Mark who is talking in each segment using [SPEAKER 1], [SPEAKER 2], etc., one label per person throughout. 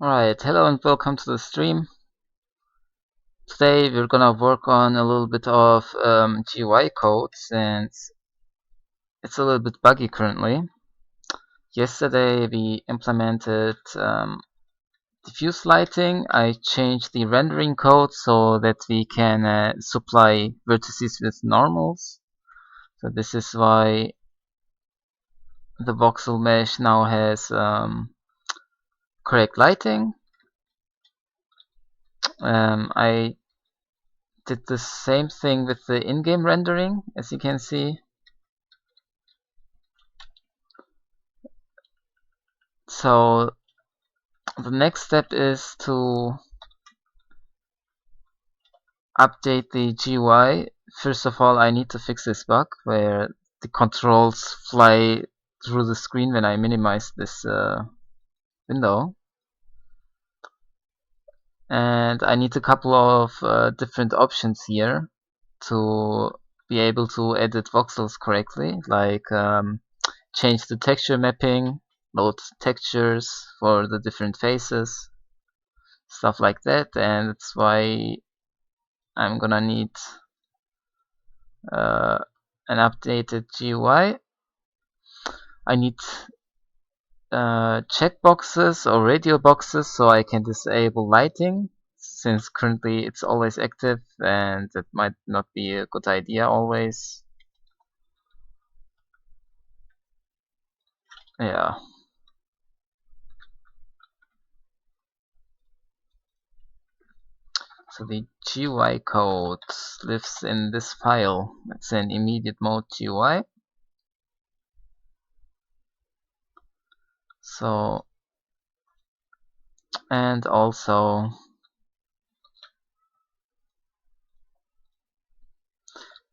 [SPEAKER 1] Alright, hello and welcome to the stream. Today we're gonna work on a little bit of GUI code since it's a little bit buggy currently. Yesterday we implemented diffuse lighting. I changed the rendering code so that we can supply vertices with normals. So this is why the voxel mesh now has correct lighting. I did the same thing with the in-game rendering, as you can see. So the next step is to update the GUI. First of all, I need to fix this bug where the controls fly through the screen when I minimize this window. And I need a couple of different options here to be able to edit voxels correctly, like change the texture mapping, load textures for the different faces, stuff like that. And that's why I'm gonna need uh, an updated GUI. I need checkboxes or radio boxes so I can disable lighting, since currently it's always active and that might not be a good idea always. Yeah. So the GUI code lives in this file. It's an immediate mode GUI. So, and also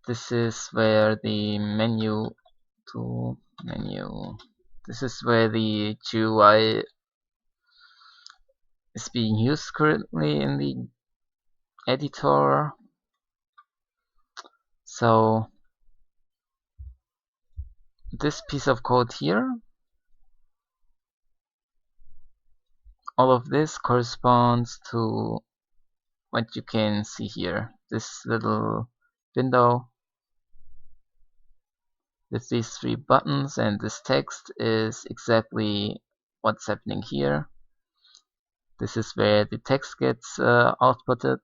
[SPEAKER 1] this is where the menu to menu. This is where the GUI is being used currently in the editor. So this piece of code here, all of this corresponds to what you can see here. This little window with these three buttons and this text is exactly what's happening here. This is where the text gets outputted,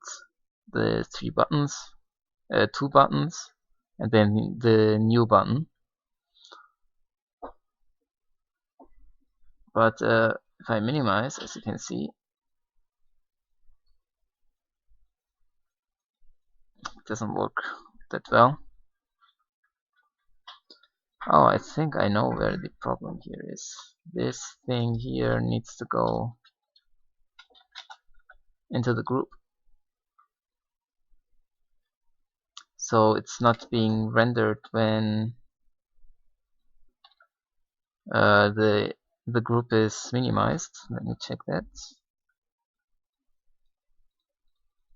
[SPEAKER 1] the three buttons, two buttons, and then the new button. But if I minimize, as you can see, it doesn't work that well. Oh, I think I know where the problem here is. This thing here needs to go into the group. So it's not being rendered when the group is minimized. Let me check that.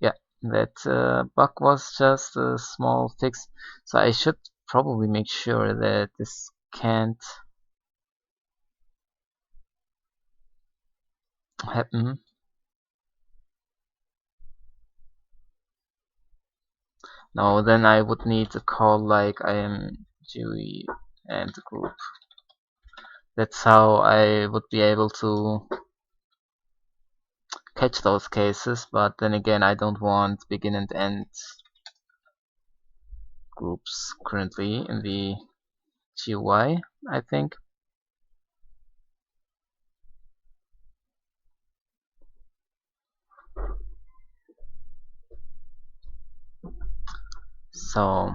[SPEAKER 1] Yeah, that bug was just a small fix. So I should probably make sure that this can't happen. No, then I would need to call like I am GUI and group. That's how I would be able to catch those cases, but then again I don't want begin and end groups currently in the GUI, I think. So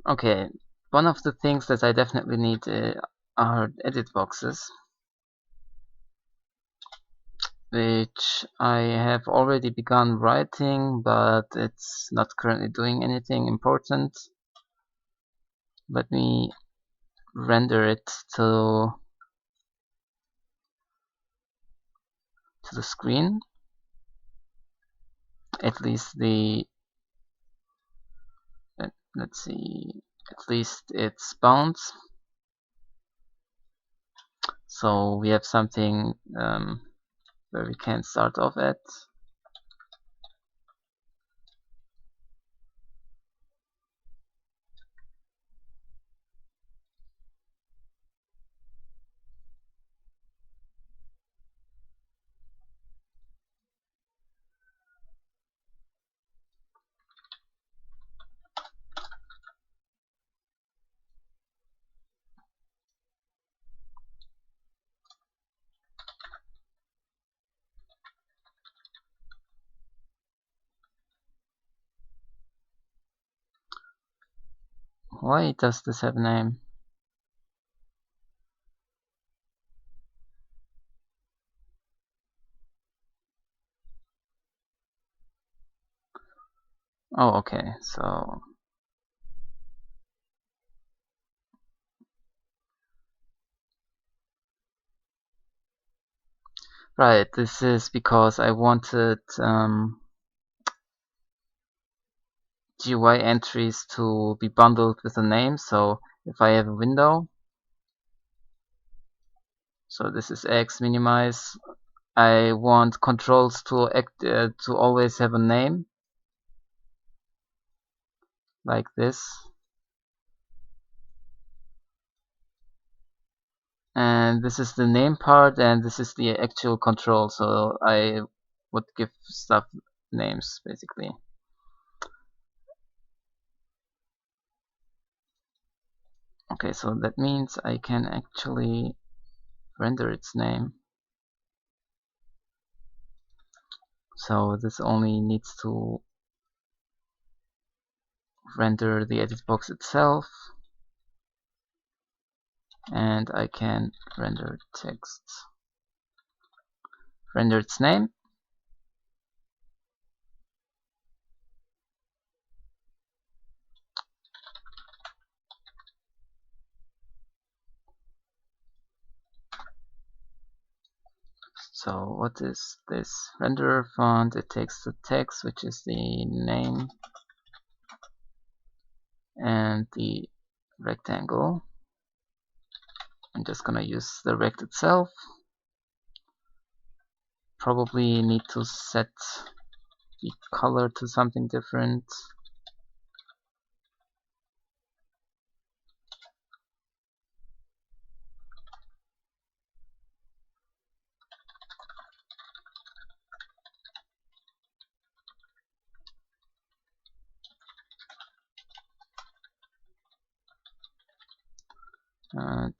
[SPEAKER 1] okay, one of the things that I definitely need are edit boxes. which I have already begun writing, but it's not currently doing anything important. Let me render it to the screen. At least let's see, at least it's bounds. So we have something where we can start off at. Why does this have a name? Oh, okay, so right, this is because I wanted GUI entries to be bundled with a name. So if I have a window, so this is X minimize, I want controls to to always have a name like this, and this is the name part, and this is the actual control. So I would give stuff names basically. Okay, so that means I can actually render its name. So this only needs to render the edit box itself, and I can render text, render its name. So what is this renderer font? It takes the text, which is the name, and the rectangle. I'm just gonna use the rect itself. Probably need to set the color to something different.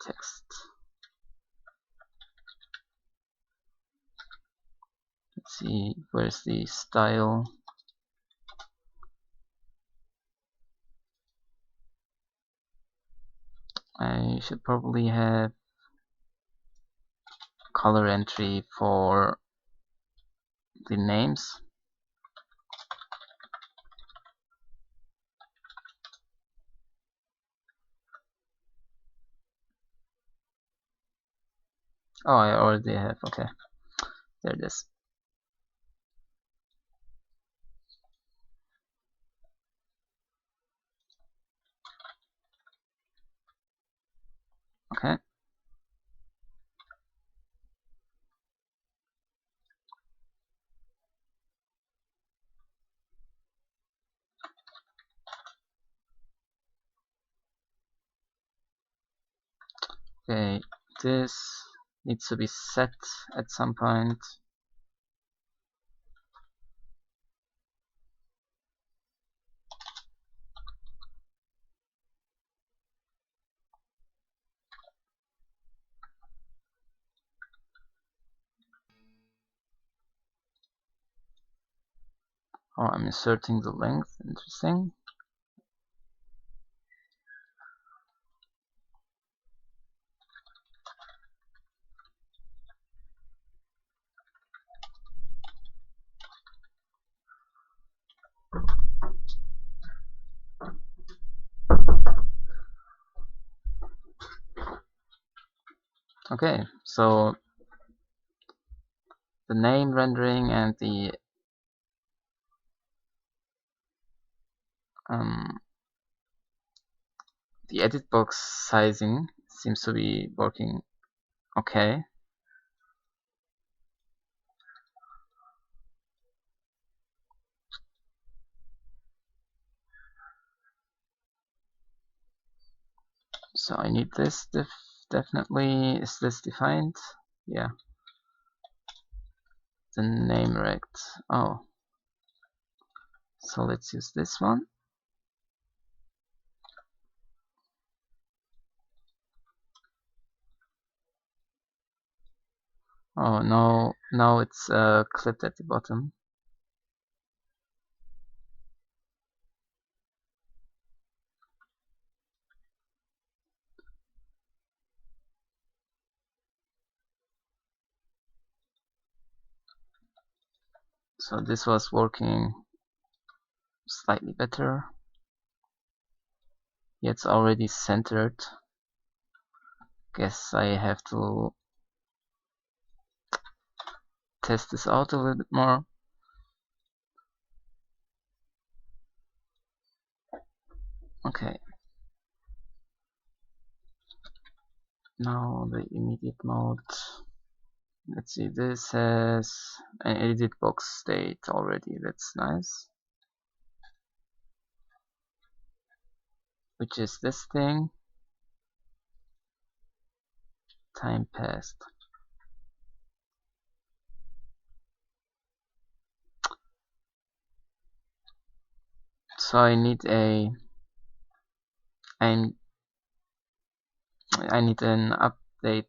[SPEAKER 1] Text. Let's see, where's the style? I should probably have color entry for the names. Oh, I already have, okay. There it is. Okay. Okay, this needs to be set at some point. Oh, I'm inserting the length, interesting. Okay, so the name rendering and um, the edit box sizing seems to be working okay. So I need this definitely. Is this defined? Yeah. The name rect. Oh. So let's use this one. Oh no, now it's clipped at the bottom. So this was working slightly better. Yeah, it's already centered. Guess I have to test this out a little bit more. Okay. Now the immediate mode. Let's see, this has an edit box state already. That's nice. Which is this thing. Time passed. So I need an update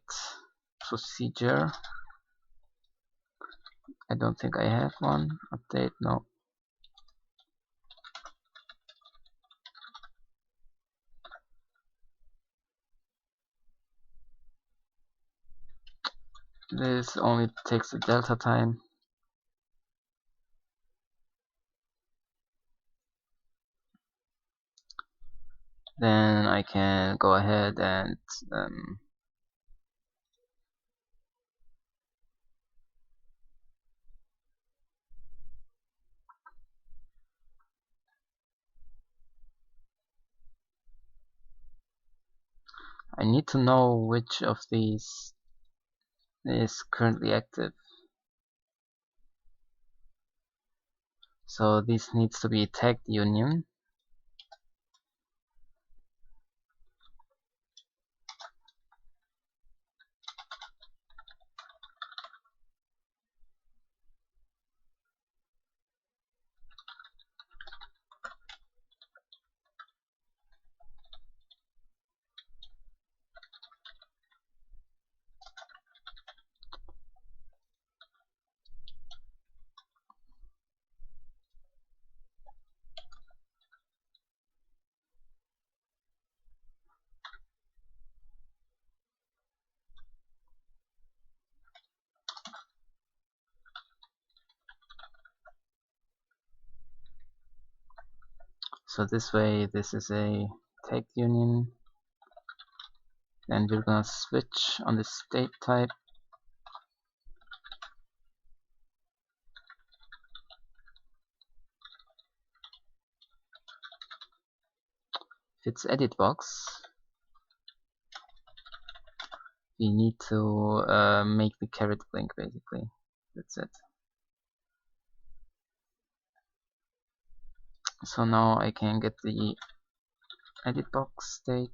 [SPEAKER 1] procedure. I don't think I have one. Update, no. This only takes the delta time. Then I can go ahead and I need to know which of these is currently active. So this needs to be tagged union. So this way, this is a tagged union. Then we're gonna switch on the state type. If it's edit box, we need to make the caret blink basically. That's it. So now I can get the edit box state.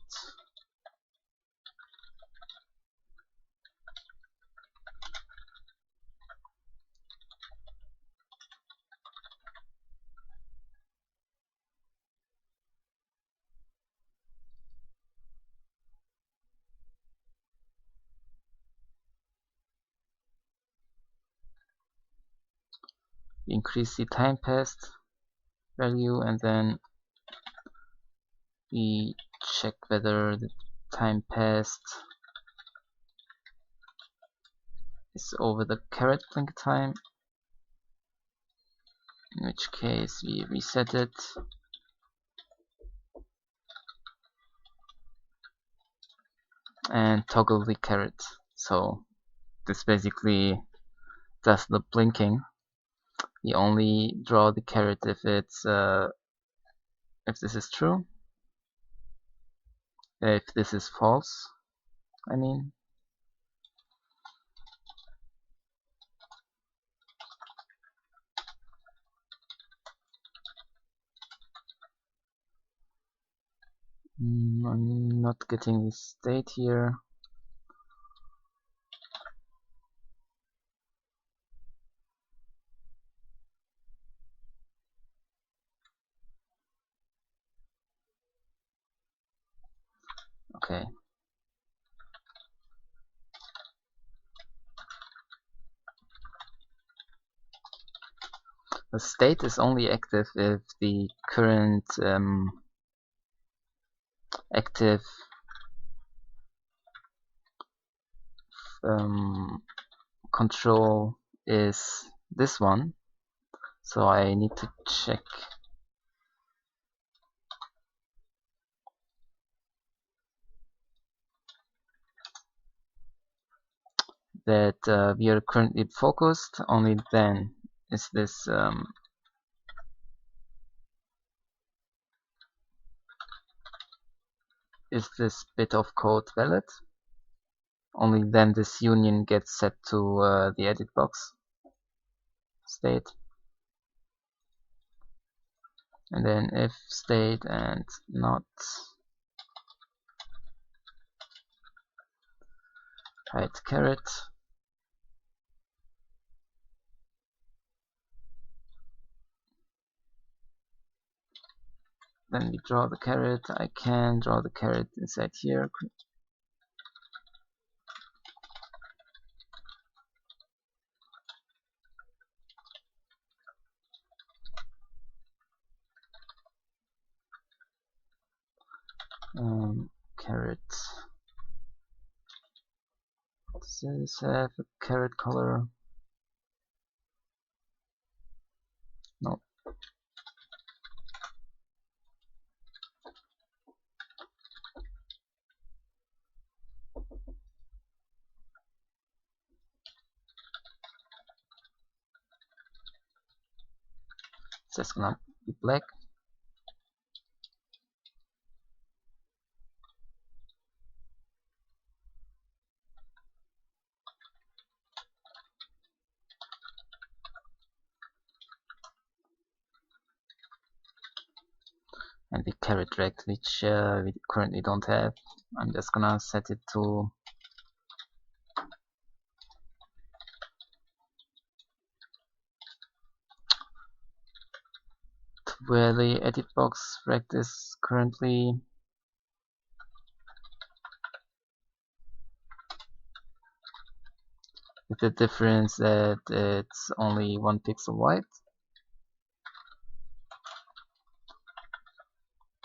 [SPEAKER 1] Increase the time passed value, and then we check whether the time passed is over the caret blink time, in which case we reset it. And toggle the caret So this basically does the blinking. You only draw the caret if it's if this is true. If this is false, I mean. I'm not getting the state here. Okay. The state is only active if the current active control is this one. So I need to check that we are currently focused. Only then is this bit of code valid. Only then this union gets set to the edit box state. And then if state and not hide caret. Then we draw the caret. I can draw the caret inside here. Caret. Does this have a caret color? No. It's just gonna be black. And the caret rect, which we currently don't have. I'm just gonna set it to where the edit box rect is currently. With the difference that it's only 1 pixel wide.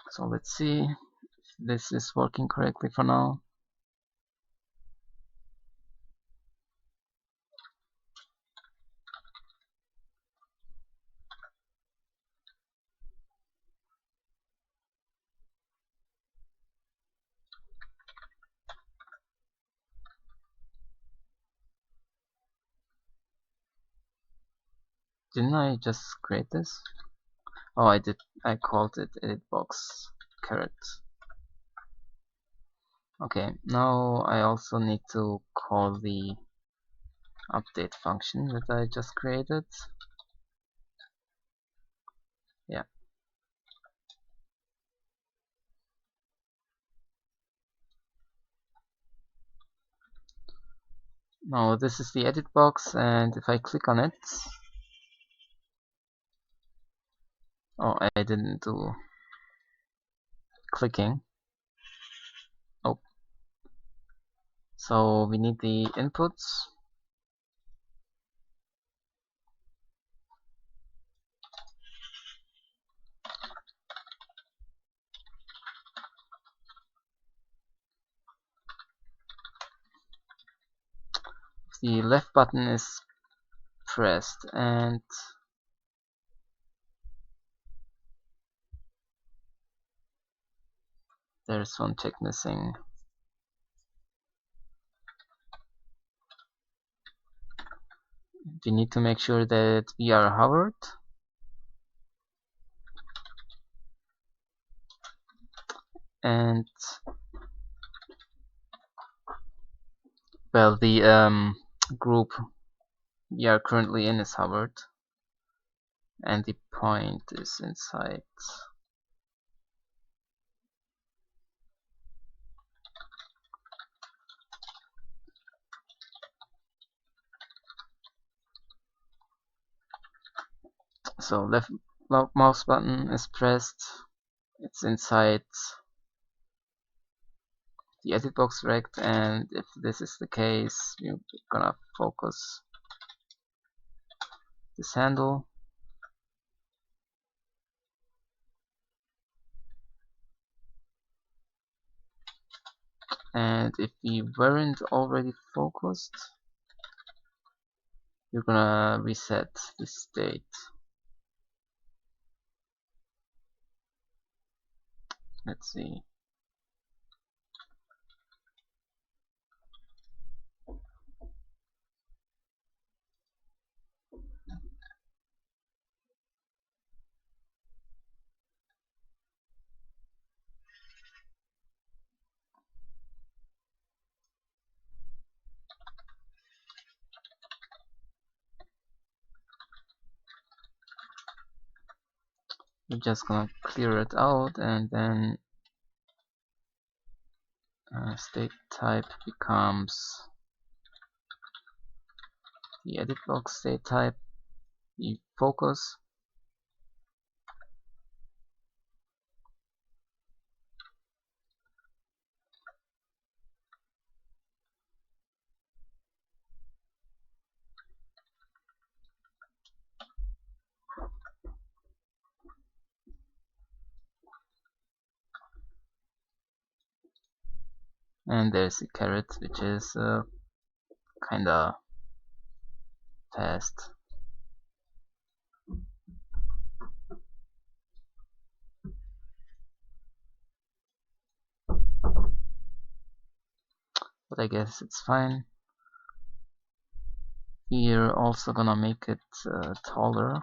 [SPEAKER 1] So let's see if this is working correctly for now. Didn't I just create this? Oh, I did. I called it edit box caret. Okay, now I also need to call the update function that I just created. Yeah. Now this is the edit box, and if I click on it, oh, I didn't do clicking. Oh, so we need the inputs. The left button is pressed and there's one check missing. We need to make sure that we are hovered. And well, the group we are currently in is hovered, and the point is inside. So left mouse button is pressed, it's inside the edit box rect, and if this is the case, we're gonna focus this handle. And if we weren't already focused, we're gonna reset the state. Let's see. We're just gonna clear it out, and then state type becomes the edit box state type. We focus, and there's a caret, which is kinda fast. But I guess it's fine. We're also gonna make it taller.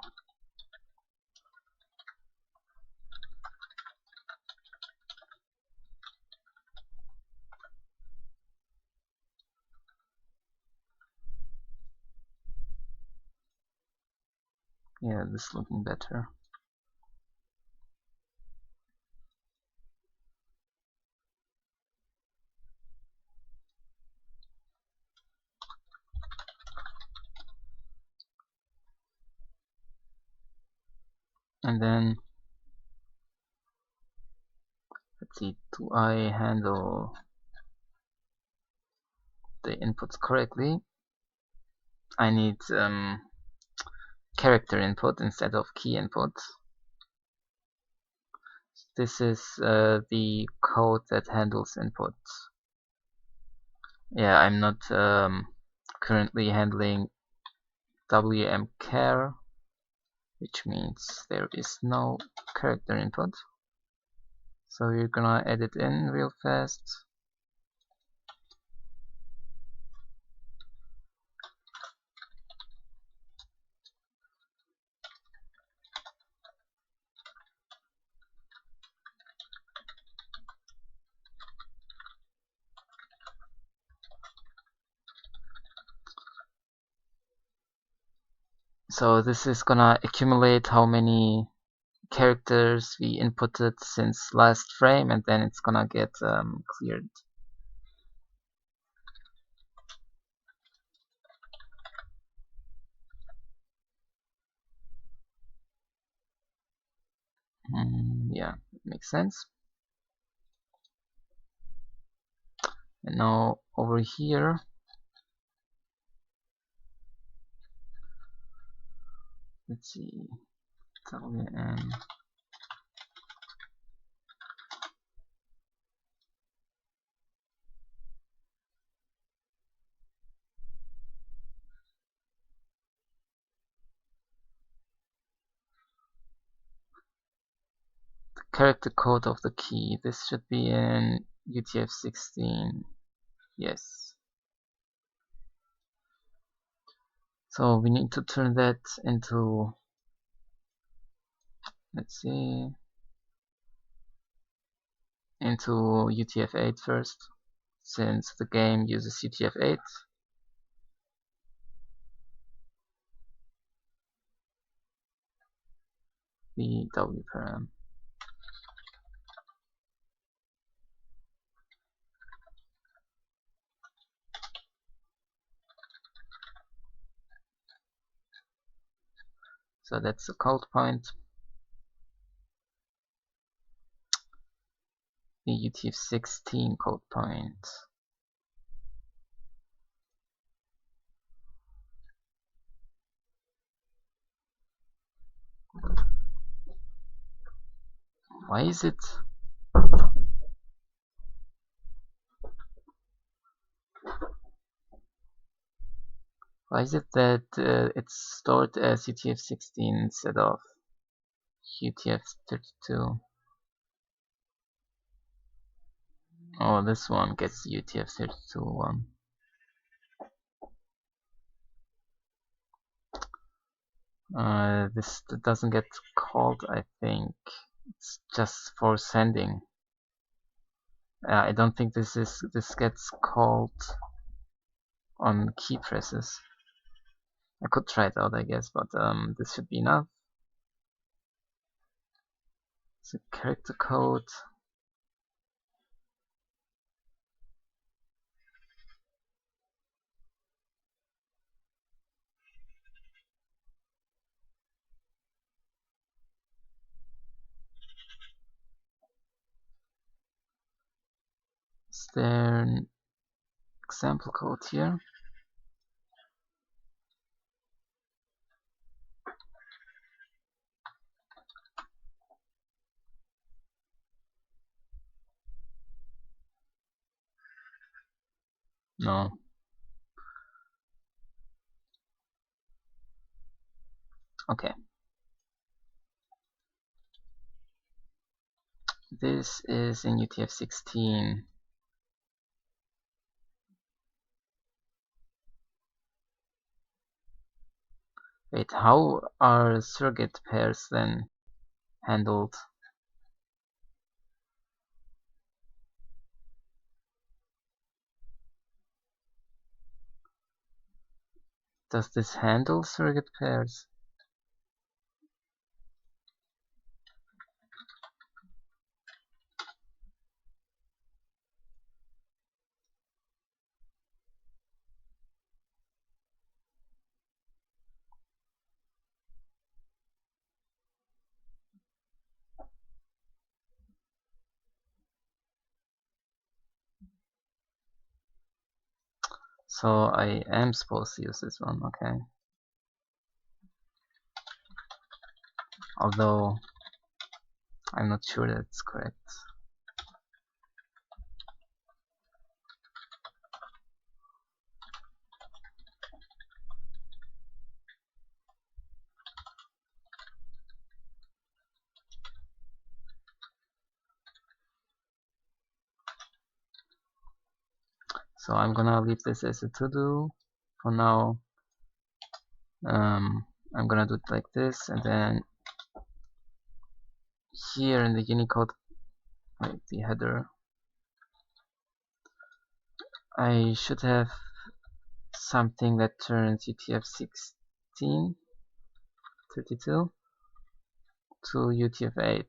[SPEAKER 1] Yeah, this is looking better. And then let's see, do I handle the inputs correctly? I need character input instead of key input. This is the code that handles inputs. Yeah, I'm not currently handling wmchar, which means there is no character input. So we're gonna add it in real fast. So this is gonna accumulate how many characters we inputted since last frame, and then it's gonna get cleared. Yeah, it makes sense. And now over here, let's see, WM. Character code of the key. This should be in UTF-16. Yes. So we need to turn that into, let's see, into UTF-8 first, since the game uses UTF-8. The W param. So that's the code point. The UTF-16 code point. Why is it? Why is it that it's stored as UTF-16 instead of UTF-32? Oh, this one gets the UTF-32 one. This doesn't get called, I think. It's just for sending. I don't think this gets called on key presses. I could try it out, I guess, but this should be enough. It's a character code. Is there an example code here? No. Okay. This is in UTF-16. Wait, how are surrogate pairs then handled? Does this handle surrogate pairs? So I am supposed to use this one, okay. Although I'm not sure that's correct. So I'm gonna leave this as a to-do for now. I'm gonna do it like this, and then here in the Unicode, like the header, I should have something that turns UTF-16 32 to UTF-8.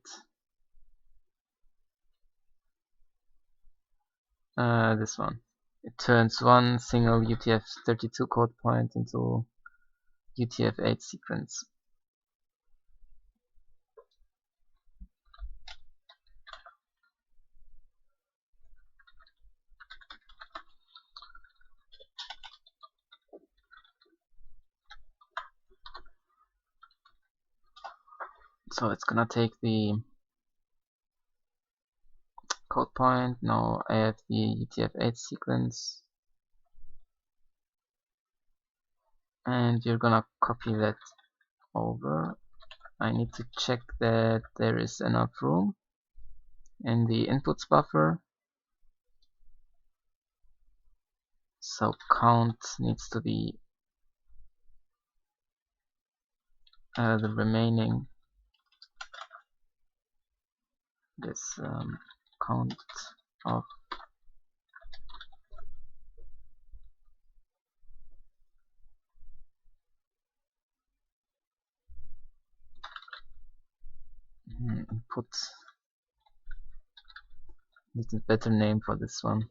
[SPEAKER 1] This one. It turns one single UTF-32 code point into UTF-8 sequence. So it's gonna take the code point. Now I have the UTF-8 sequence, and you're gonna copy that over. I need to check that there is enough room in the inputs buffer. So count needs to be the remaining this count of input. Need a better name for this one.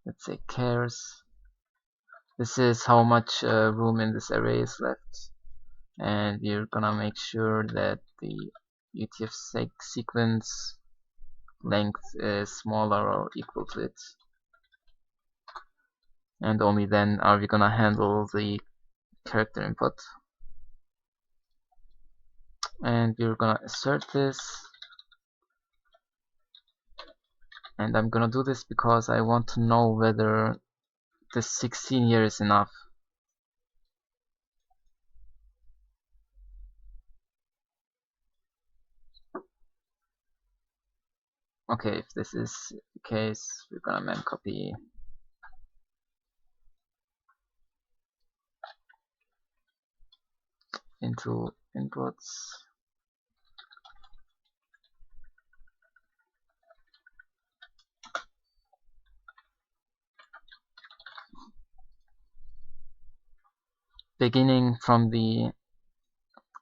[SPEAKER 1] Let's say chars. This is how much room in this array is left, and you're gonna make sure that the UTF-6 sequence length is smaller or equal to it, and only then are we gonna handle the character input. And we're gonna assert this, and I'm gonna do this because I want to know whether the 16 here is enough. Okay, if this is the case, we're gonna mem copy into inputs. Beginning from the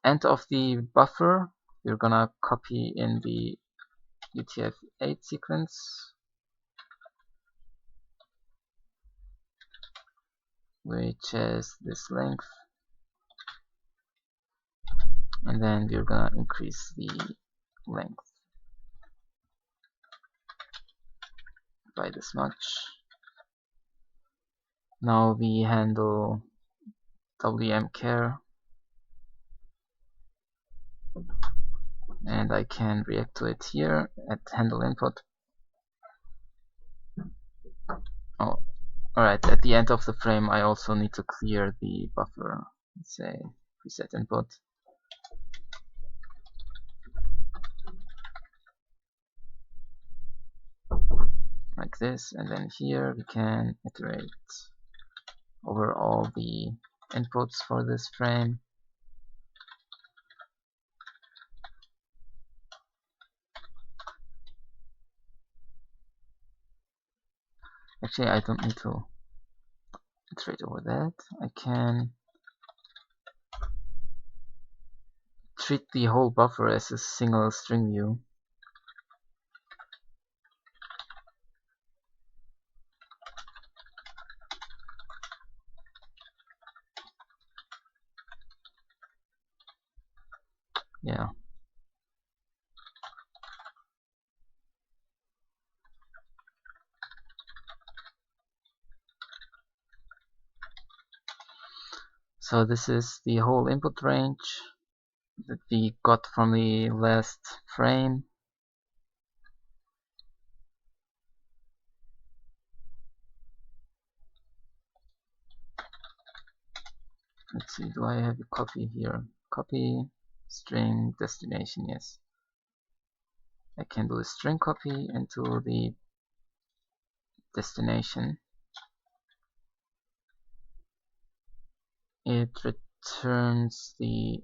[SPEAKER 1] end of the buffer, we're gonna copy in the UTF-8 sequence, which is this length, and then we're gonna increase the length by this much. Now we handle wmchar, and I can react to it here at handle input. Oh, alright, at the end of the frame I also need to clear the buffer. Let's say preset input. Like this, and then here we can iterate over all the inputs for this frame. Actually, I don't need to iterate over that. I can treat the whole buffer as a single string view. Yeah. So this is the whole input range that we got from the last frame. Let's see, do I have a copy here? Copy, string, destination, yes. I can do a string copy into the destination. It returns the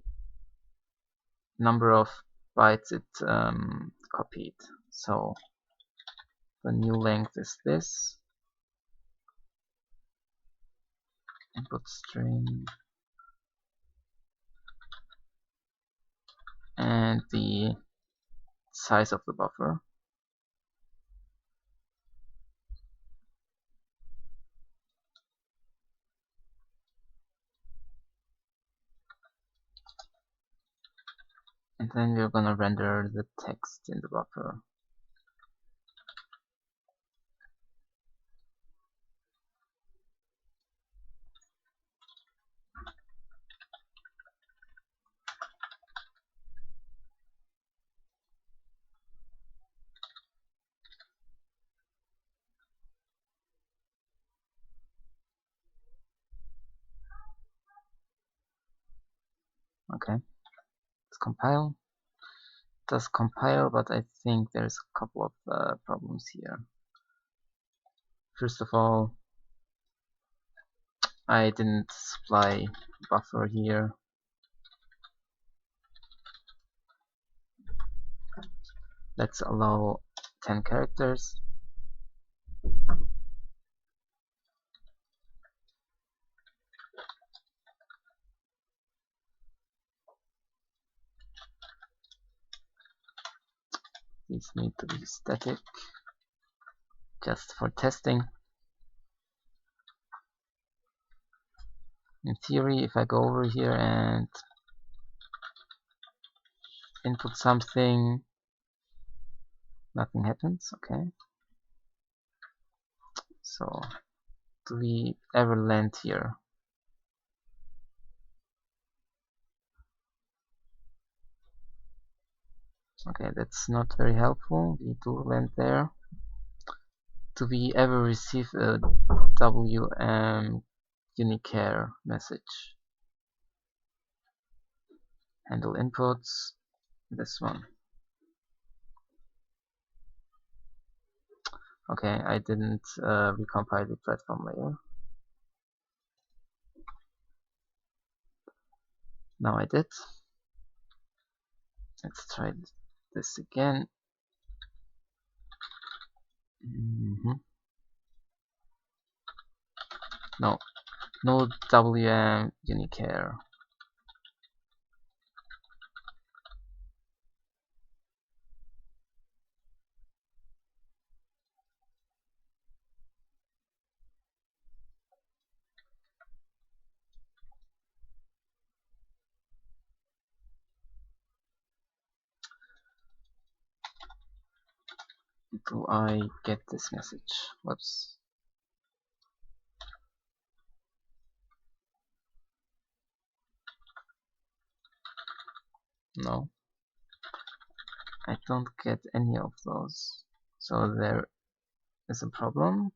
[SPEAKER 1] number of bytes it copied. So the new length is this. Input string, and the size of the buffer. And then we're gonna render the text in the buffer. Okay, let's compile. It does compile, but I think there's a couple of problems here. First of all, I didn't supply buffer here. Let's allow 10 characters. These need to be static, just for testing. In theory, if I go over here and input something, nothing happens. Okay. So, do we ever land here? Okay, that's not very helpful. We do land there. Do we ever receive a WM unicare message? Handle inputs. This one. Okay, I didn't recompile the platform layer. Now I did. Let's try this again. No WM unicare. Do I get this message? Whoops. No, I don't get any of those. So there is a problem.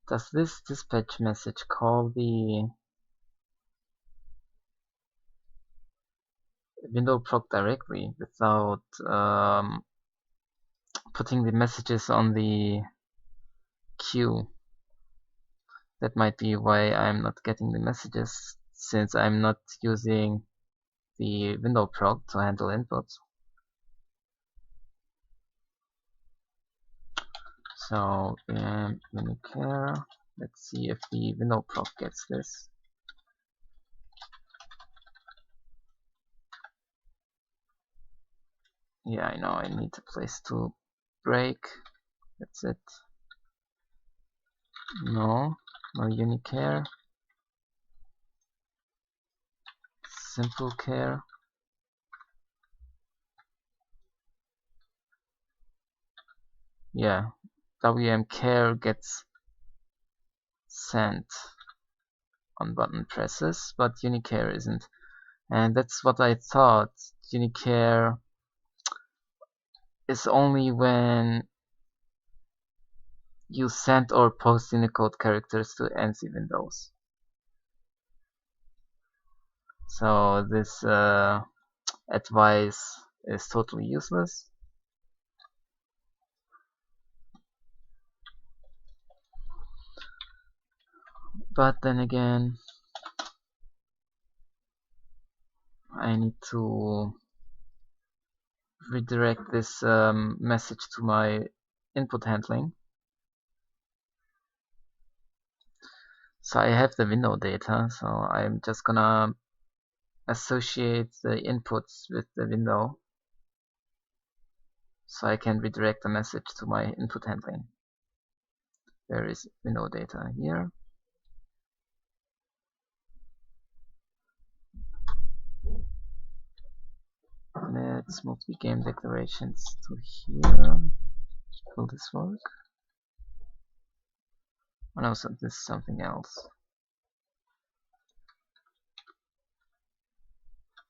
[SPEAKER 1] Does this dispatch message call the window proc directly without putting the messages on the queue? That might be why I'm not getting the messages, since I'm not using the window proc to handle inputs. So unicare. Let's see if the window proc gets this. Yeah, I know, I need a place to break. That's it. No unicare. Simple care. Yeah, WM care gets sent on button presses, but unicare isn't. And that's what I thought. Unicare is only when you send or post Unicode characters to ANSI windows. So this advice is totally useless. But then again, I need to redirect this message to my input handling. So I have the window data, so I'm just gonna associate the inputs with the window so I can redirect the message to my input handling. Where is window data? Here. Let's move the game declarations to here. Will this work? Oh no, so this is something else.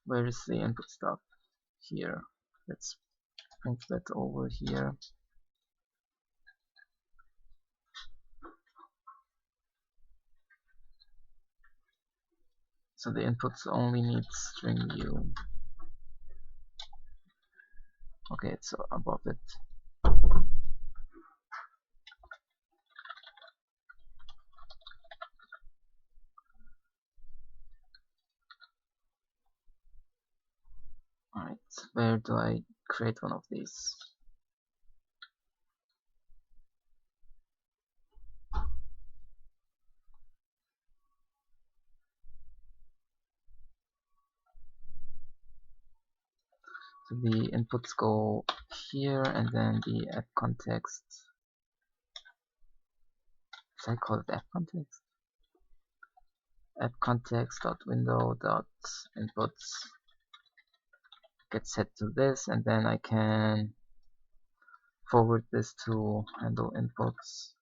[SPEAKER 1] Where is the input stuff? Here. Let's bring that over here. So the inputs only need string u. Okay, it's above it. Alright, where do I create one of these? So the inputs go here, and then the app context. Should I call it app context? App context dot window dot inputs get set to this, and then I can forward this to handle inputs.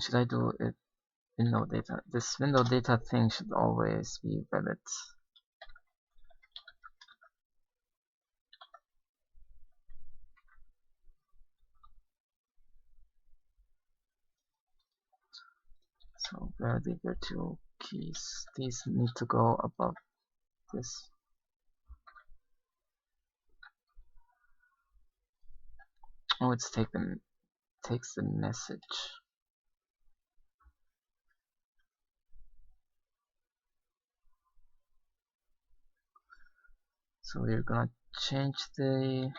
[SPEAKER 1] Should I do it window data? This window data thing should always be valid. So where are the virtual keys? These need to go above this. Oh, takes the message. So we're gonna change the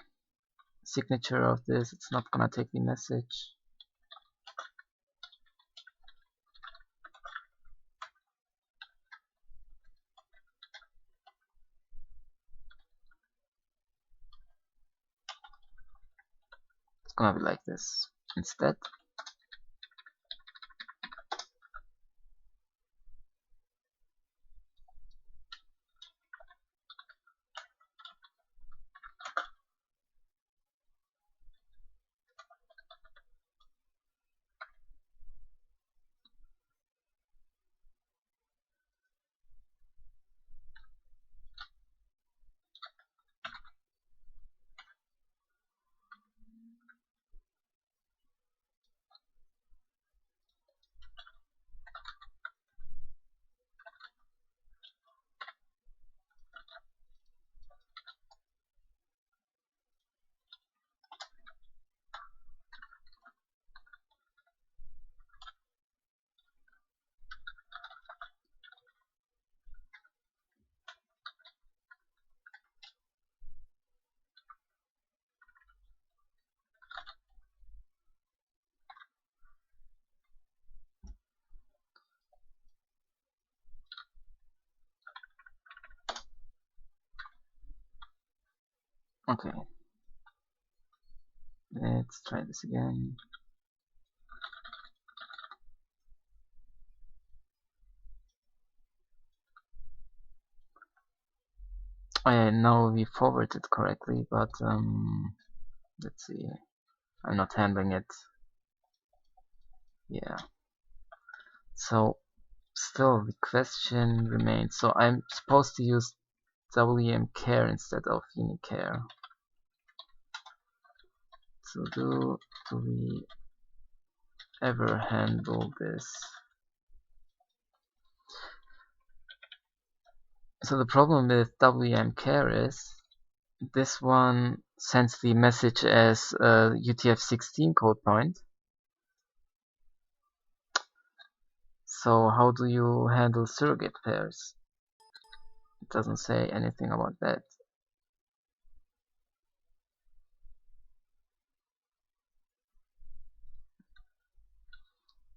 [SPEAKER 1] signature of this. It's not gonna take the message. It's gonna be like this instead. Okay. Let's try this again. Oh yeah, now we forwarded correctly, but let's see. I'm not handling it. Yeah. So still the question remains. So I'm supposed to use wm-char instead of unicare. So do we ever handle this? So the problem with wm-char is this one sends the message as a UTF-16 code point. So how do you handle surrogate pairs? It doesn't say anything about that.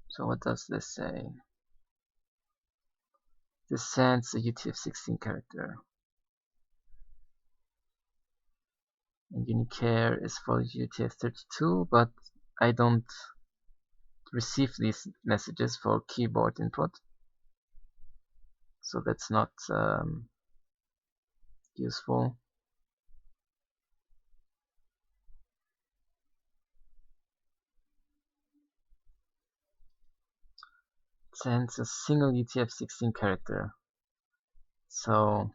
[SPEAKER 1] So what does this say? This sends a UTF-16 character. And unicare is for UTF-32, but I don't receive these messages for keyboard input. So that's not useful. It sends a single UTF-16 character. So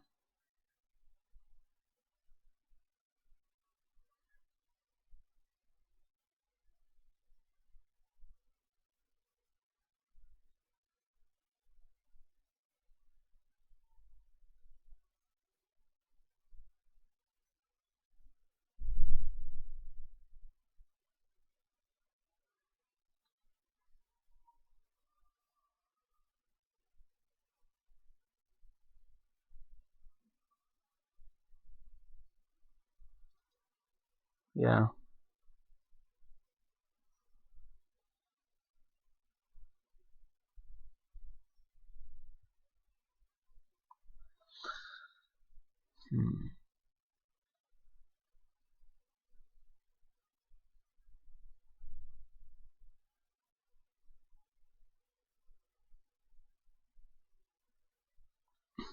[SPEAKER 1] Yeah. Hmm.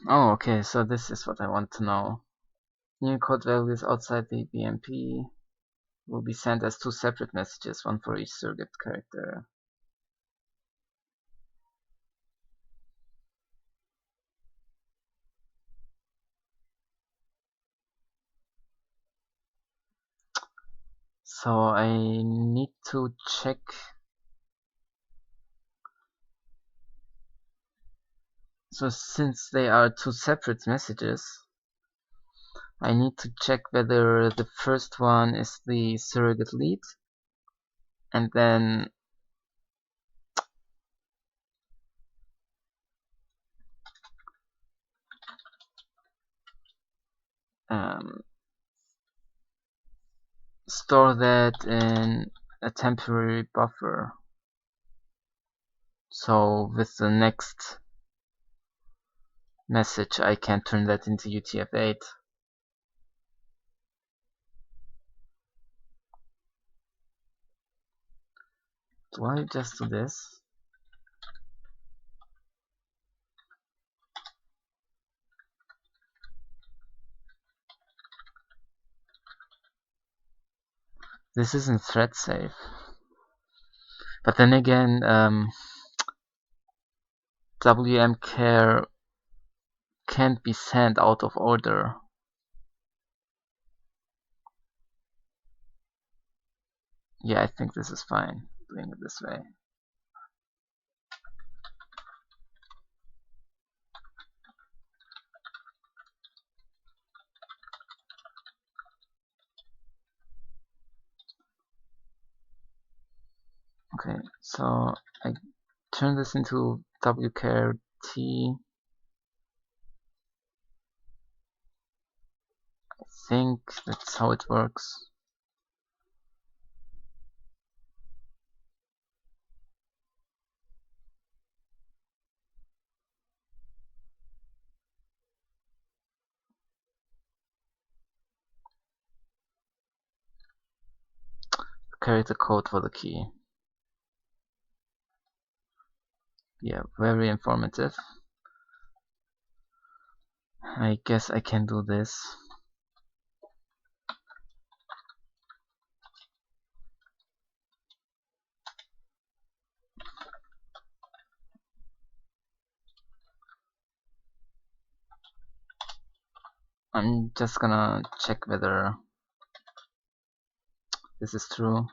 [SPEAKER 1] Oh, okay, so this is what I want to know. Unicode values outside the BMP will be sent as two separate messages, one for each surrogate character. So I need to check. So since they are two separate messages, I need to check whether the first one is the surrogate lead, and then um, store that in a temporary buffer. So with the next message, I can turn that into UTF-8. Do I just do this? This isn't thread safe. But then again, WMCare can't be sent out of order. Yeah, I think this is fine, doing it this way. Okay, so I turn this into WCare T. I think that's how it works. Carry the code for the key. Yeah, very informative. I guess I can do this. I'm just gonna check whether this is true.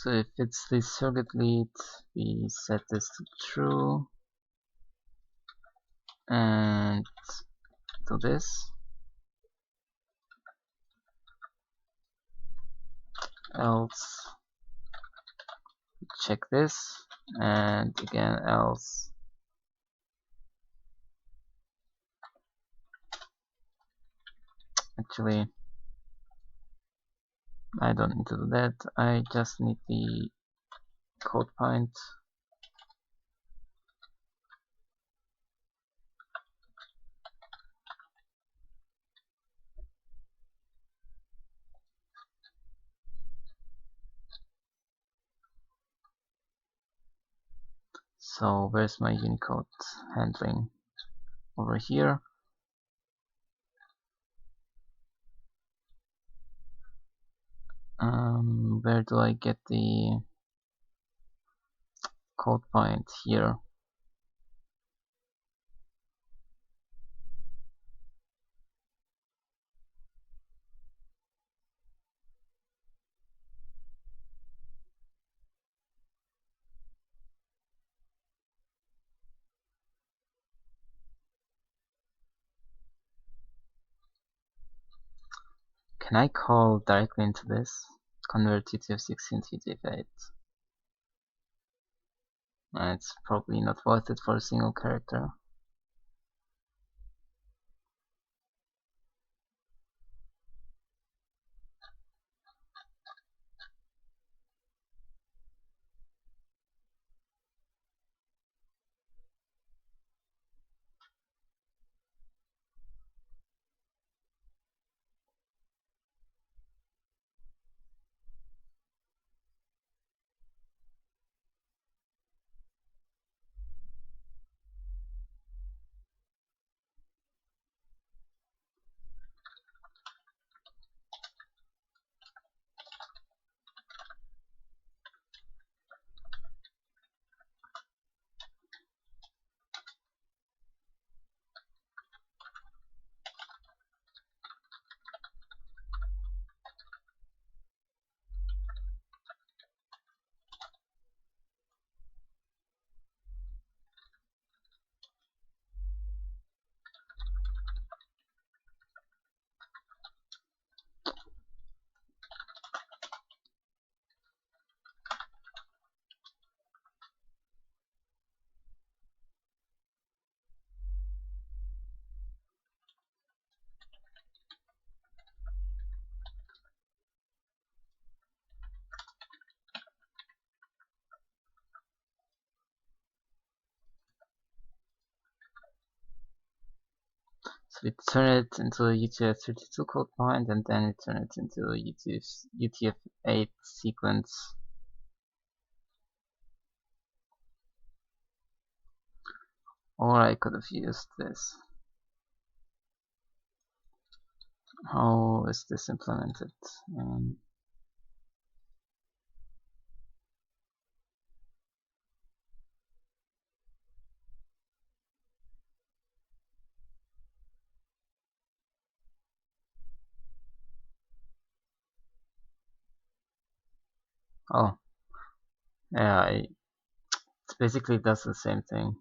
[SPEAKER 1] So if it's the surrogate lead, we set this to true and do this. Else check this, and again else. Actually, I don't need to do that. I just need the code point. So where's my Unicode handling? Over here. Where do I get the code point? Here. Can I call directly into this? Convert UTF-16 to UTF-8. It's probably not worth it for a single character. So we turn it into a UTF-32 code point, and then we turn it into a UTF-8 sequence. Or I could have used this. How is this implemented? Oh, yeah, it basically does the same thing.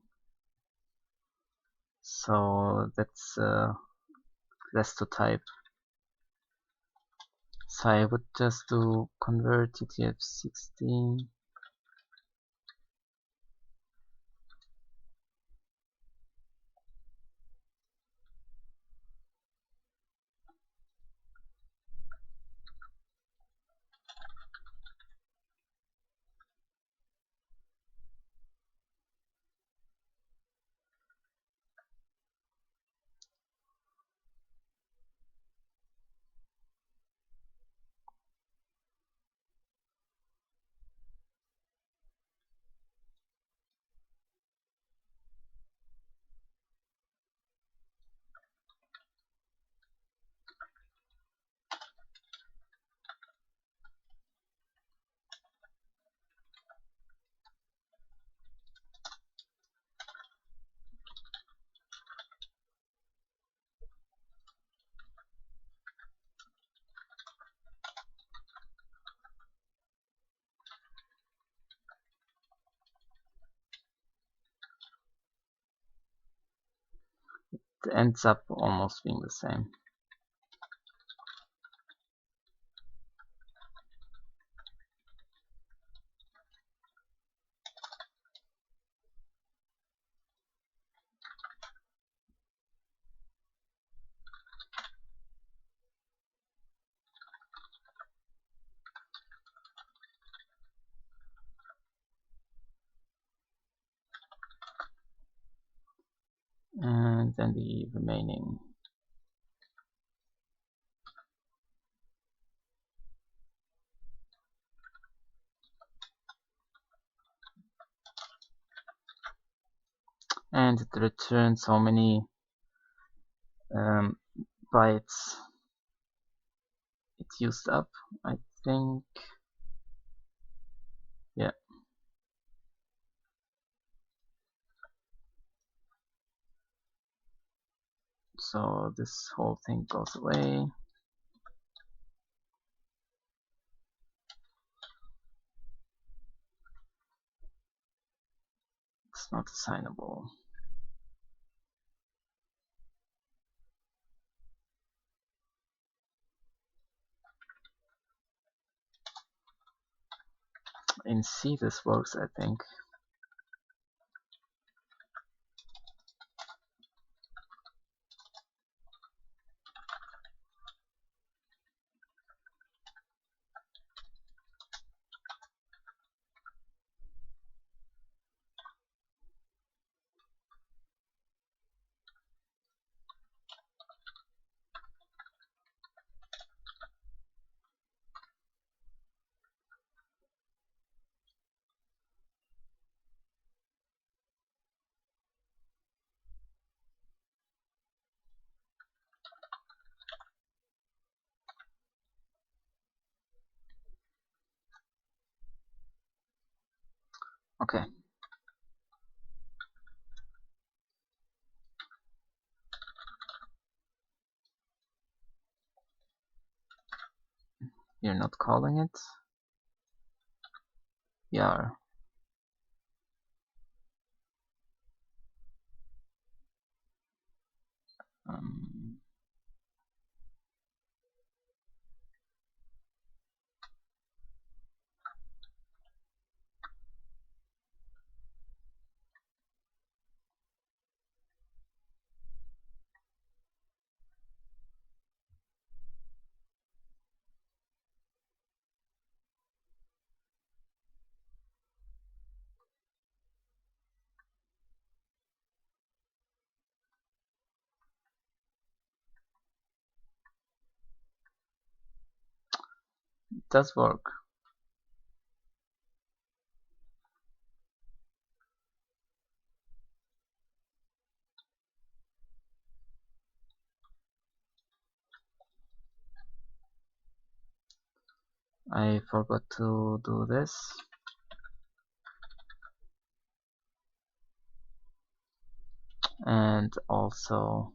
[SPEAKER 1] So that's less to type. So I would just do convert UTF-16. It ends up almost being the same. And then the remaining. And it returns how many bytes it used up, I think. Yeah. So this whole thing goes away. It's not assignable. In C this works, I think. Okay. You're not calling it? Yeah. Um, it does work. I forgot to do this. And also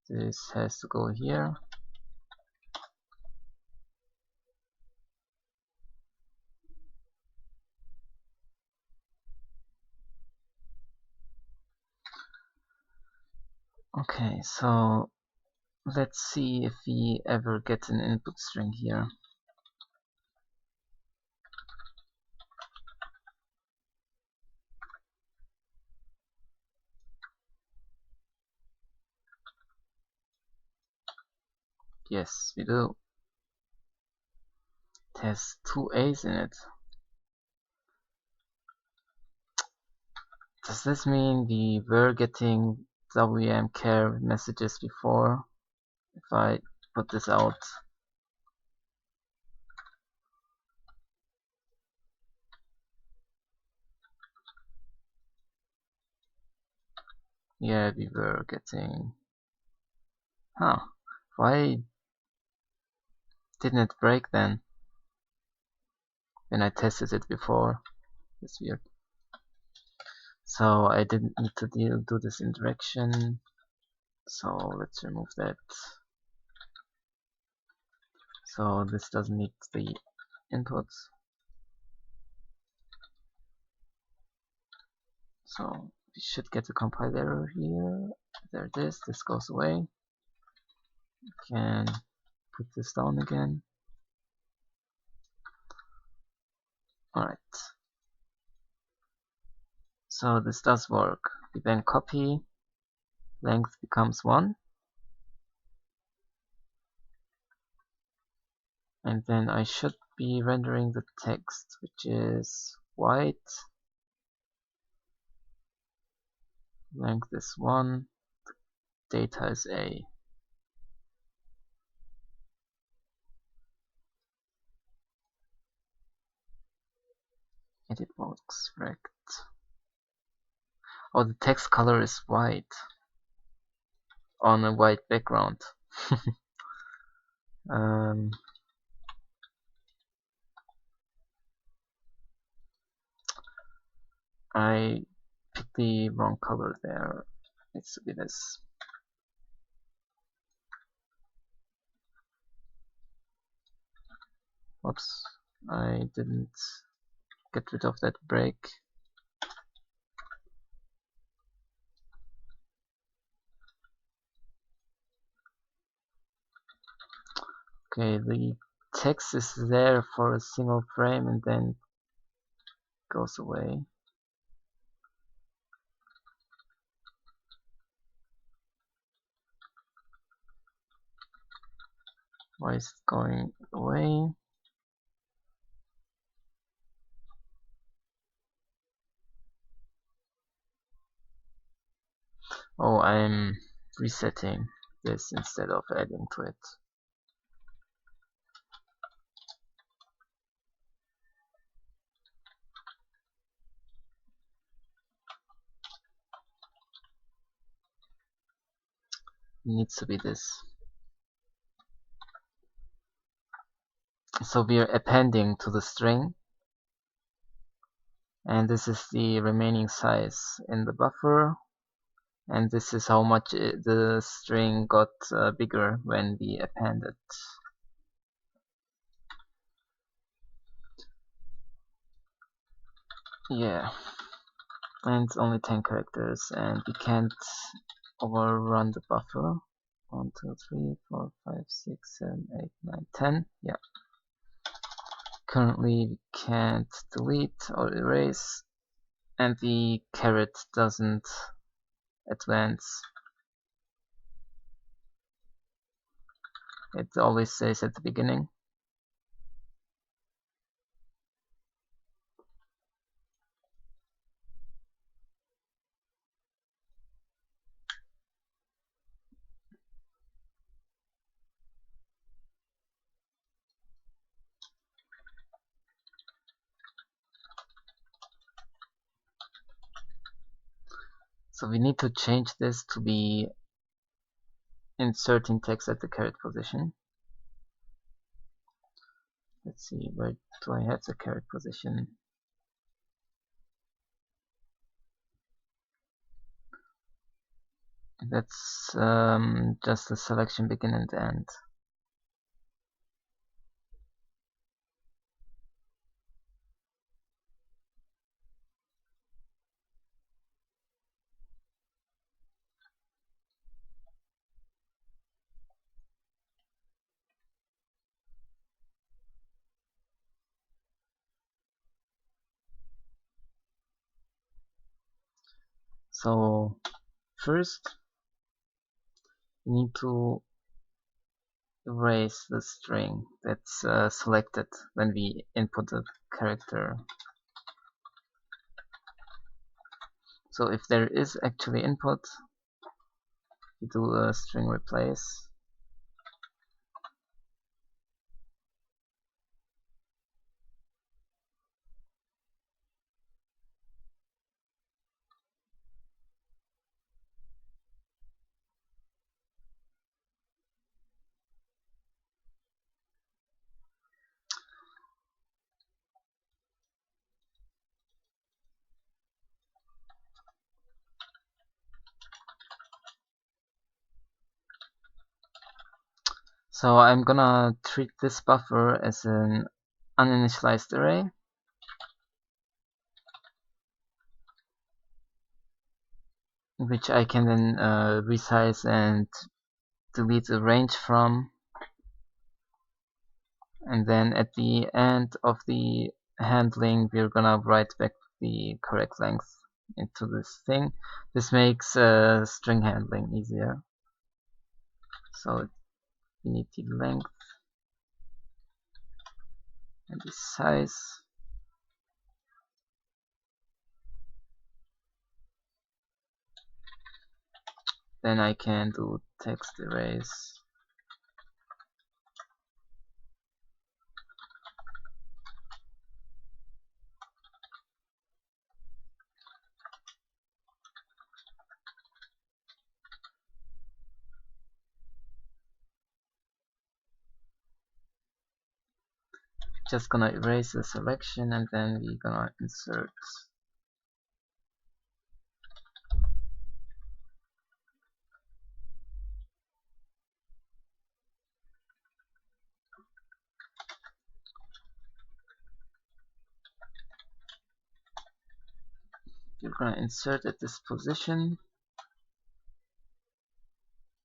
[SPEAKER 1] this has to go here. Okay, so let's see if we ever get an input string here. Yes, we do. It has two A's in it. Does this mean we were getting WMCare messages before? If I put this out. Yeah, we were getting... Huh. Why didn't it break then? When I tested it before. It's weird. So I didn't need to do this indirection. So let's remove that. So this doesn't need the inputs. So we should get a compile error here. There it is. This goes away. We can put this down again. Alright. So this does work. We then copy. Length becomes 1. And then I should be rendering the text, which is white. Length is 1. Data is A. Edit box rect. Oh, the text color is white on a white background. I picked the wrong color there. It needs to be this. Oops, I didn't get rid of that break. Okay, the text is there for a single frame and then goes away. Why is it going away? Oh, I'm resetting this instead of adding to it. It needs to be this. So we are appending to the string, and this is the remaining size in the buffer, and this is how much the string got bigger when we appended. Yeah, and it's only 10 characters, and we can't overrun the buffer. 1, 2, 3, 4, 5, 6, 7, 8, 9, 10. Yeah. Currently we can't delete or erase, and the caret doesn't advance. It always says at the beginning. So we need to change this to be inserting text at the caret position. Let's see, where do I have the caret position? That's just the selection begin and end. So first we need to erase the string that's selected when we input the character. So if there is actually input, we do a string replace. So I'm gonna treat this buffer as an uninitialized array. Which I can then resize and delete the range from. And then at the end of the handling, we're gonna write back the correct length into this thing. This makes string handling easier. So we need the length and the size. Then I can do text erase. Just gonna erase the selection and then we're gonna insert. We're gonna insert at this position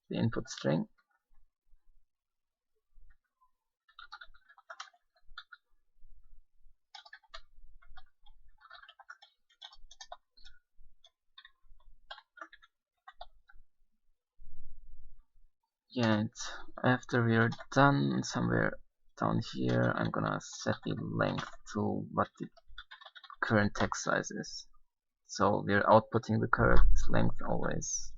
[SPEAKER 1] the input string. Yeah, and after we're done, somewhere down here, I'm gonna set the length to what the current text size is. So we're outputting the correct length always.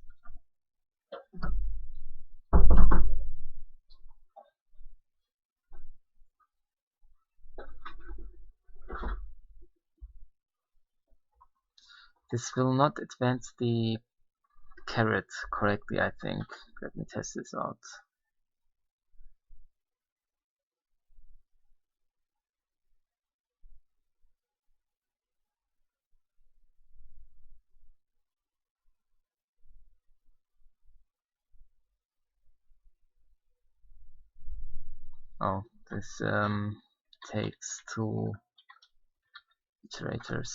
[SPEAKER 1] This will not advance the caret correctly, I think. Let me test this out. Oh, this takes 2 iterators.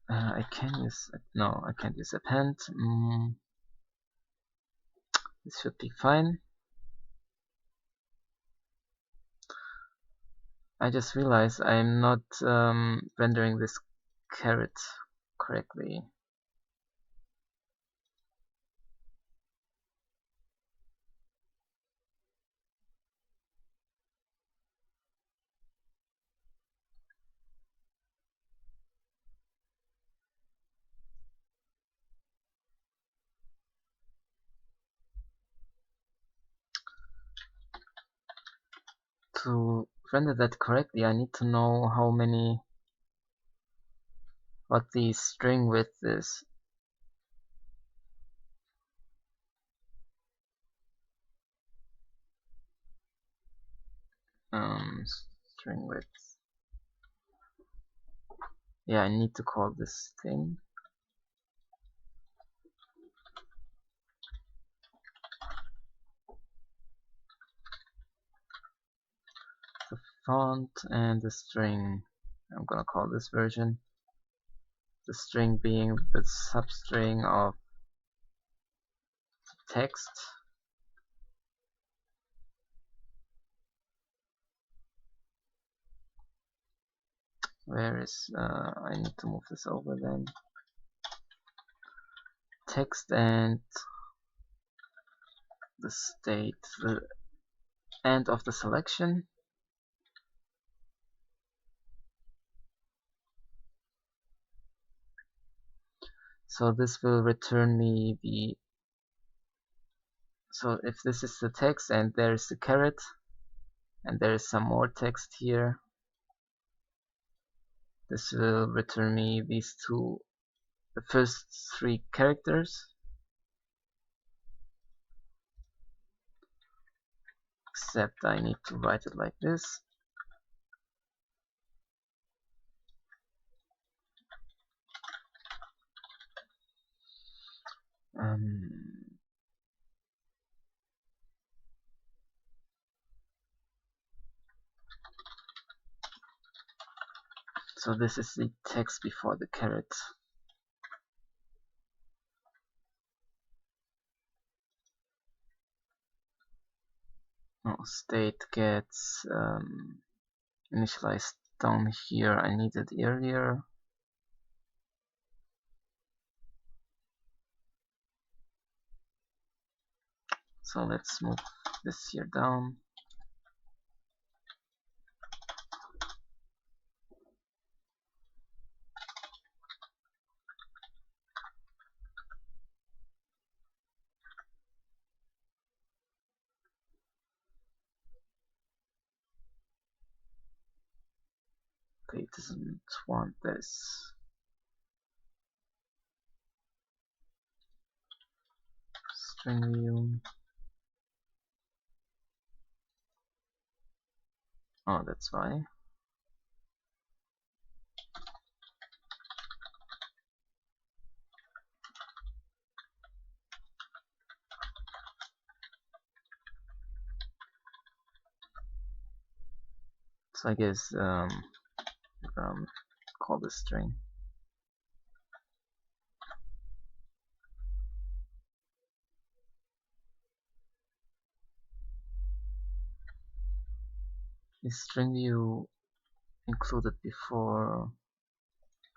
[SPEAKER 1] I can use, no, I can't use append. This should be fine. I just realized I'm not rendering this caret correctly. To render that correctly, I need to know what the string width is. String width. Yeah, I need to call this thing. The font and the string. I'm gonna call this version. The string being the substring of text. Where is, I need to move this over then. Text and the state, the end of the selection. So this will return me the, so if this is the text and there is the caret and there is some more text here, this will return me these two, the first 3 characters, except I need to write it like this. So this is the text before the caret. Oh, state gets initialized down here. I need it earlier. So let's move this here down. Okay, it doesn't want this. String view. Oh, that's why. So I guess call this string. Is string view included before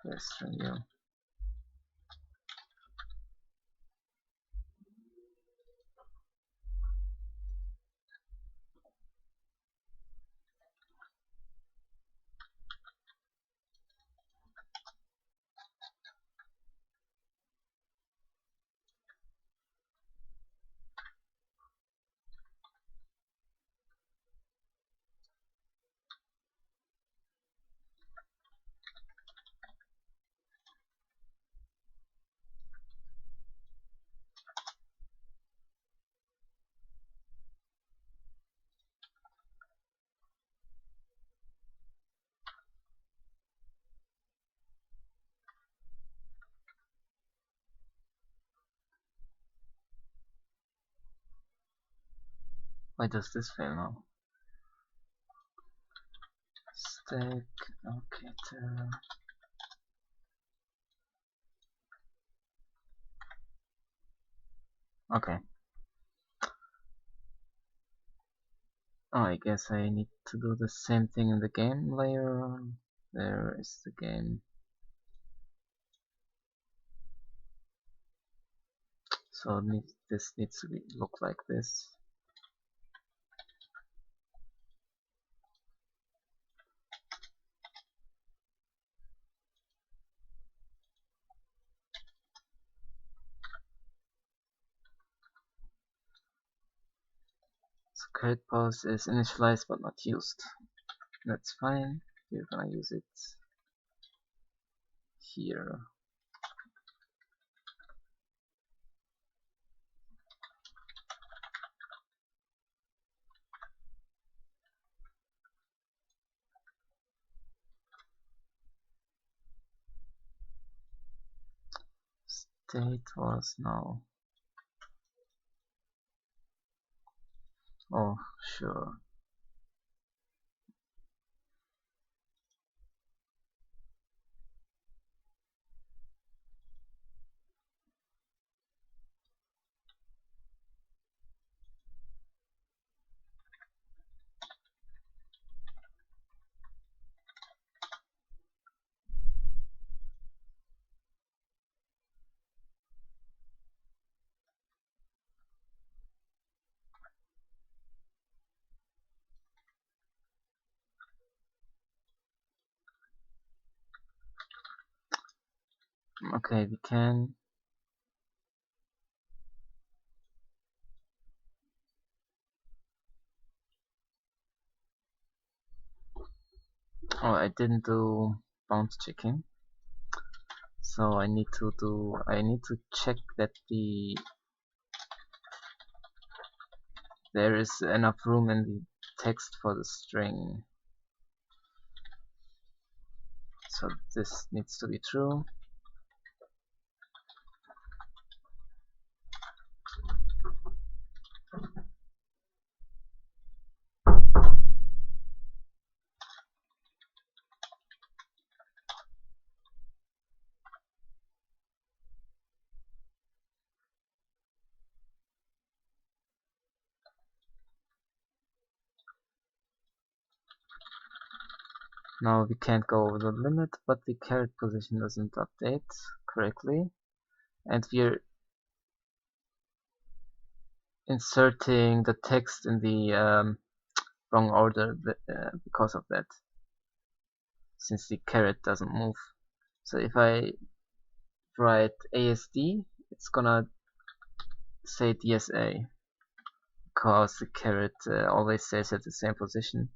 [SPEAKER 1] the string view? Why does this fail now? Stack, okay, okay. Oh, I guess I need to do the same thing in the game layer. There is the game. So this needs to look like this. So create pose is initialized but not used. That's fine. We're gonna use it here. State was no. Oh, sure. Okay, we can. Oh, I didn't do bounce checking. So I need to check that there is enough room in the text for the string. So this needs to be true. Now we can't go over the limit, but the caret position doesn't update correctly. And we're inserting the text in the wrong order because of that, since the caret doesn't move. So if I write ASD, it's gonna say DSA, because the caret always stays at the same position.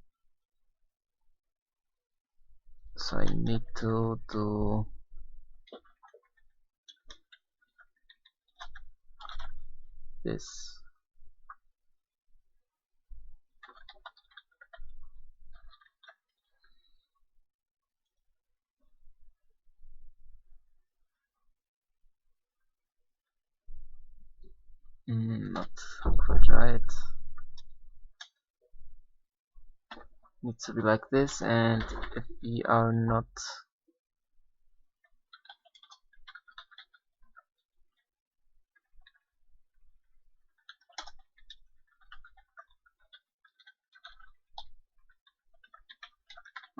[SPEAKER 1] So I need to do this. Not quite right. Needs to be like this, and if we are not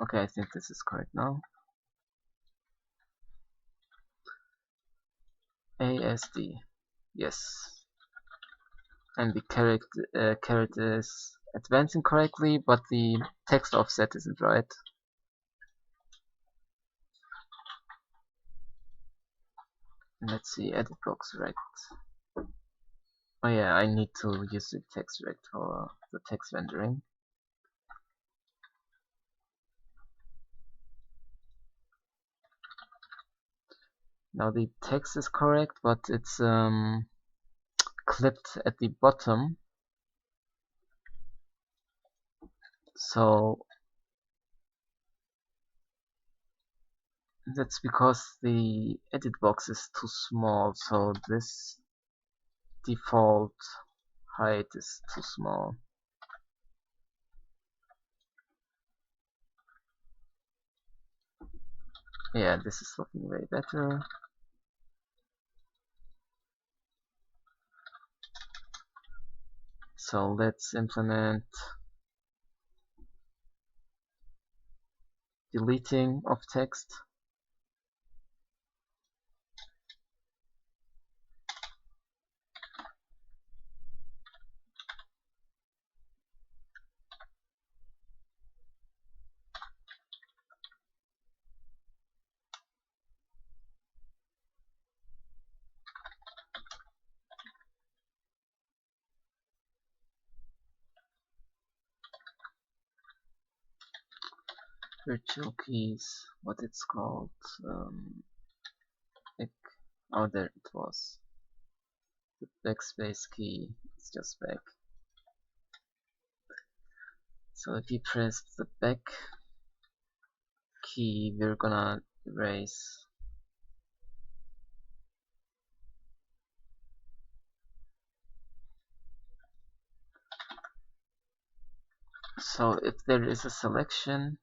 [SPEAKER 1] okay, I think this is correct now. ASD, yes. And the caret is advancing correctly, but the text offset isn't right. Let's see, edit box rect. Oh yeah, I need to use the text rect for the text rendering. Now the text is correct, but it's clipped at the bottom. So that's because the edit box is too small, so this default height is too small. Yeah, this is looking way better. So let's implement deleting of text. Virtual keys, what it's called. Like, oh, there it was. The backspace key. It's just back. So if you press the back key, we're gonna erase. So if there is a selection,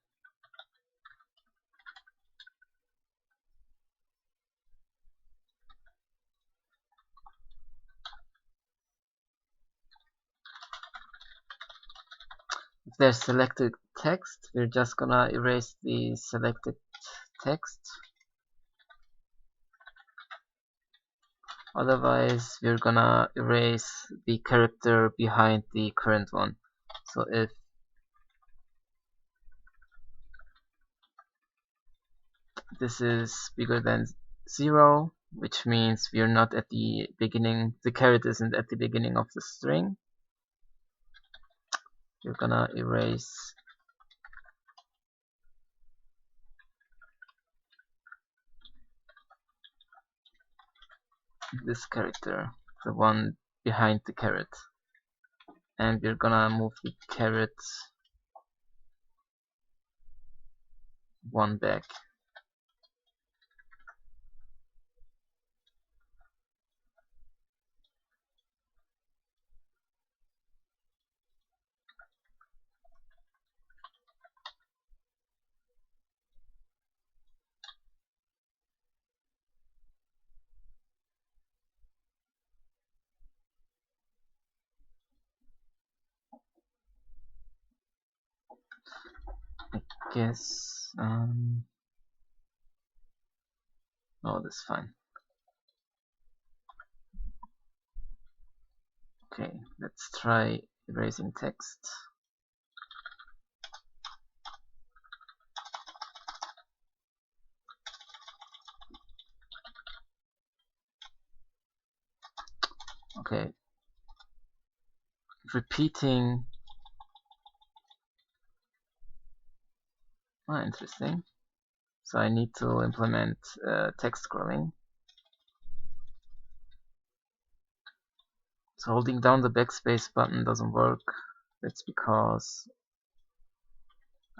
[SPEAKER 1] if there's selected text, we're just gonna erase the selected text. Otherwise, we're gonna erase the character behind the current one. So if this is bigger than 0, which means we are not at the beginning, the caret isn't at the beginning of the string, we're gonna erase this character, the one behind the caret. And we're gonna move the caret 1 back. I guess, oh, that's fine. Okay, let's try erasing text. Okay, repeating. Oh, interesting. So I need to implement text scrolling. So holding down the backspace button doesn't work. That's because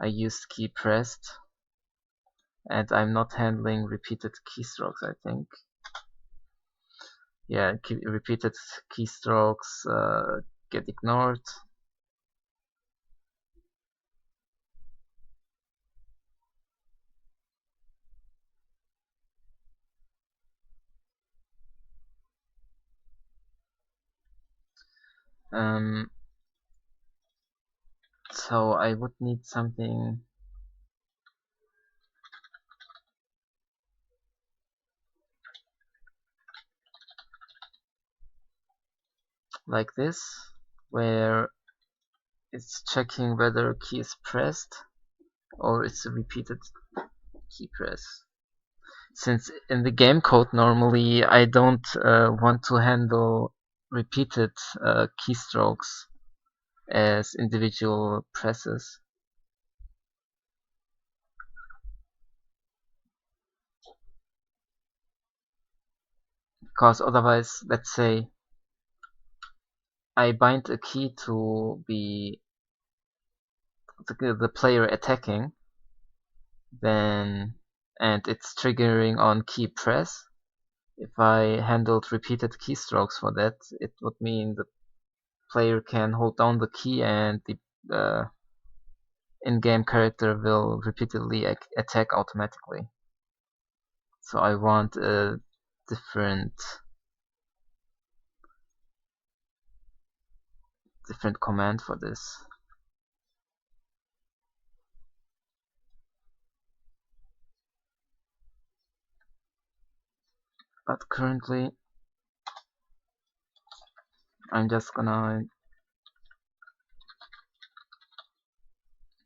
[SPEAKER 1] I used key pressed and I'm not handling repeated keystrokes, I think. Yeah, repeated keystrokes get ignored. So I would need something like this, where it's checking whether key is pressed or it's a repeated key press. Since in the game code normally I don't want to handle repeated keystrokes as individual presses. Because otherwise, let's say I bind a key to be the player attacking, then and it's triggering on key press. If I handled repeated keystrokes for that, it would mean the player can hold down the key and the in-game character will repeatedly attack automatically. So I want a different command for this. But currently I'm just gonna,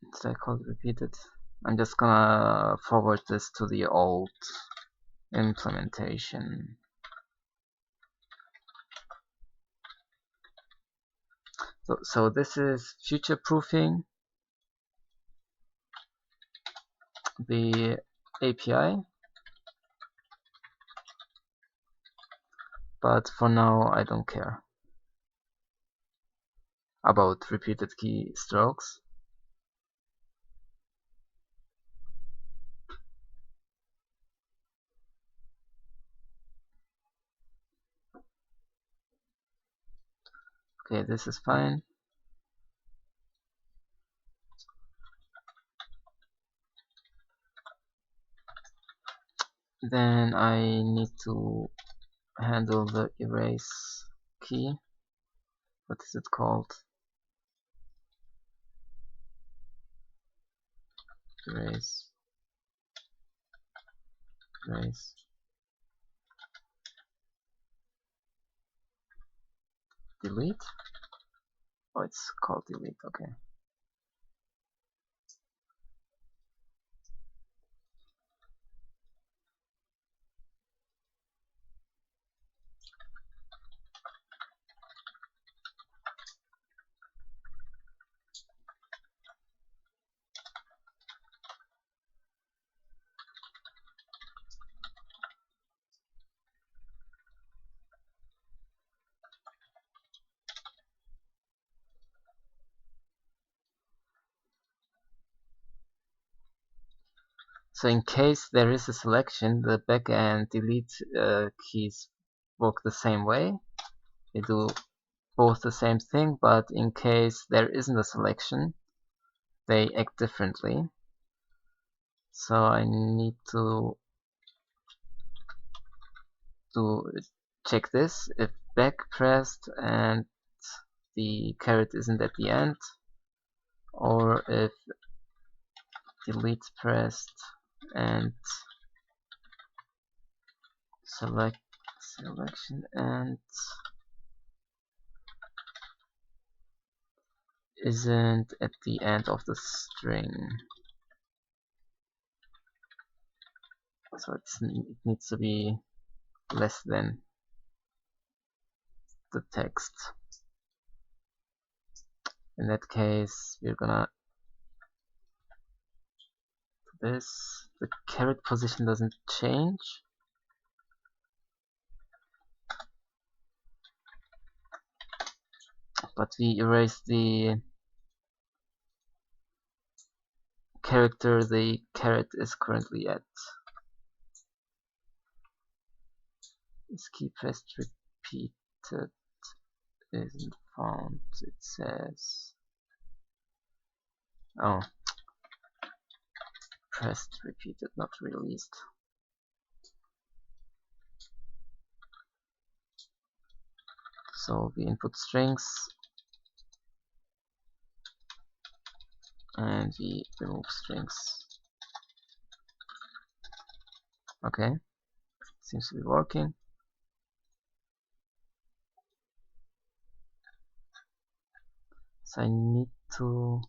[SPEAKER 1] instead I call it repeated, I'm just gonna forward this to the old implementation. So this is future proofing the API, but for now I don't care about repeated keystrokes. Okay, this is fine. Then I need to handle the erase key. What is it called? Erase. Delete? Oh, it's called delete, okay. So in case there is a selection, the back and delete keys work the same way. They do both the same thing, but in case there isn't a selection, they act differently. So I need to check this. If back pressed and the caret isn't at the end, or if delete pressed and selection and isn't at the end of the string. So it needs to be less than the text. In that case, we're gonna do this. The caret position doesn't change. But we erase the character the caret is currently at. Is key pressed repeated isn't found, it says. Oh, pressed repeated, not released. So we input strings and we remove strings. Okay, seems to be working. So I need to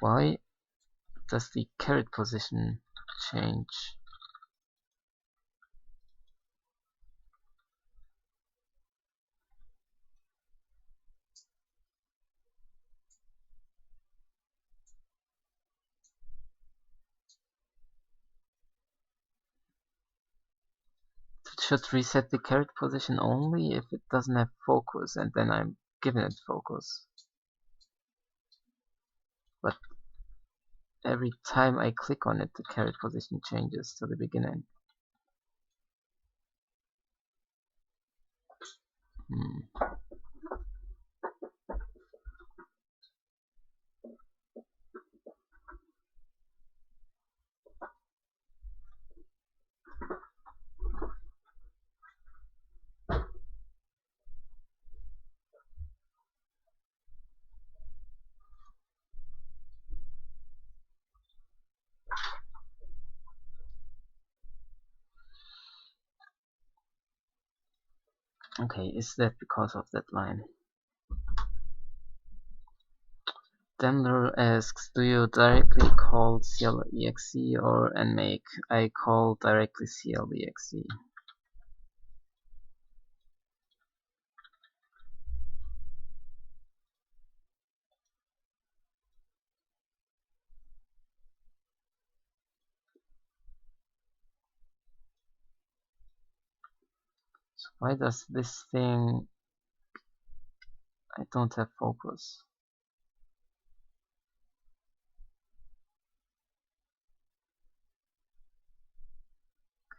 [SPEAKER 1] why does the caret position change? It should reset the caret position only if it doesn't have focus, and then I'm giving it focus. But every time I click on it, the caret position changes to the beginning. Okay, is that because of that line? Daimler asks, do you directly call CLEXE or nmake? I call directly CLEXE. So why does this thing... I don't have focus.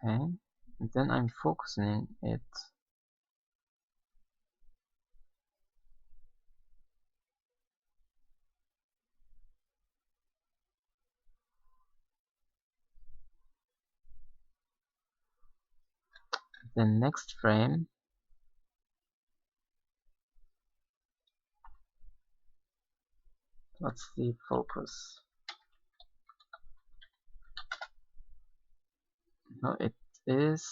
[SPEAKER 1] Okay, and then I'm focusing it. The next frame, what's the focus? No, it is...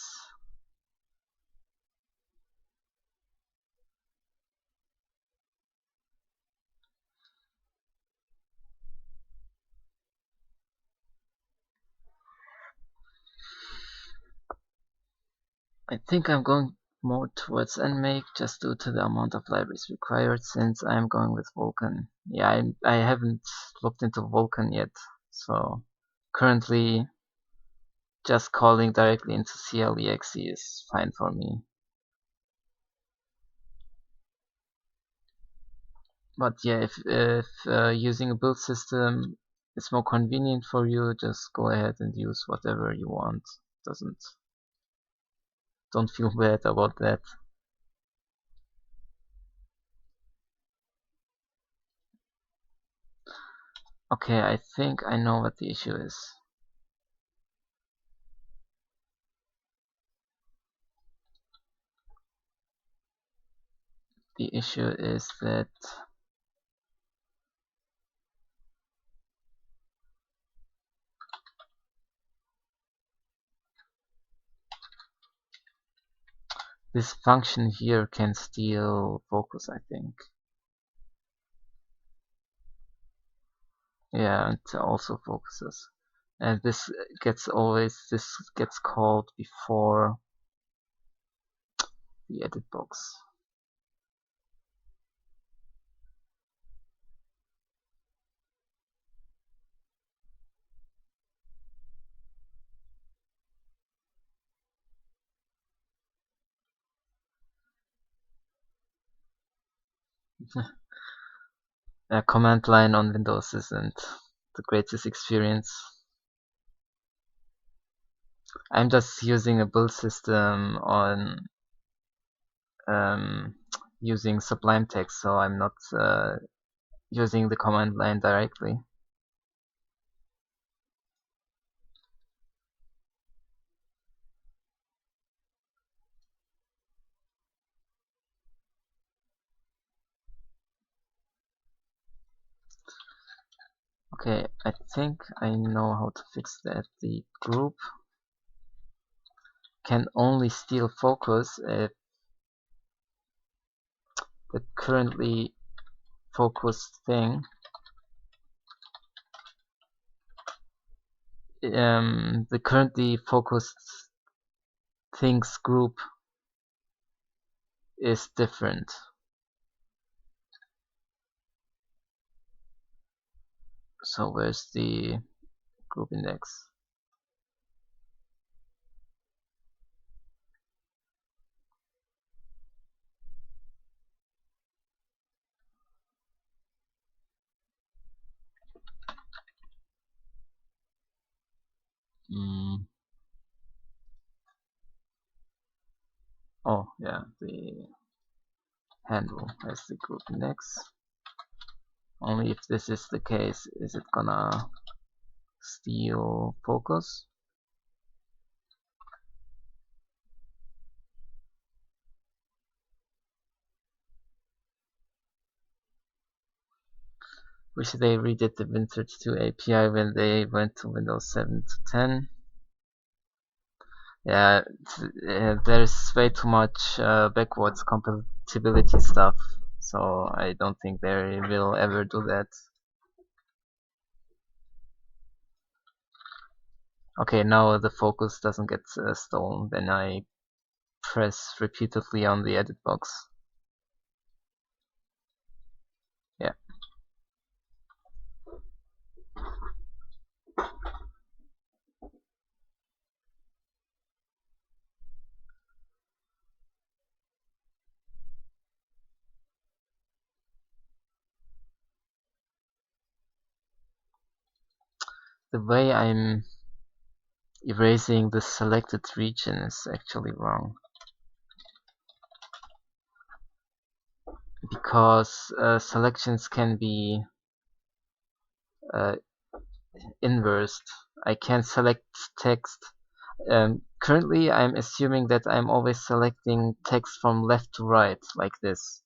[SPEAKER 1] I think I'm going more towards nmake just due to the amount of libraries required since I'm going with Vulkan. Yeah, I haven't looked into Vulkan yet, so currently just calling directly into CLEXE is fine for me. But yeah, if using a build system is more convenient for you, just go ahead and use whatever you want. Don't feel bad about that. Okay, I think I know what the issue is. The issue is that this function here can steal focus, I think. Yeah, it also focuses. And this gets called before the edit box. A command line on Windows isn't the greatest experience. I'm just using a build system on using Sublime Text, so I'm not using the command line directly. Okay, I think I know how to fix that. The group can only steal focus if the currently focused thing the currently focused things group is different. So where's the group index? Oh yeah, the handle has the group index. Only if this is the case is it gonna steal focus. Wish they redid the Win32 API when they went to Windows 7 to 10. Yeah, there's way too much backwards compatibility stuff, so I don't think they will ever do that. Okay, now the focus doesn't get stolen, then I press repeatedly on the edit box. Yeah. The way I'm erasing the selected region is actually wrong. Because selections can be uh, inversed. I can select text. Currently, I'm assuming that I'm always selecting text from left to right, like this,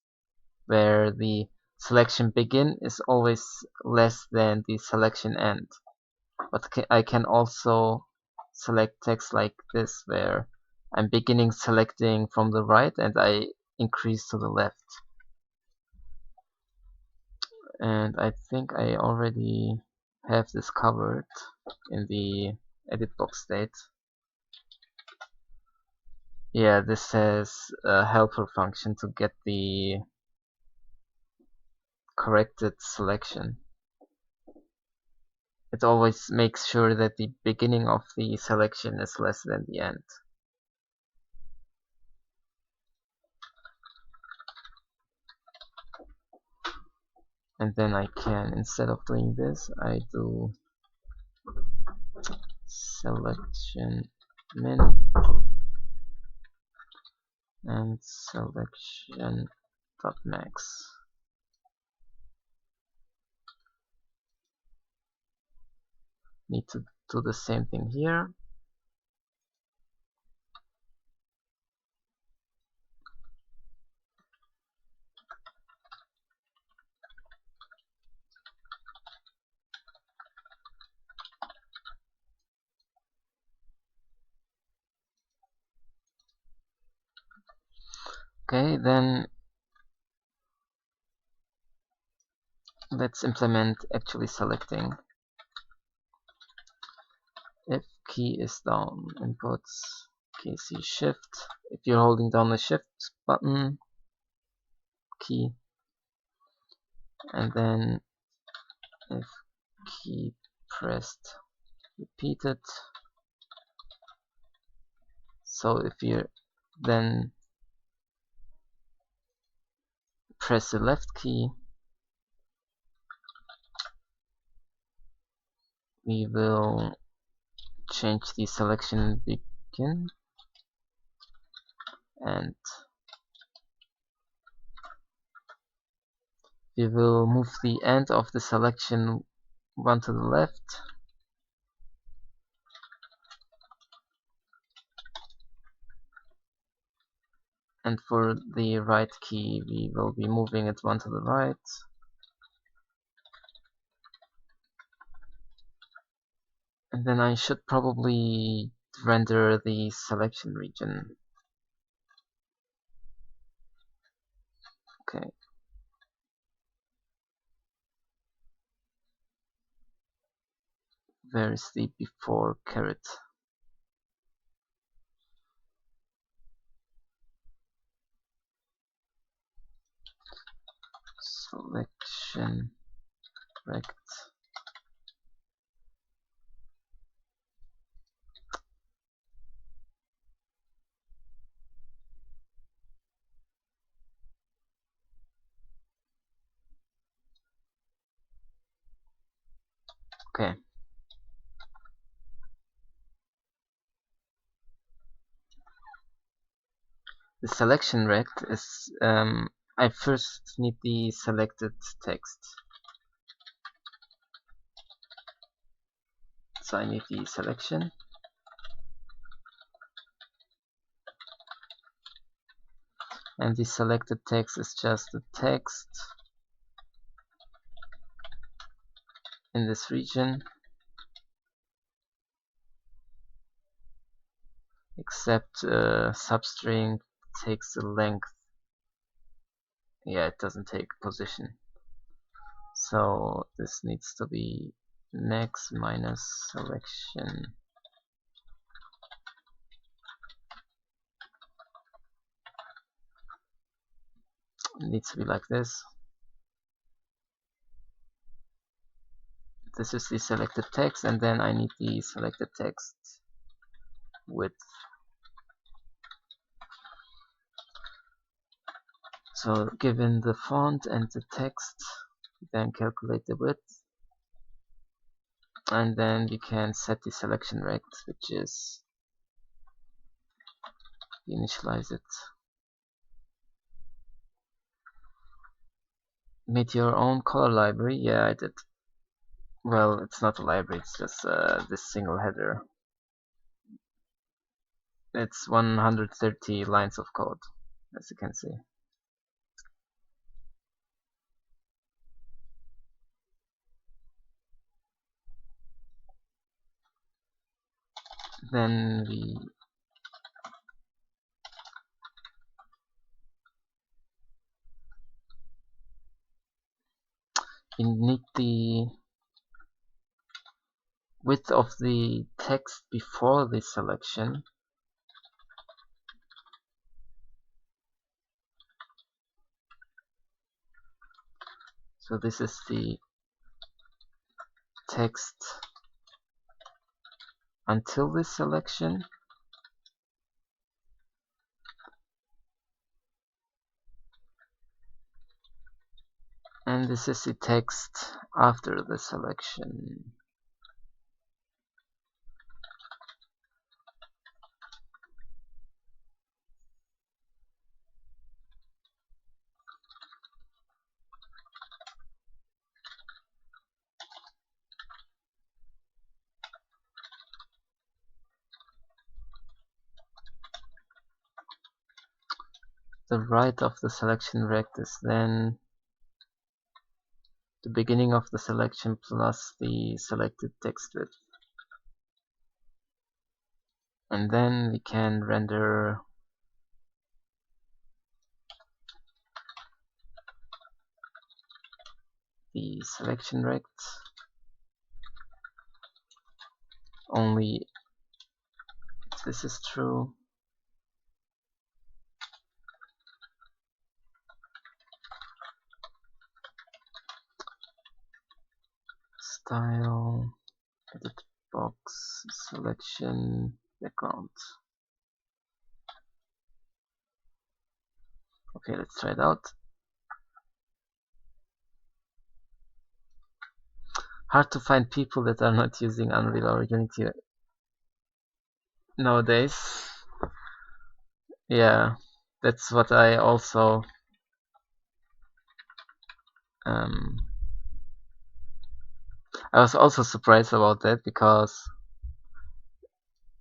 [SPEAKER 1] where the selection begin is always less than the selection end. But I can also select text like this, where I'm beginning selecting from the right and I increase to the left. And I think I already have this covered in the edit box state. Yeah, this has a helper function to get the corrected selection. It always makes sure that the beginning of the selection is less than the end. And then I can, instead of doing this, I do selection min and selection dot max. Need to do the same thing here. Okay, then let's implement actually selecting. If key is down, inputs KC shift. If you're holding down the shift button key, and then if key pressed, repeated. So if you then press the left key, we will change the selection begin, and we will move the end of the selection one to the left, and for the right key we will be moving it one to the right. And then I should probably render the selection region. Okay. Where is the before caret? Selection rect. Okay. The selection rect is I first need the selected text. So I need the selection. And the selected text is just the text in this region. except substring takes the length. Yeah, it doesn't take position. So this needs to be next minus selection. It needs to be like this. This is the selected text, and then I need the selected text width. So given the font and the text, then calculate the width, and then we can set the selection rect, which is initialize it. Made your own color library? Yeah, I did. Well, it's not a library, it's just this single header. It's 130 lines of code, as you can see. Then we need the width of the text before the selection. So this is the text until this selection. And this is the text after the selection. The right of the selection rect is then the beginning of the selection plus the selected text width. And then we can render the selection rect only if this is true. Style, edit box, selection, background. Okay, let's try it out. Hard to find people that are not using Unreal or Unity nowadays. Yeah, that's what I also I was also surprised about that, because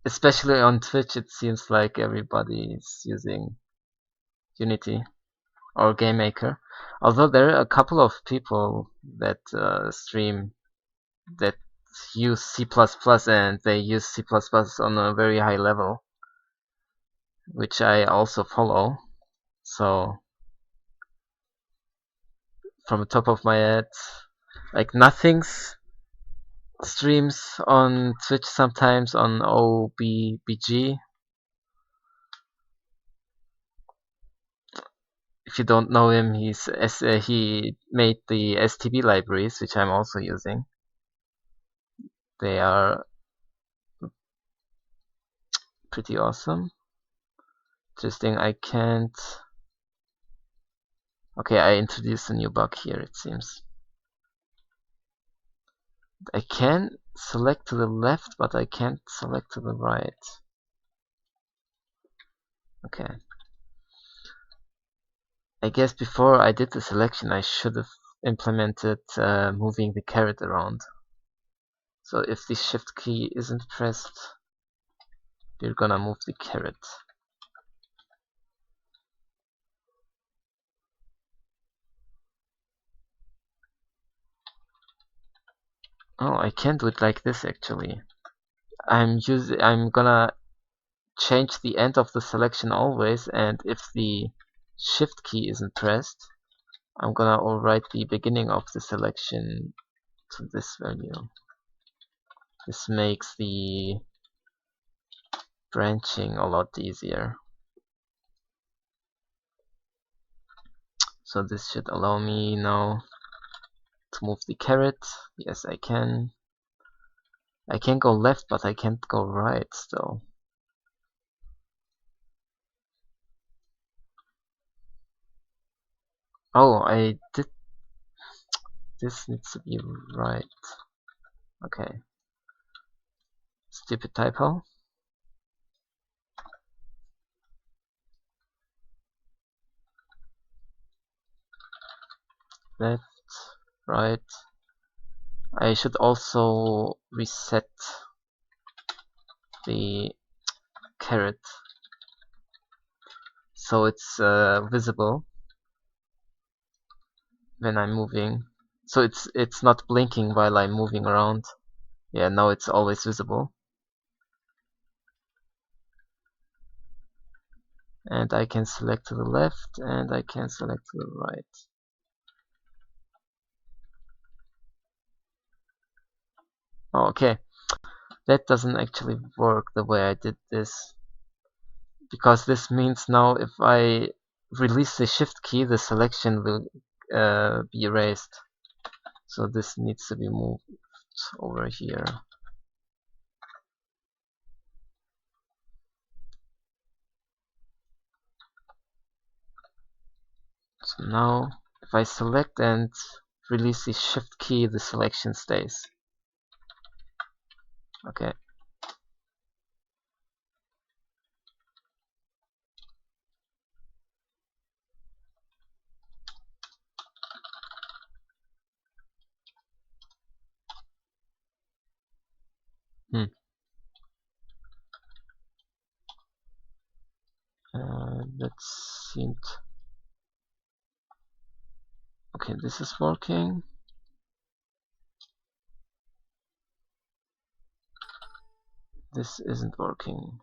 [SPEAKER 1] especially on Twitch it seems like everybody is using Unity or GameMaker. Although there are a couple of people that stream that use C++ and they use C++ on a very high level, which I also follow. So from the top of my head, like Nothing's streams on Twitch sometimes on OBBG. If you don't know him, he made the STB libraries, which I'm also using. They are pretty awesome. Interesting, I can't... Okay, I introduced a new bug here, it seems. I can select to the left, but I can't select to the right. Okay. I guess before I did the selection, I should have implemented moving the caret around. So if the shift key isn't pressed, we're gonna move the caret. Oh, I can't do it like this actually. I'm gonna change the end of the selection always, and if the shift key isn't pressed, I'm gonna overwrite the beginning of the selection to this value. This makes the branching a lot easier. So this should allow me now to move the caret. Yes, I can. I can go left, but I can't go right still. Oh, I did. This needs to be right. Okay. Stupid typo. Left, right. I should also reset the caret so it's visible when I'm moving. So it's not blinking while I'm moving around. Yeah, now it's always visible. And I can select to the left and I can select to the right. Oh, okay. That doesn't actually work the way I did this, because this means now if I release the shift key, the selection will be erased. So this needs to be moved over here. So now if I select and release the shift key, the selection stays. Okay. Hmm. That seemed okay. This is working. This isn't working.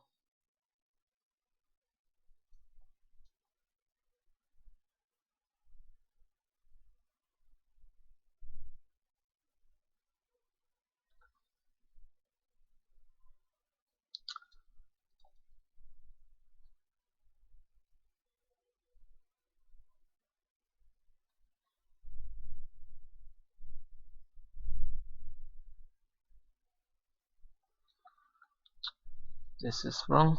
[SPEAKER 1] This is wrong.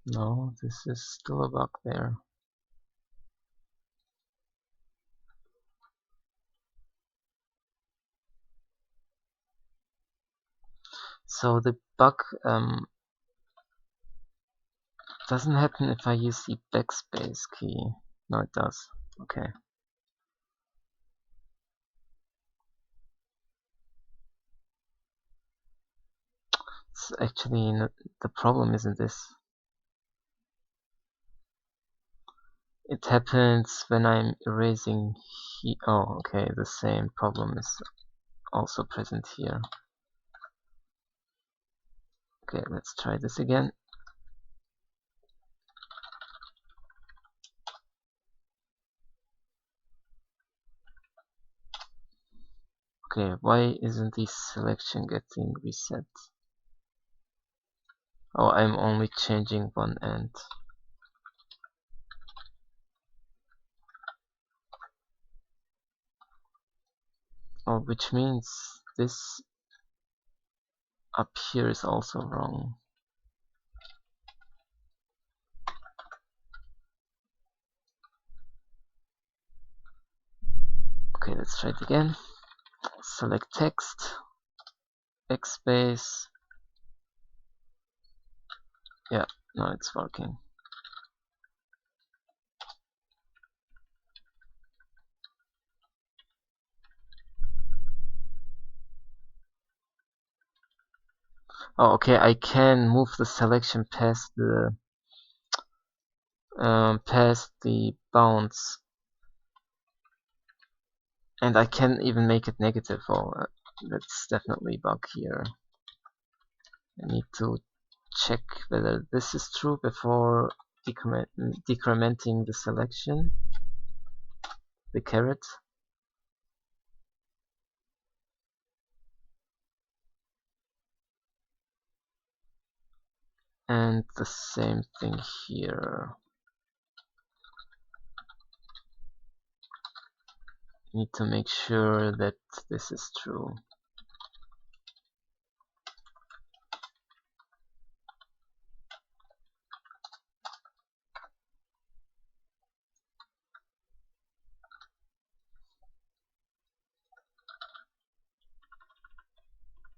[SPEAKER 1] No, this is still a bug there. So the bug doesn't happen if I use the backspace key. No, it does. Okay. It's actually not, the problem isn't this. It happens when I'm erasing he. Oh, okay. The same problem is also present here. Okay, let's try this again. Okay, why isn't this selection getting reset? Oh, I'm only changing one end. Oh, which means this up here is also wrong. Okay, let's try it again. Select text, backspace. Yeah, now it's working. Oh, okay, I can move the selection past the bounds, and I can even make it negative. Oh, that's definitely a bug here. I need to check whether this is true before decrementing the selection, the caret. And the same thing here. Need to make sure that this is true.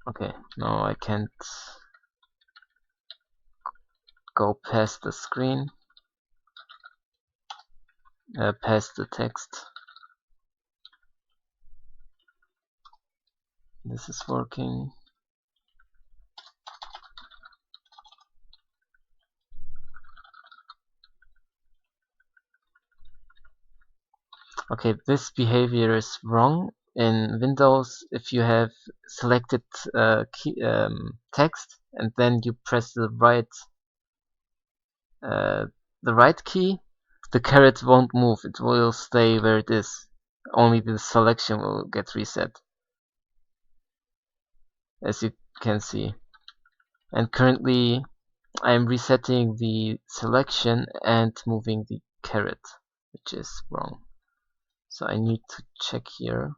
[SPEAKER 1] Okay, no, I can't go past the screen, past the text. This is working. Okay, this behavior is wrong. In Windows, if you have selected text and then you press uh, the right key, the caret won't move. It will stay where it is. Only the selection will get reset, as you can see. And currently, I'm resetting the selection and moving the caret, which is wrong. So I need to check here.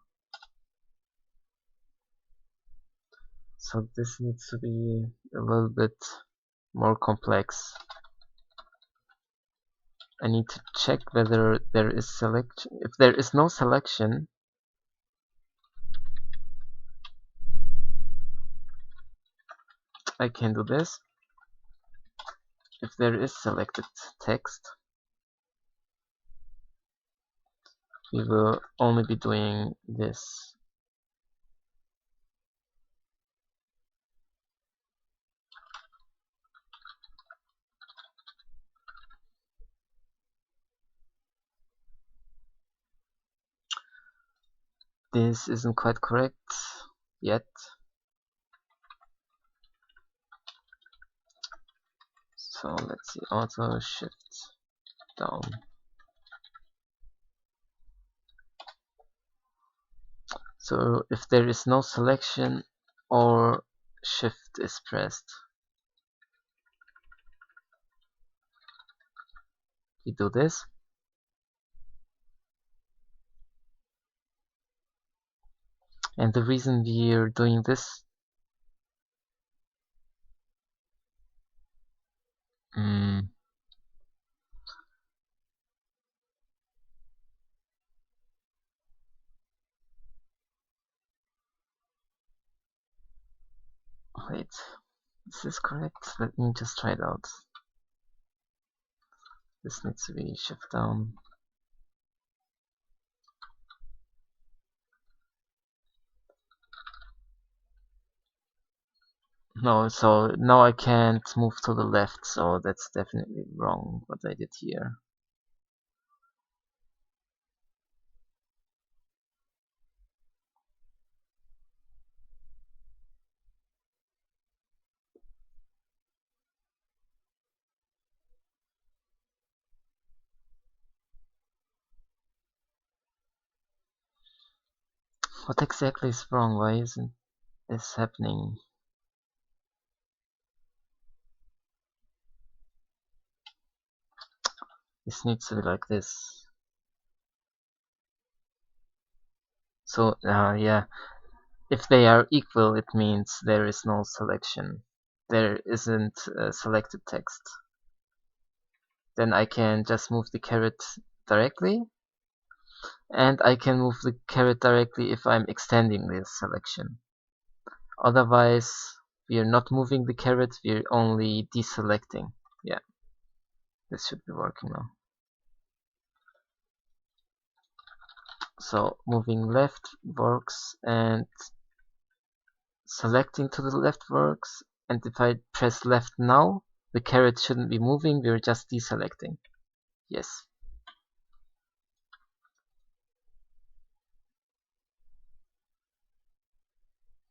[SPEAKER 1] So this needs to be a little bit more complex. I need to check whether there is selection. If there is no selection, I can do this. If there is selected text, we will only be doing this. This isn't quite correct yet. So let's see, auto shift down. So if there is no selection or shift is pressed, we do this. And the reason we're doing this, wait, is this correct? Let me just try it out. This needs to be shift down. No, so now I can't move to the left, so that's definitely wrong what I did here. What exactly is wrong? Why isn't this happening? This needs to be like this. So, yeah, if they are equal, it means there is no selection. There isn't selected text. Then I can just move the caret directly, and I can move the caret directly if I'm extending this selection. Otherwise, we are not moving the caret, we're only deselecting. Yeah, this should be working now. So moving left works and selecting to the left works, And if I press left now, the caret shouldn't be moving, we're just deselecting. Yes.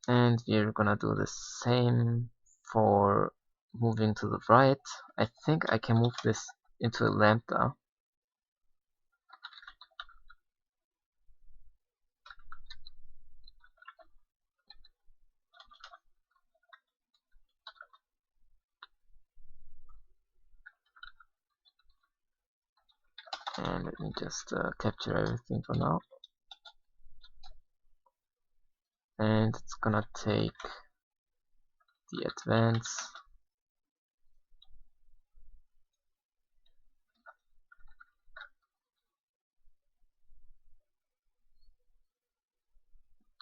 [SPEAKER 1] And we're gonna do the same for moving to the right. I think I can move this into a lambda. And let me just capture everything for now. And it's gonna take the advance.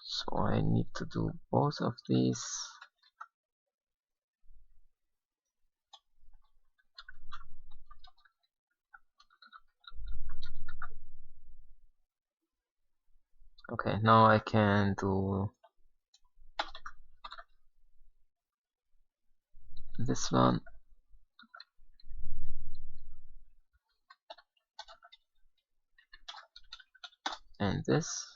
[SPEAKER 1] So I need to do both of these. Okay, now I can do this one. And this.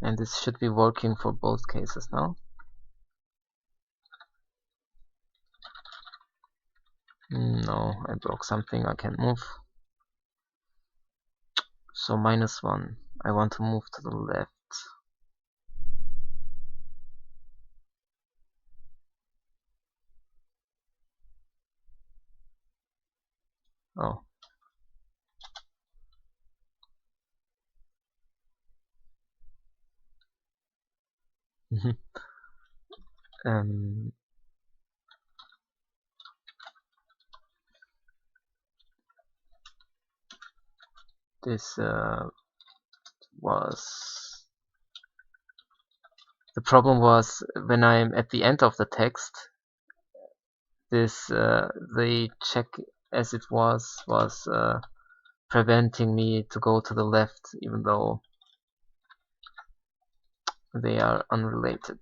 [SPEAKER 1] And this should be working for both cases now. No, I broke something I can't move. So -1. I want to move to the left. Oh. um, this was... The problem was when I'm at the end of the text, this the check as it was preventing me to go to the left, even though they are unrelated.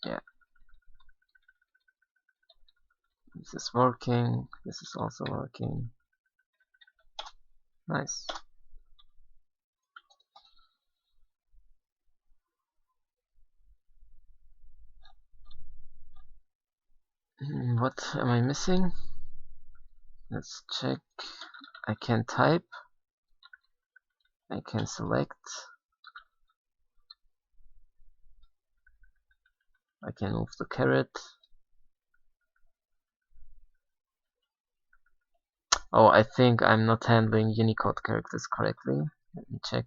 [SPEAKER 1] Yeah. This is working. This is also working. Nice. What am I missing? Let's check. I can type. I can select. I can move the caret. Oh, I think I'm not handling Unicode characters correctly. Let me check.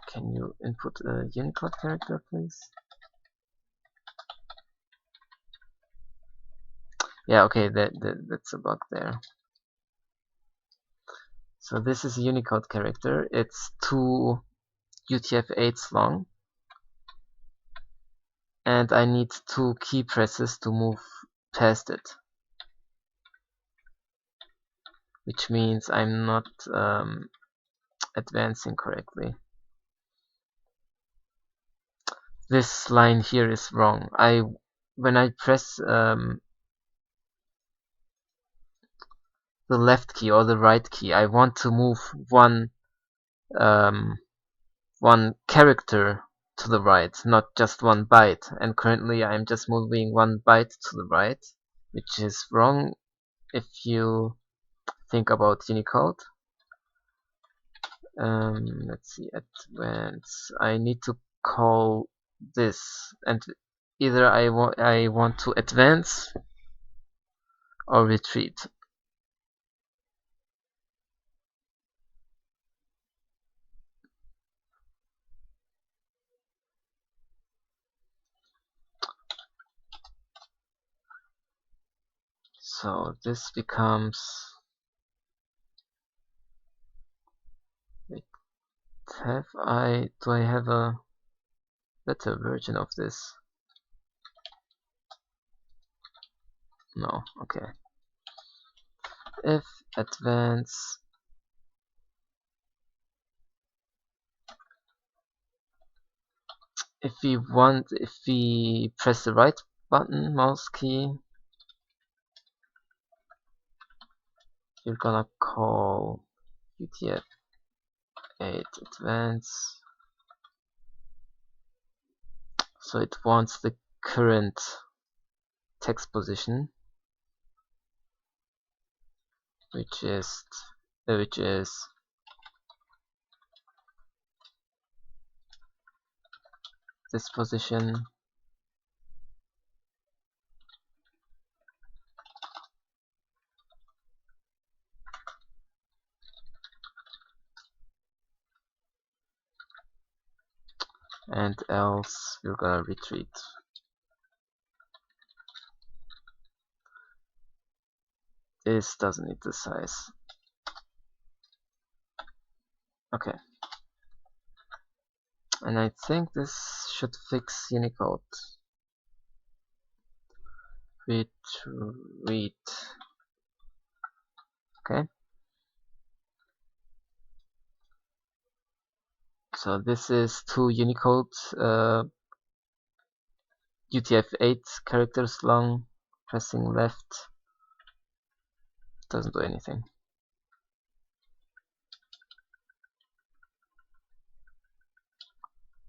[SPEAKER 1] Can you input a Unicode character, please? Yeah, okay, that's a bug there. So this is a Unicode character. It's 2 UTF-8s long. And I need 2 key presses to move past it. Which means I'm not advancing correctly. This line here is wrong. When I press the left key or the right key, I want to move one character to the right, not just one byte. And currently I'm just moving one byte to the right, which is wrong if you think about Unicode. Let's see, advance. I need to call this, and either I want to advance or retreat. So this becomes... Wait, do I have a better version of this? No, okay. If advance, if we press the right button, mouse key, you're gonna call UTF-8 advance. So it wants the current text position, which is this position, and else we're gonna retreat. This doesn't need the size. Okay. And I think this should fix Unicode. Retreat. Okay. So this is two Unicode UTF-8 characters long. Pressing left doesn't do anything.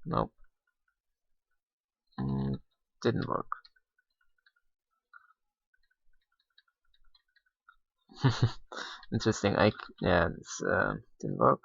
[SPEAKER 1] Nope. Didn't work. Interesting. Yeah, this didn't work.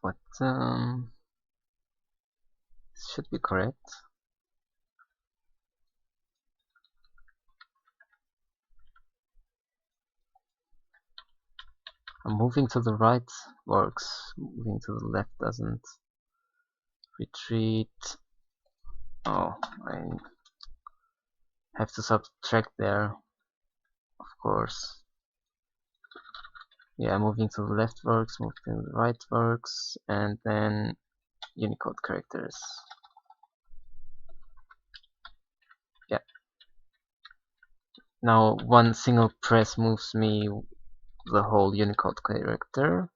[SPEAKER 1] But should be correct. Moving to the right works. Moving to the left doesn't. Retreat. Oh, I have to subtract there, of course. Yeah, moving to the left works, moving to the right works, and then Unicode characters. Yeah. Now one single press moves me the whole Unicode character,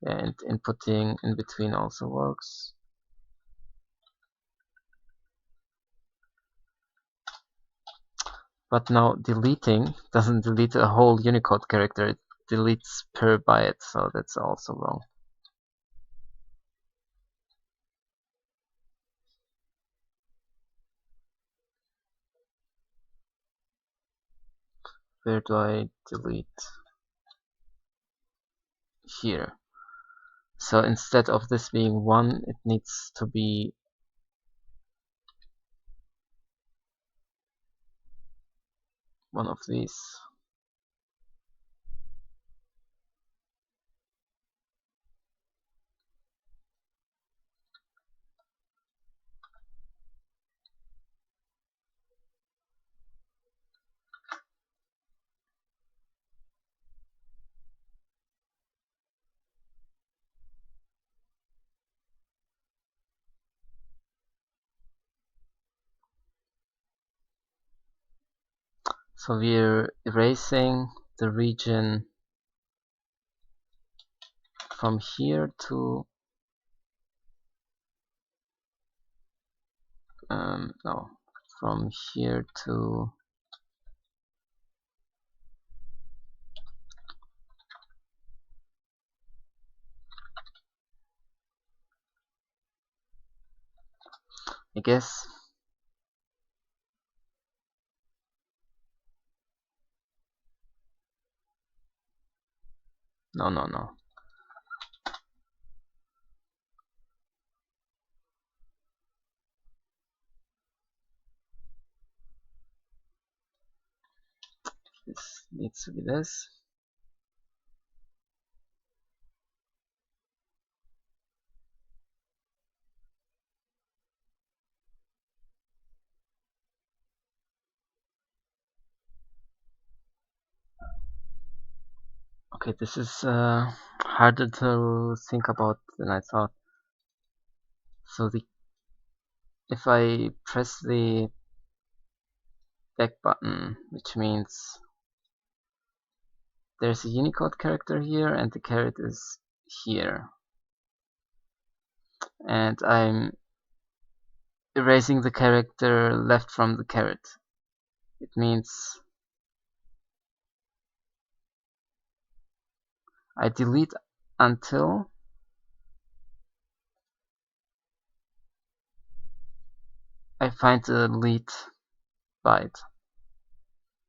[SPEAKER 1] and inputting in between also works. But now deleting doesn't delete a whole Unicode character, it deletes per byte, so that's also wrong. Where do I delete? Here. So instead of this being 1, it needs to be one of these. So we're erasing the region from here to no, from here to I guess no. This needs to be this. Okay, this is harder to think about than I thought. So if I press the back button, which means there's a Unicode character here and the caret is here, and I'm erasing the character left from the caret. It means I delete until I find the lead byte,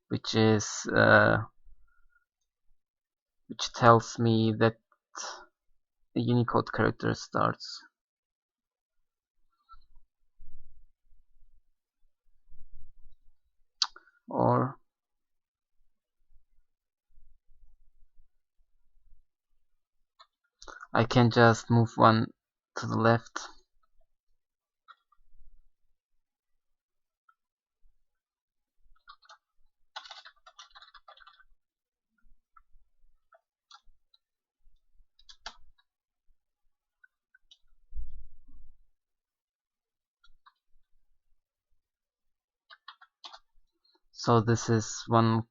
[SPEAKER 1] which tells me that the Unicode character starts. Or I can just move one to the left. So this is one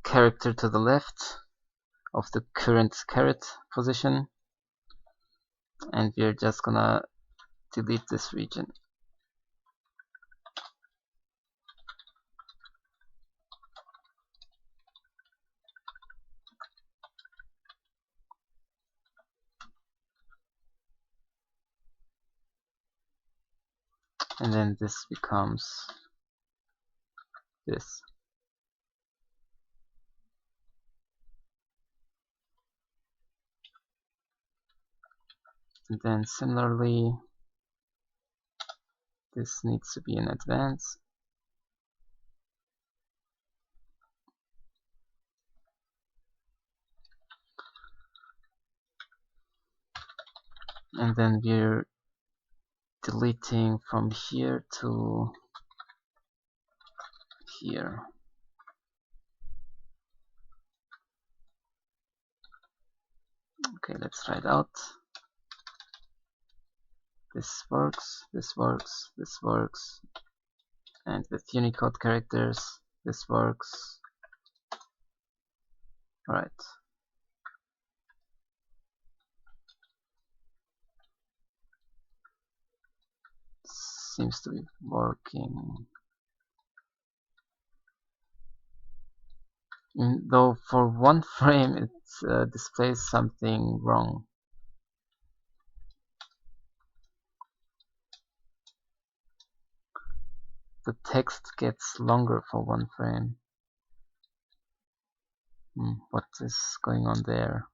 [SPEAKER 1] character to the left of the current caret position, and we're just gonna delete this region. And then this becomes this. And then similarly, this needs to be in advance. And then we're deleting from here to here. Okay, let's try it out. This works, this works, this works. And with Unicode characters, this works. Right. Seems to be working. Though for one frame it displays something wrong. The text gets longer for one frame. What is going on there?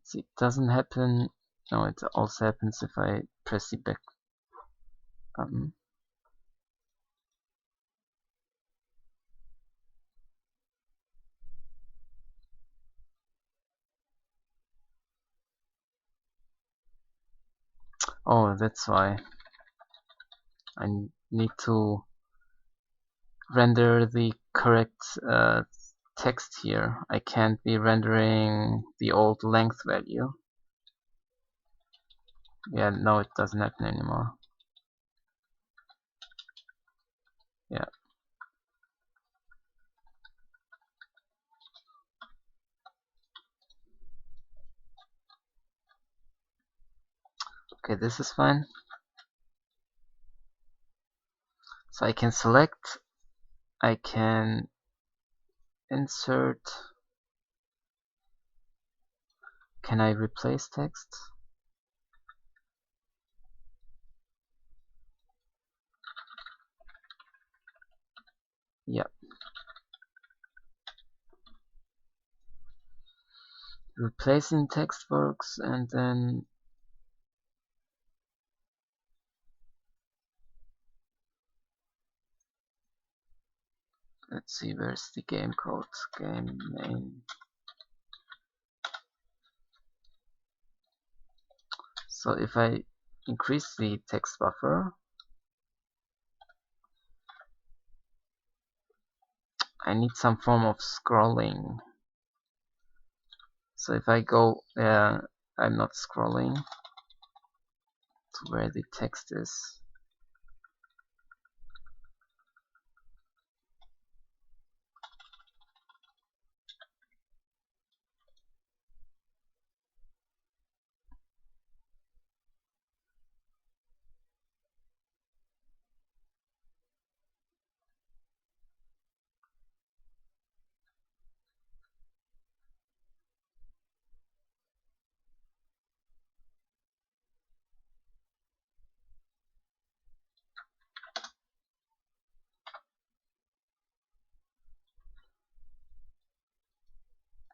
[SPEAKER 1] See, it doesn't happen. No, it also happens if I press the back button. Oh, that's why. I need to render the correct text here. I can't be rendering the old length value. Yeah, no, it doesn't happen anymore. Yeah. Okay, this is fine. So I can select, I can insert. Can I replace text? Yeah. Replacing text works, and then let's see, where's the game code? Game main. So if I increase the text buffer, I need some form of scrolling. So if I go, I'm not scrolling to where the text is.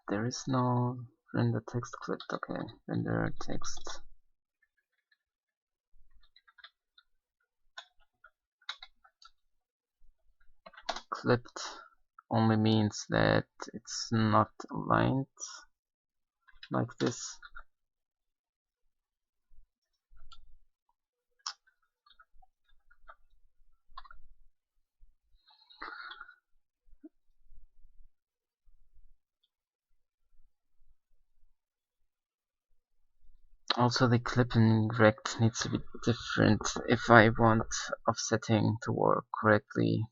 [SPEAKER 1] There is no render text clipped. Okay, render text clipped only means that it's not aligned like this. Also, the clipping rect needs to be different if I want offsetting to work correctly.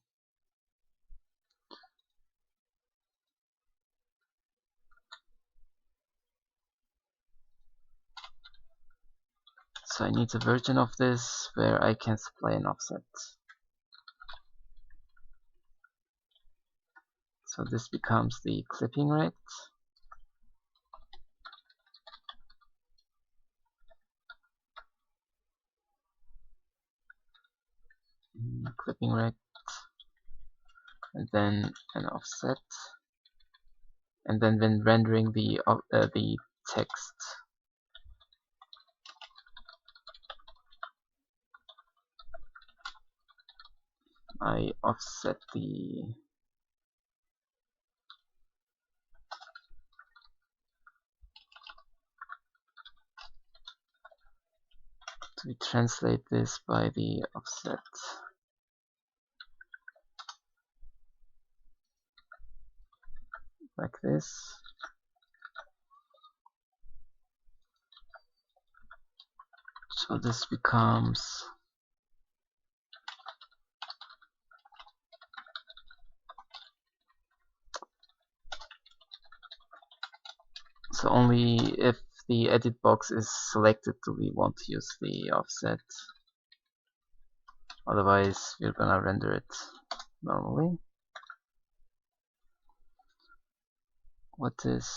[SPEAKER 1] So I need a version of this where I can supply an offset. So this becomes the clipping rect. Clipping rect, and then an offset, and then when rendering the text, I offset the to translate this by the offset like this. So this becomes so only if the edit box is selected do we want to use the offset. Otherwise, we're gonna render it normally. What is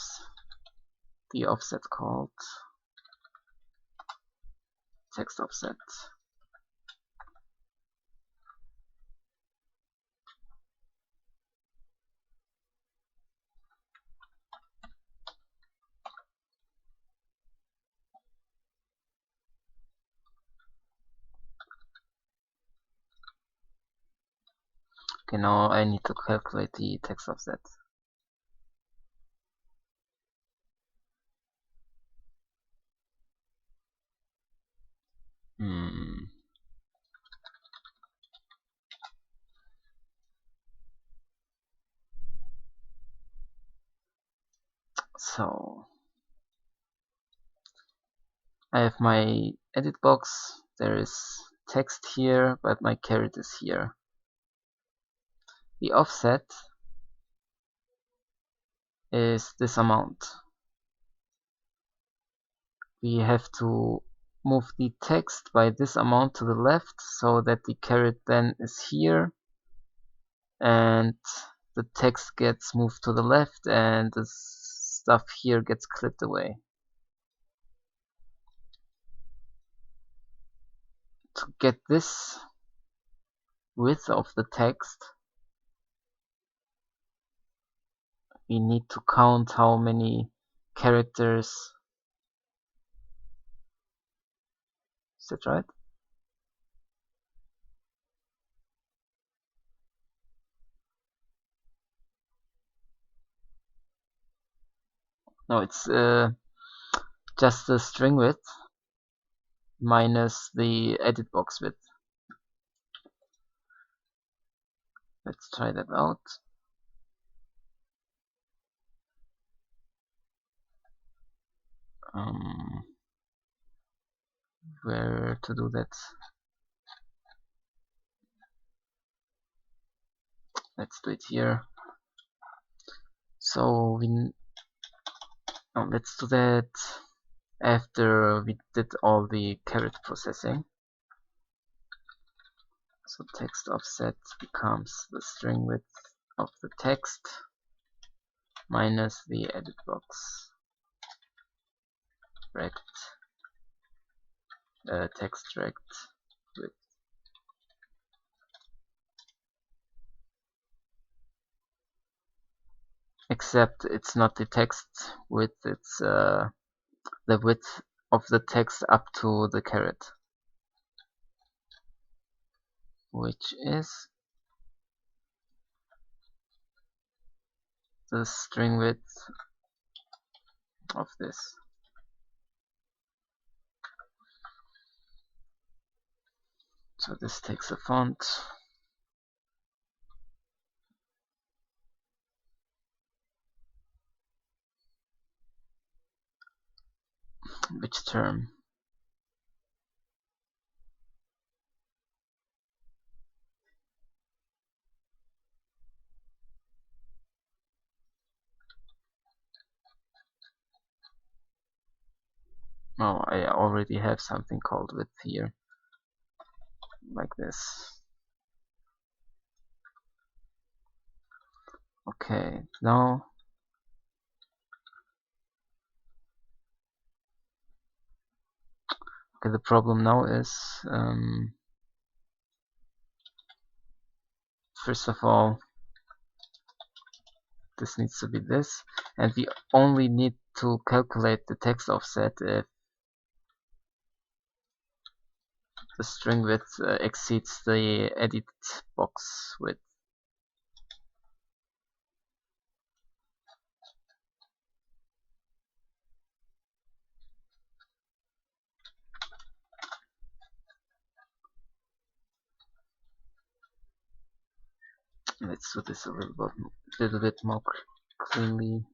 [SPEAKER 1] the offset called? Text offset. Okay, now I need to calculate the text offset. So I have my edit box, there is text here, but my caret is here. The offset is this amount. We have to move the text by this amount to the left so that the caret then is here and the text gets moved to the left and the stuff here gets clipped away. To get this width of the text, we need to count how many characters. Is that right? No, it's just the string width minus the edit box width. Let's try that out. Where to do that? Let's do it here. So let's do that after we did all the caret processing. So text offset becomes the string width of the text minus the edit box rect text rect width. Except it's not the text width, it's the width of the text up to the caret, which is the string width of this. So this takes a font. Which term? Oh, I already have something called width here, like this. Okay, now the problem now is first of all, this needs to be this, and we only need to calculate the text offset if the string width exceeds the edit box width. Let's do this a little bit more cleanly.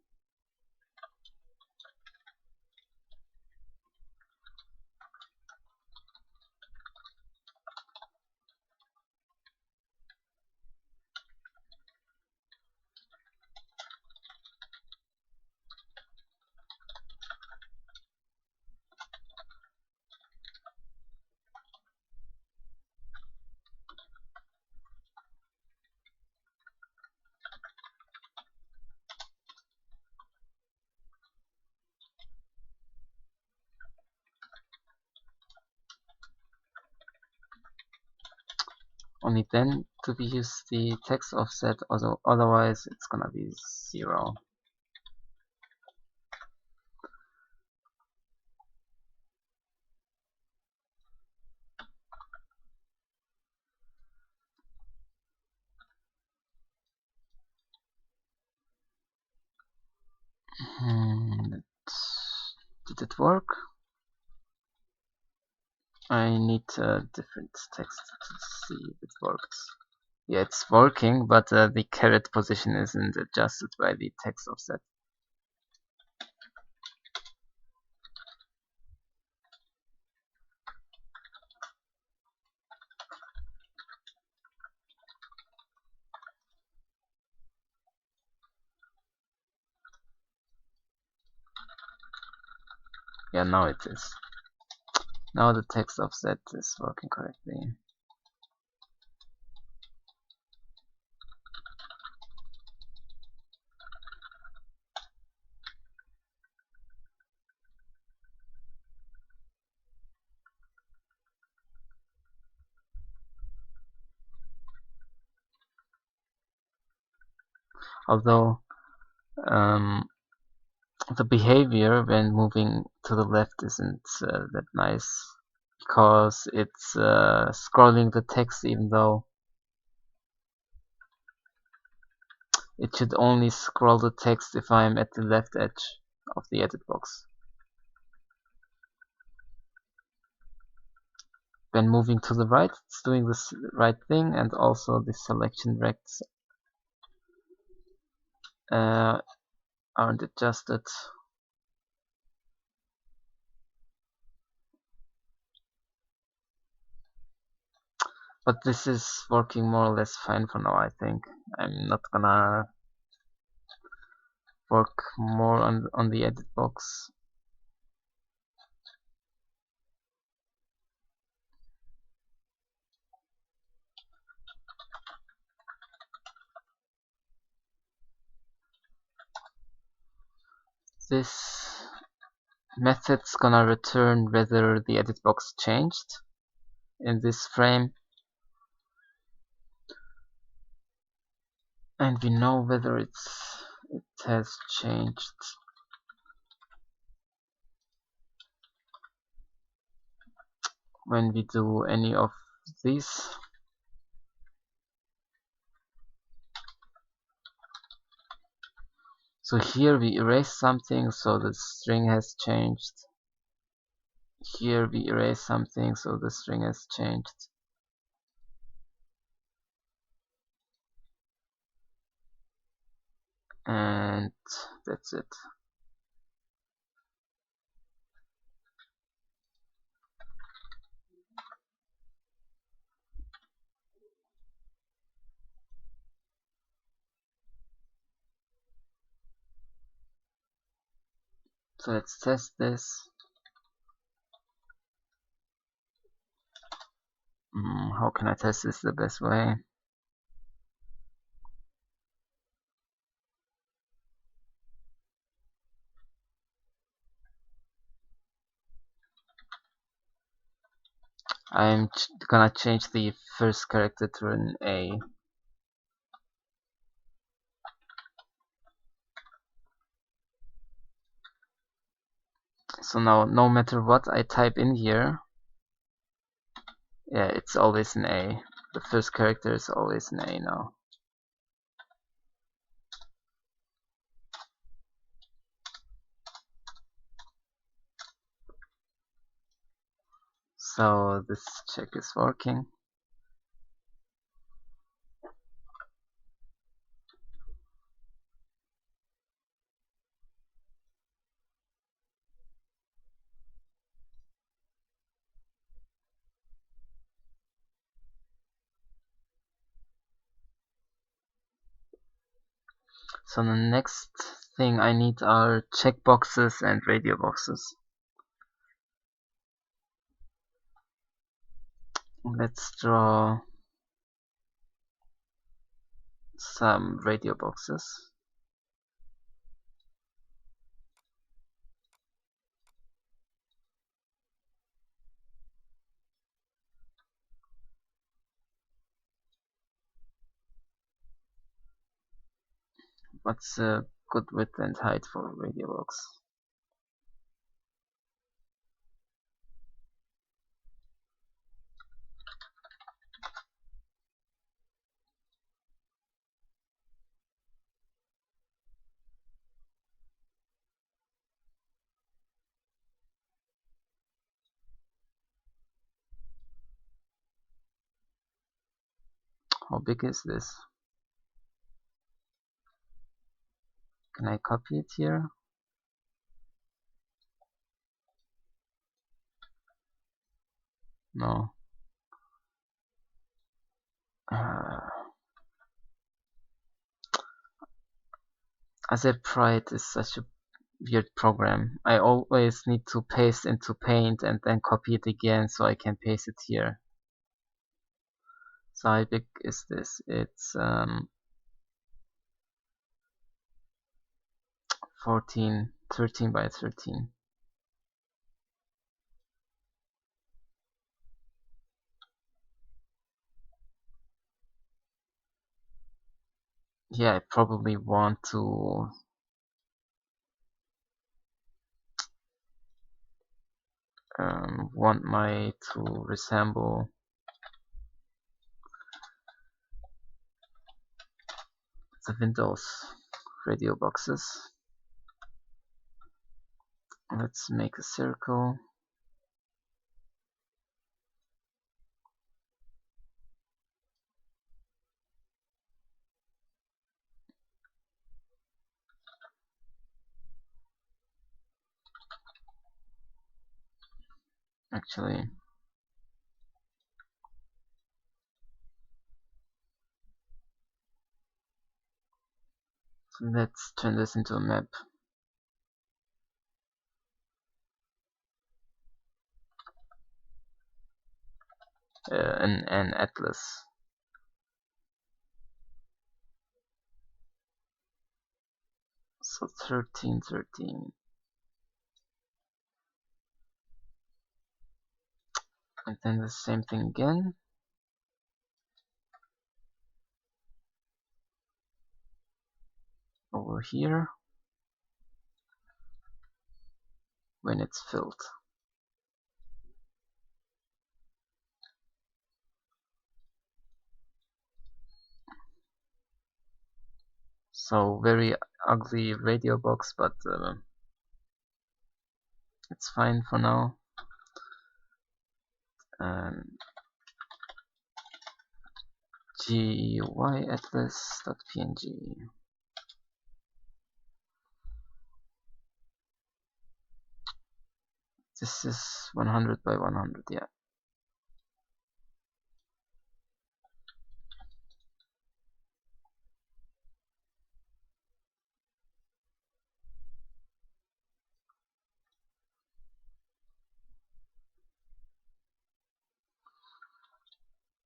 [SPEAKER 1] Only then do we use the text offset, although otherwise it's gonna be 0. Did it work? I need a different text to see if it works. Yeah, it's working, but the caret position isn't adjusted by the text offset. Yeah, now it is. Now the text offset is working correctly. Although the behavior when moving to the left isn't that nice, because it's scrolling the text even though it should only scroll the text if I'm at the left edge of the edit box. When moving to the right, it's doing the right thing, and also the selection rects aren't adjusted. But this is working more or less fine for now, I think. I'm not gonna work more on the edit box. This method's gonna return whether the edit box changed in this frame, and we know whether it has changed when we do any of these. So here we erase something, so the string has changed. Here we erase something, so the string has changed. And that's it. So let's test this. How can I test this the best way? I'm gonna change the first character to an A. So now, no matter what I type in here, yeah, it's always an A. The first character is always an A now. So this check is working. So the next thing I need are checkboxes and radio boxes. Let's draw some radio boxes. What's a good width and height for a radio box? How big is this? Can I copy it here? No. As a pride is such a weird program. I always need to paste into Paint and then copy it again so I can paste it here. So how big is this? It's 13 by 13. Yeah, I probably want to to resemble the Windows radio boxes. Let's make a circle. Actually, let's turn this into a map. An atlas. So 13, 13. And then the same thing again. Over here. When it's filled. So very ugly radio box, but it's fine for now. GUI atlas.png. This is 100 by 100, yeah.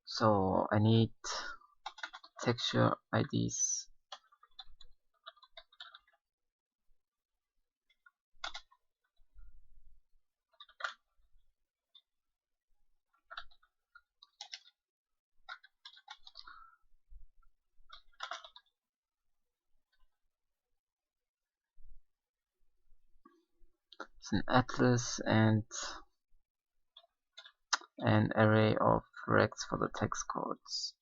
[SPEAKER 1] So I need texture IDs. It's an atlas and an array of regs for the text codes.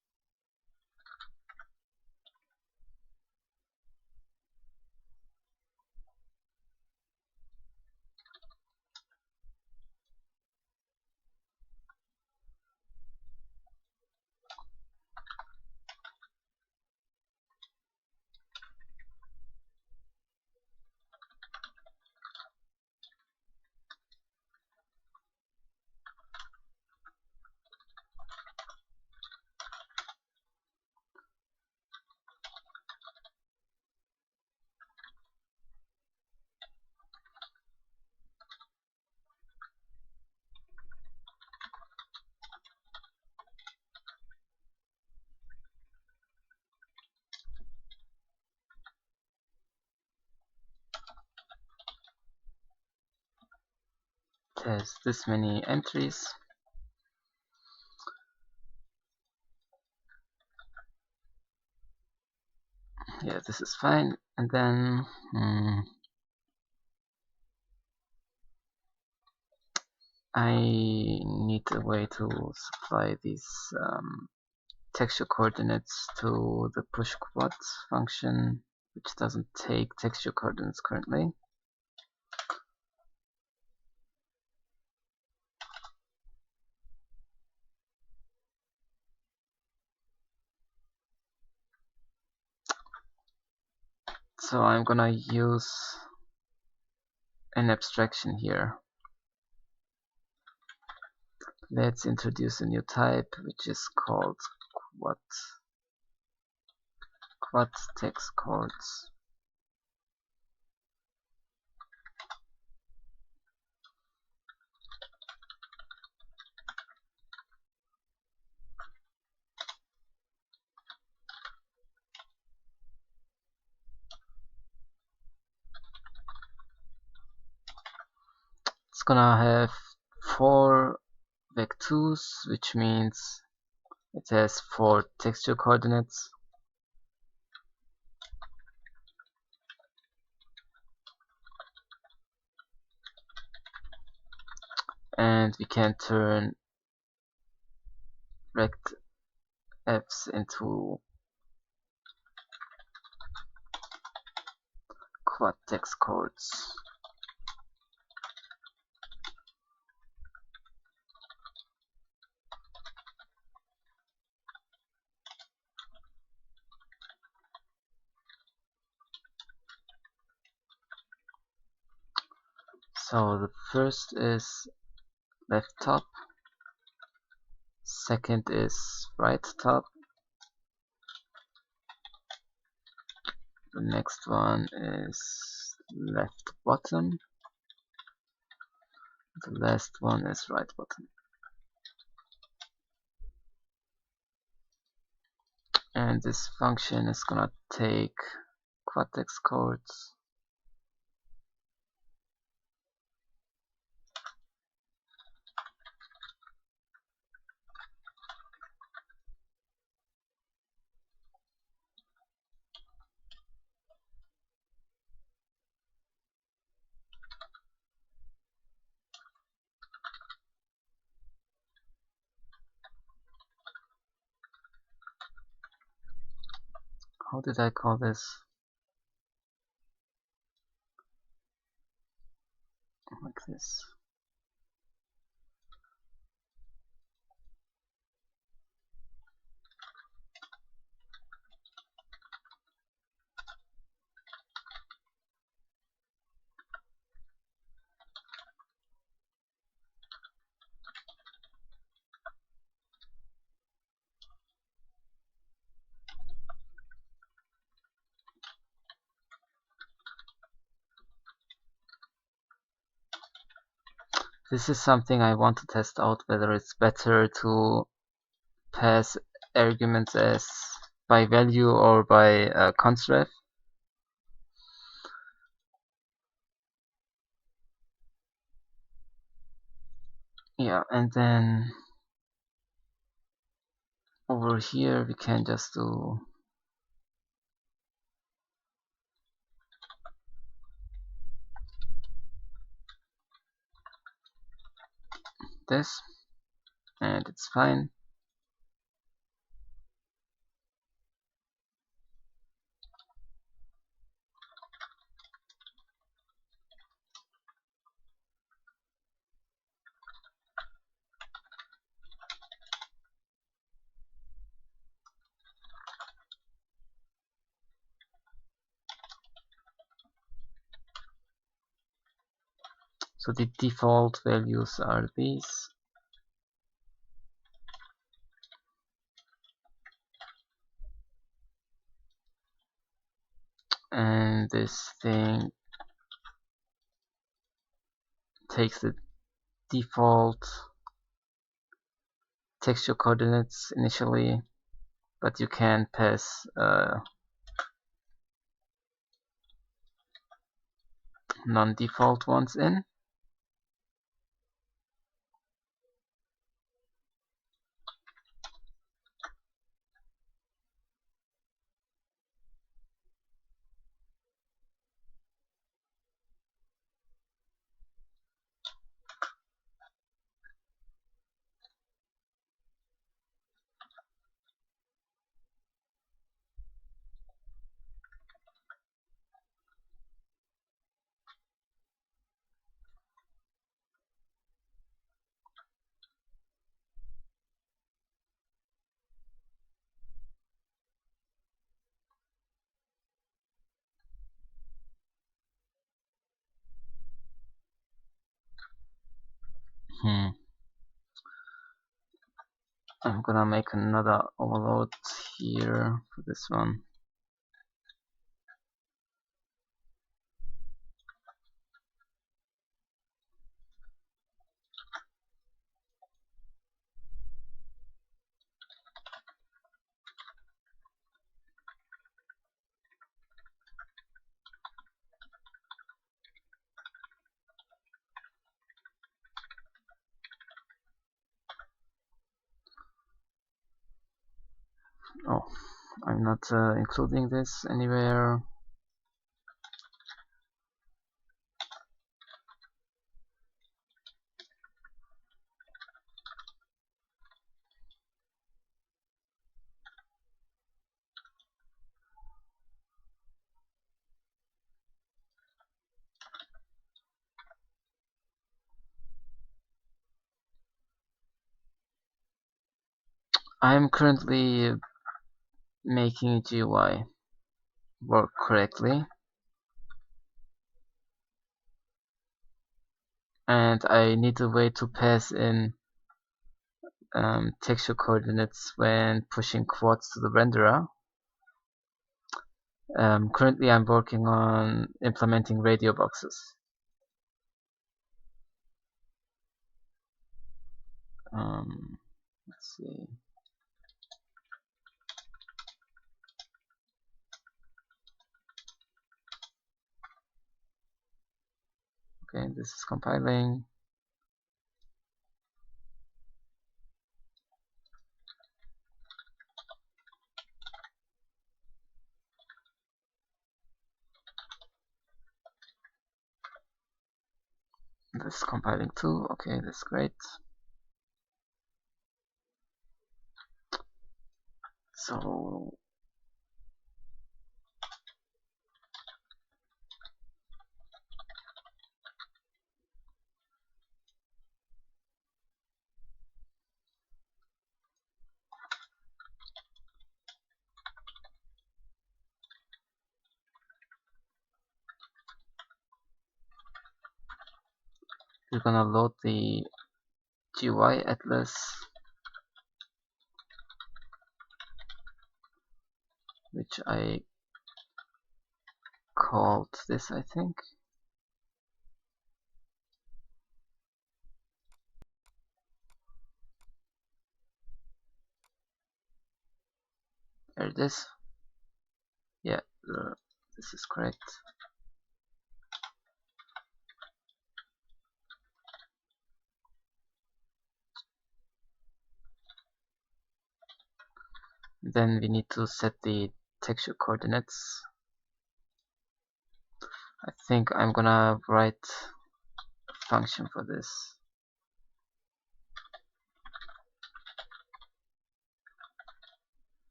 [SPEAKER 1] It has this many entries. Yeah, this is fine. And then I need a way to supply these texture coordinates to the push quad function, which doesn't take texture coordinates currently. So I'm gonna use an abstraction here. Let's introduce a new type, which is called quad text chords. It's gonna have 4 vec2s, which means it has 4 texture coordinates. And we can turn rect f's into quad text codes. So the first is left top, second is right top, the next one is left bottom, the last one is right bottom. And this function is gonna take quad text codes how did I call this? Like this. This is something I want to test out, whether it's better to pass arguments as by value or by constref. Yeah, and then over here we can just do this, and it's fine. So the default values are these. And this thing takes the default texture coordinates initially, but you can pass non-default ones in. I'm gonna make another overload here for this one. Oh, I'm not including this anywhere. I'm currently making a GUI work correctly, and I need a way to pass in texture coordinates when pushing quads to the renderer. Currently I'm working on implementing radio boxes. Let's see. Okay, this is compiling. This is compiling too. Okay, that's great. So we're gonna load the GUI atlas, which I called this, I think. There it is. Yeah, this is correct. Then we need to set the texture coordinates. I think I'm gonna write a function for this.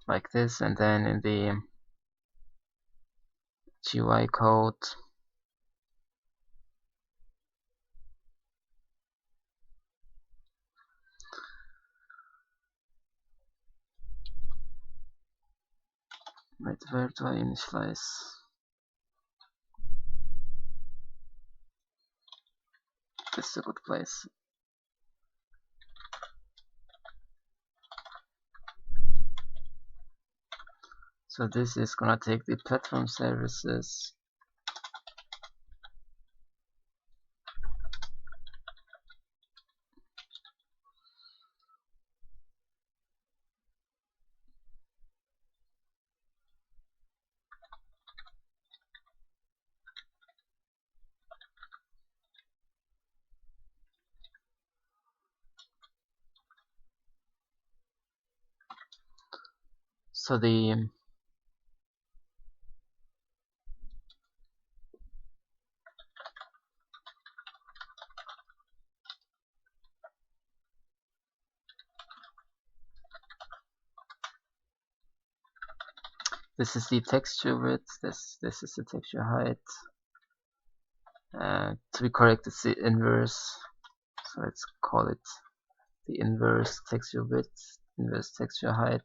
[SPEAKER 1] Like this, and then in the GUI code, wait, where do I initialize? This is a good place. So this is gonna take the platform services. So this is the texture width. This is the texture height. To be correct, it's the inverse. So let's call it the inverse texture width, inverse texture height.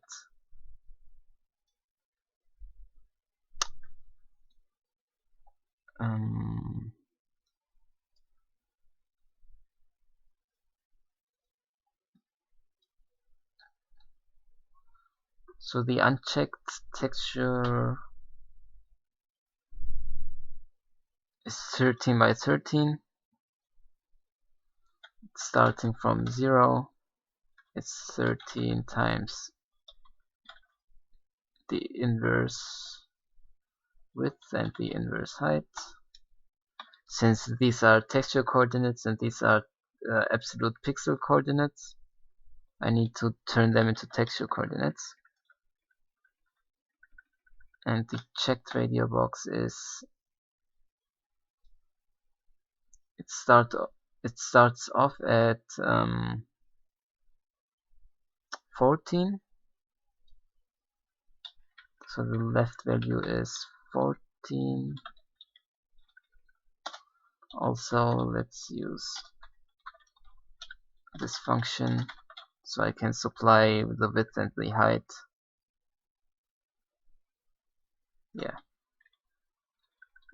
[SPEAKER 1] So the unchecked texture is 13 by 13. Starting from 0, it's 13 times the inverse width and the inverse height. Since these are texture coordinates and these are absolute pixel coordinates. I need to turn them into texture coordinates. And the checked radio box is it starts off at 14. So the left value is 14. Also, let's use this function so I can supply the width and the height. Yeah.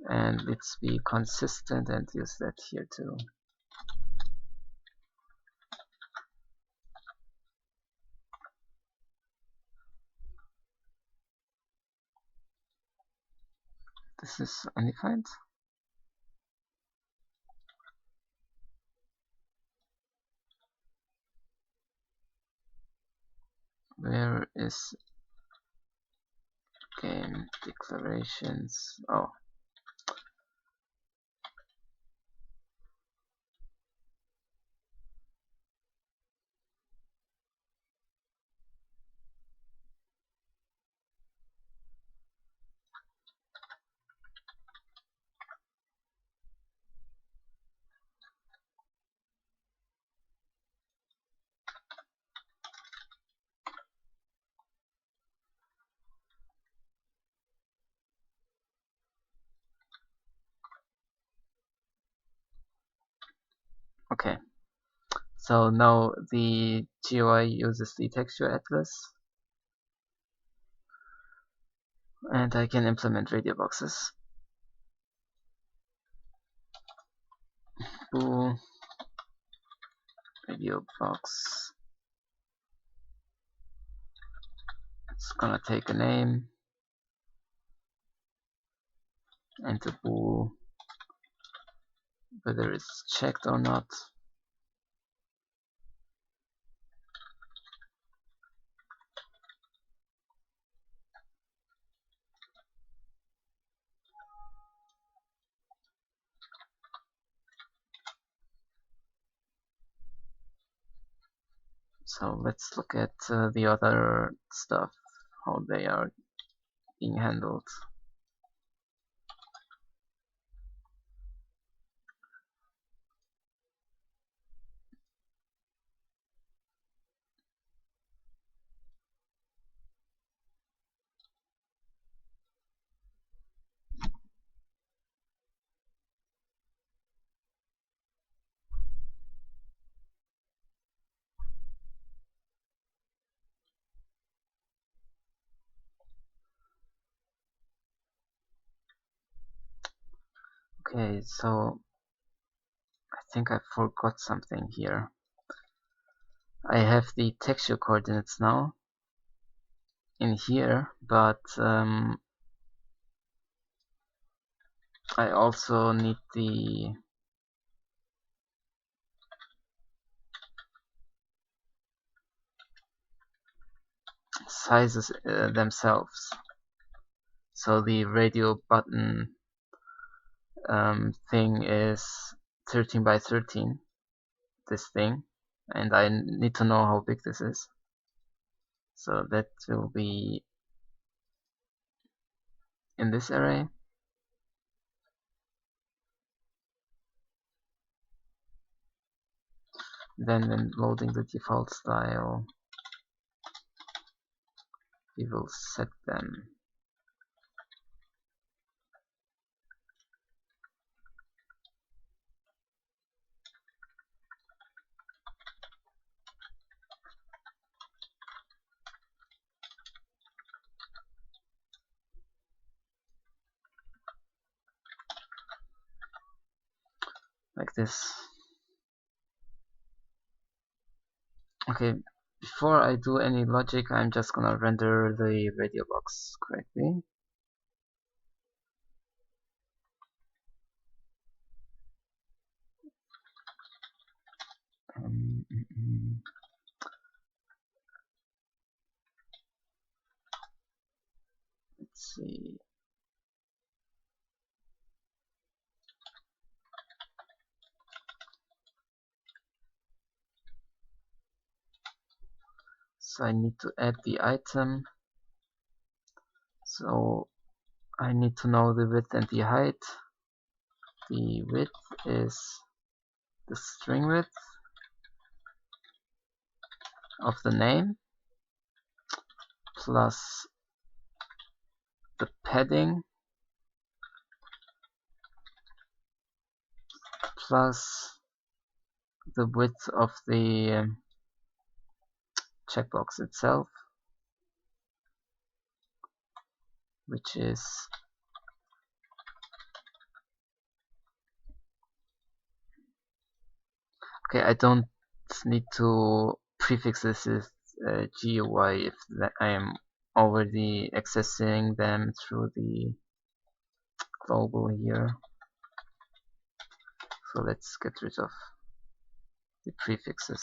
[SPEAKER 1] And let's be consistent and use that here too. This is undefined. Where is game declarations? Oh, okay. So now the GUI uses the texture atlas, and I can implement radio boxes. Bool radio box. It's gonna take a name and the bool, whether it's checked or not. So let's look at the other stuff, how they are being handled. Okay, so I think I forgot something here. I have the texture coordinates now in here, but I also need the sizes themselves. So the radio button thing is 13 by 13, this thing, and I need to know how big this is. So that will be in this array. Then when loading the default style, we will set them. Like this. Okay, before I do any logic, I'm just gonna render the radio box correctly. Let's see. So I need to add the item. So I need to know the width and the height. The width is the string width of the name plus the padding plus the width of the checkbox itself, which is okay. I don't need to prefix this as GUI if I am already accessing them through the global here. So let's get rid of the prefixes.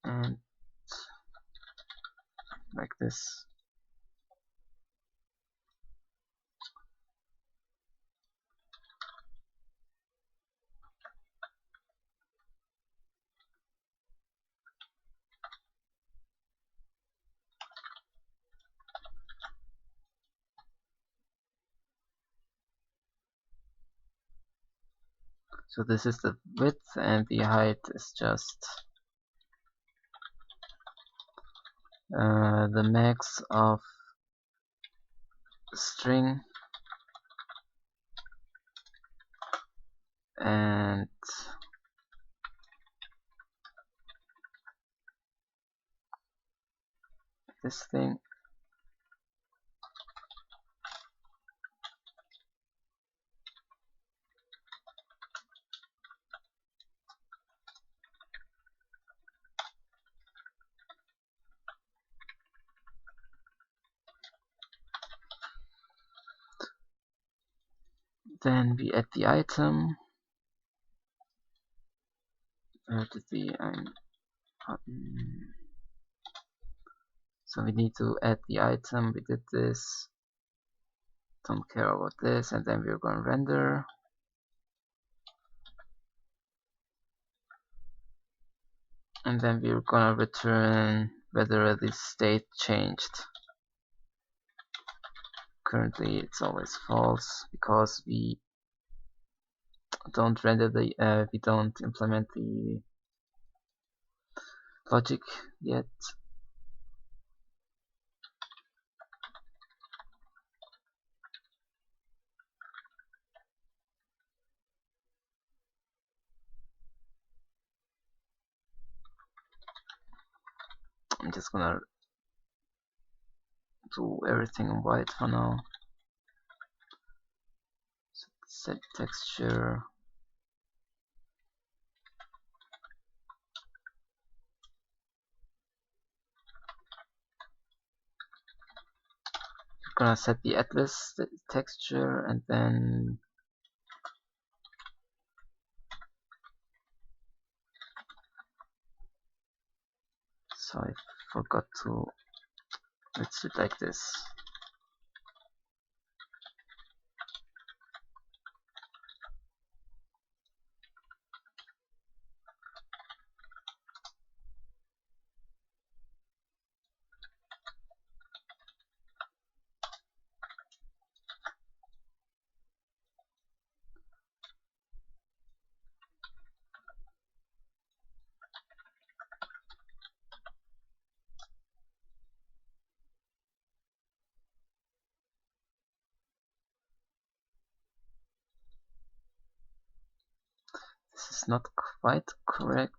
[SPEAKER 1] And like this. So this is the width and the height is just the max of string and this thing. Then we add the item. Where did the so we need to add the item. We did this. Don't care about this, and then we're going to render. And then we're going to return whether the state changed. Currently it's always false because we don't render the we don't implement the logic yet. I'm just gonna do everything in white for now. Set texture. I'm gonna set the atlas texture, and then so I forgot to, let's do it like this. This is not quite correct.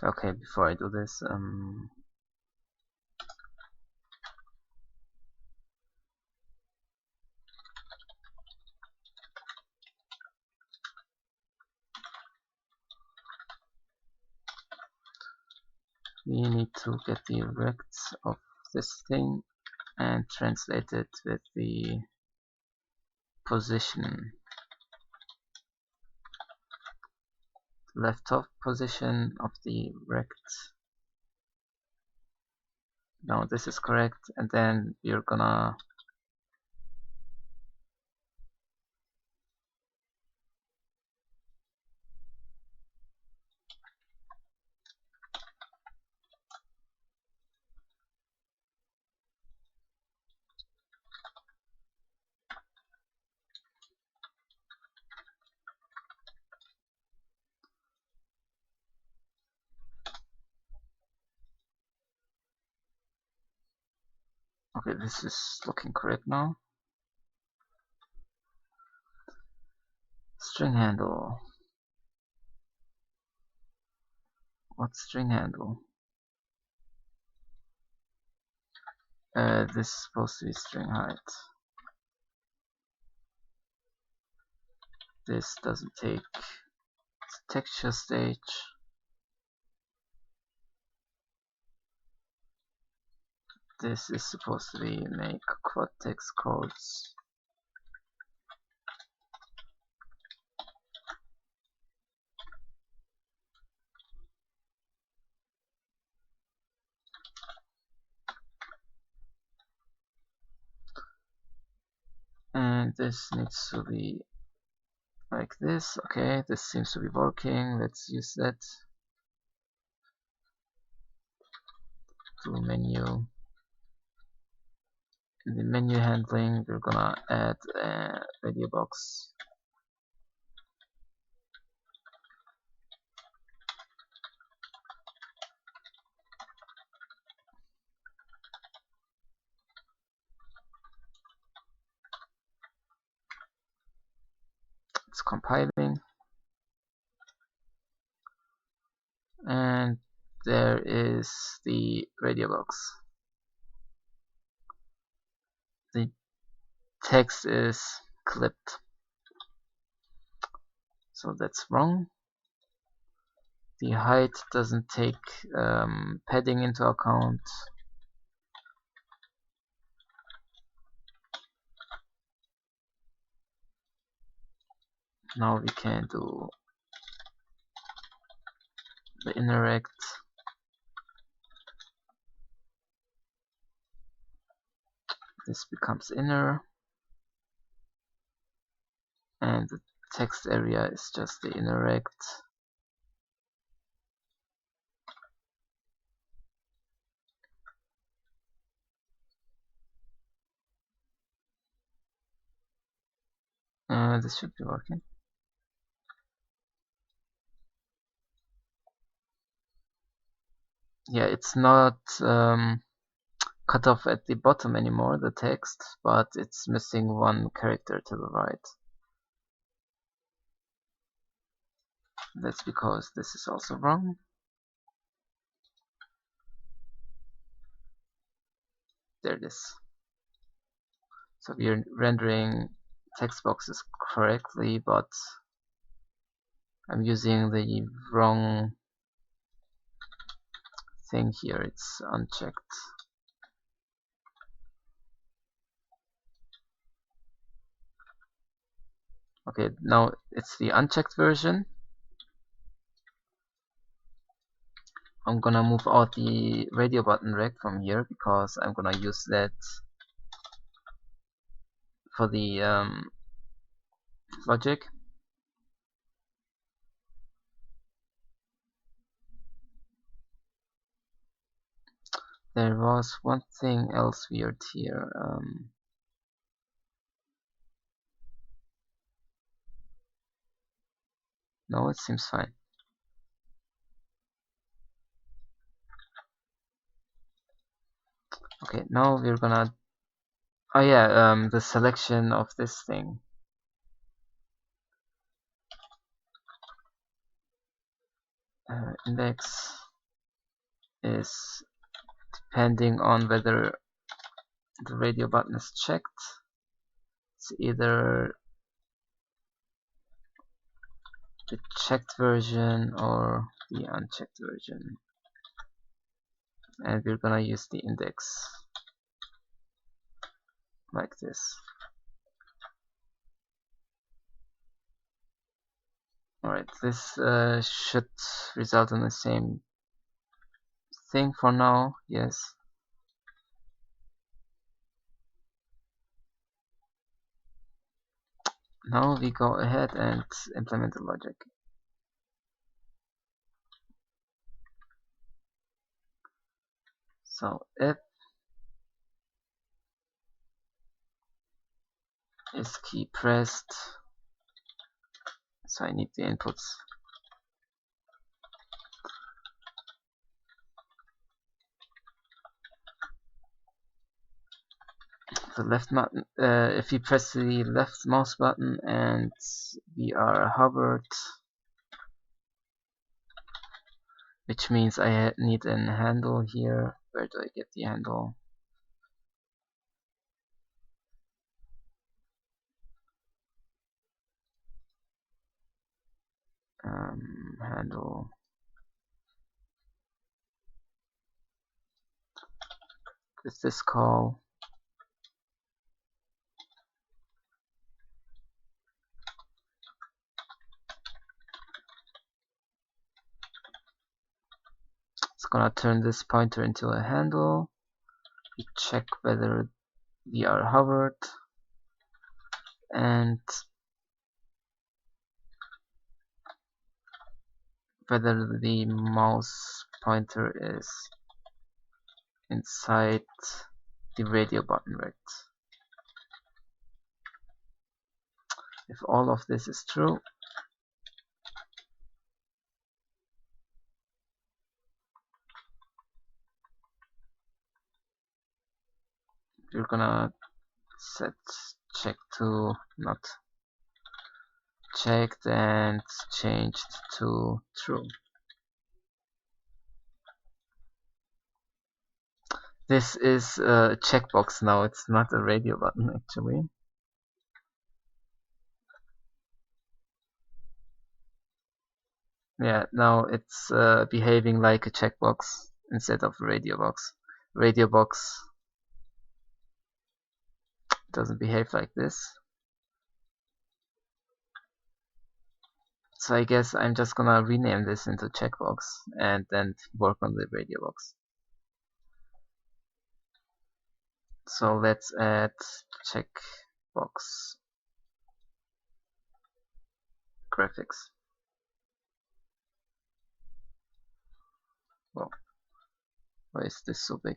[SPEAKER 1] Okay, before I do this, we need to get the rect of this thing and translate it with the position, left top position of the rect. Now this is correct, and then we're gonna okay, this is looking correct now. String handle. What string handle? This is supposed to be string height. This doesn't take texture stage. This is supposed to be make quad text codes. And this needs to be like this. Okay, this seems to be working. Let's use that. To menu. In the menu handling, we're gonna add a radio box. It's compiling. And there is the radio box. The text is clipped. So that's wrong. The height doesn't take padding into account. Now we can do the inner rect. This becomes inner, and the text area is just the inner rect. This should be working. Yeah, it's not cut off at the bottom anymore, the text, but it's missing one character to the right. That's because this is also wrong. There it is. So we are rendering text boxes correctly, but I'm using the wrong thing here. It's unchecked. Okay, now it's the unchecked version. I'm gonna move out the radio button rect from here because I'm gonna use that for the logic. There was one thing else weird here. No, it seems fine. Okay, now we're gonna. Oh yeah, the selection of this thing. Index is depending on whether the radio button is checked. It's either the checked version or the unchecked version. and we're gonna use the index like this. Alright, this should result in the same thing for now, yes. Now we go ahead and implement the logic. So if is key pressed, so I need the inputs. The left button, if we press the left mouse button and we are hovered, which means I need a handle here. Where do I get the handle? Handle. Is this call? It's gonna turn this pointer into a handle. We check whether we are hovered, and whether the mouse pointer is inside the radio button, right? If all of this is true, we're gonna set check to not checked and changed to true. This is a checkbox now, it's not a radio button actually. Yeah, now it's behaving like a checkbox instead of a radio box. Radio box doesn't behave like this. So I guess I'm just gonna rename this into checkbox and then work on the radio box. So let's add checkbox graphics. Well, why is this so big?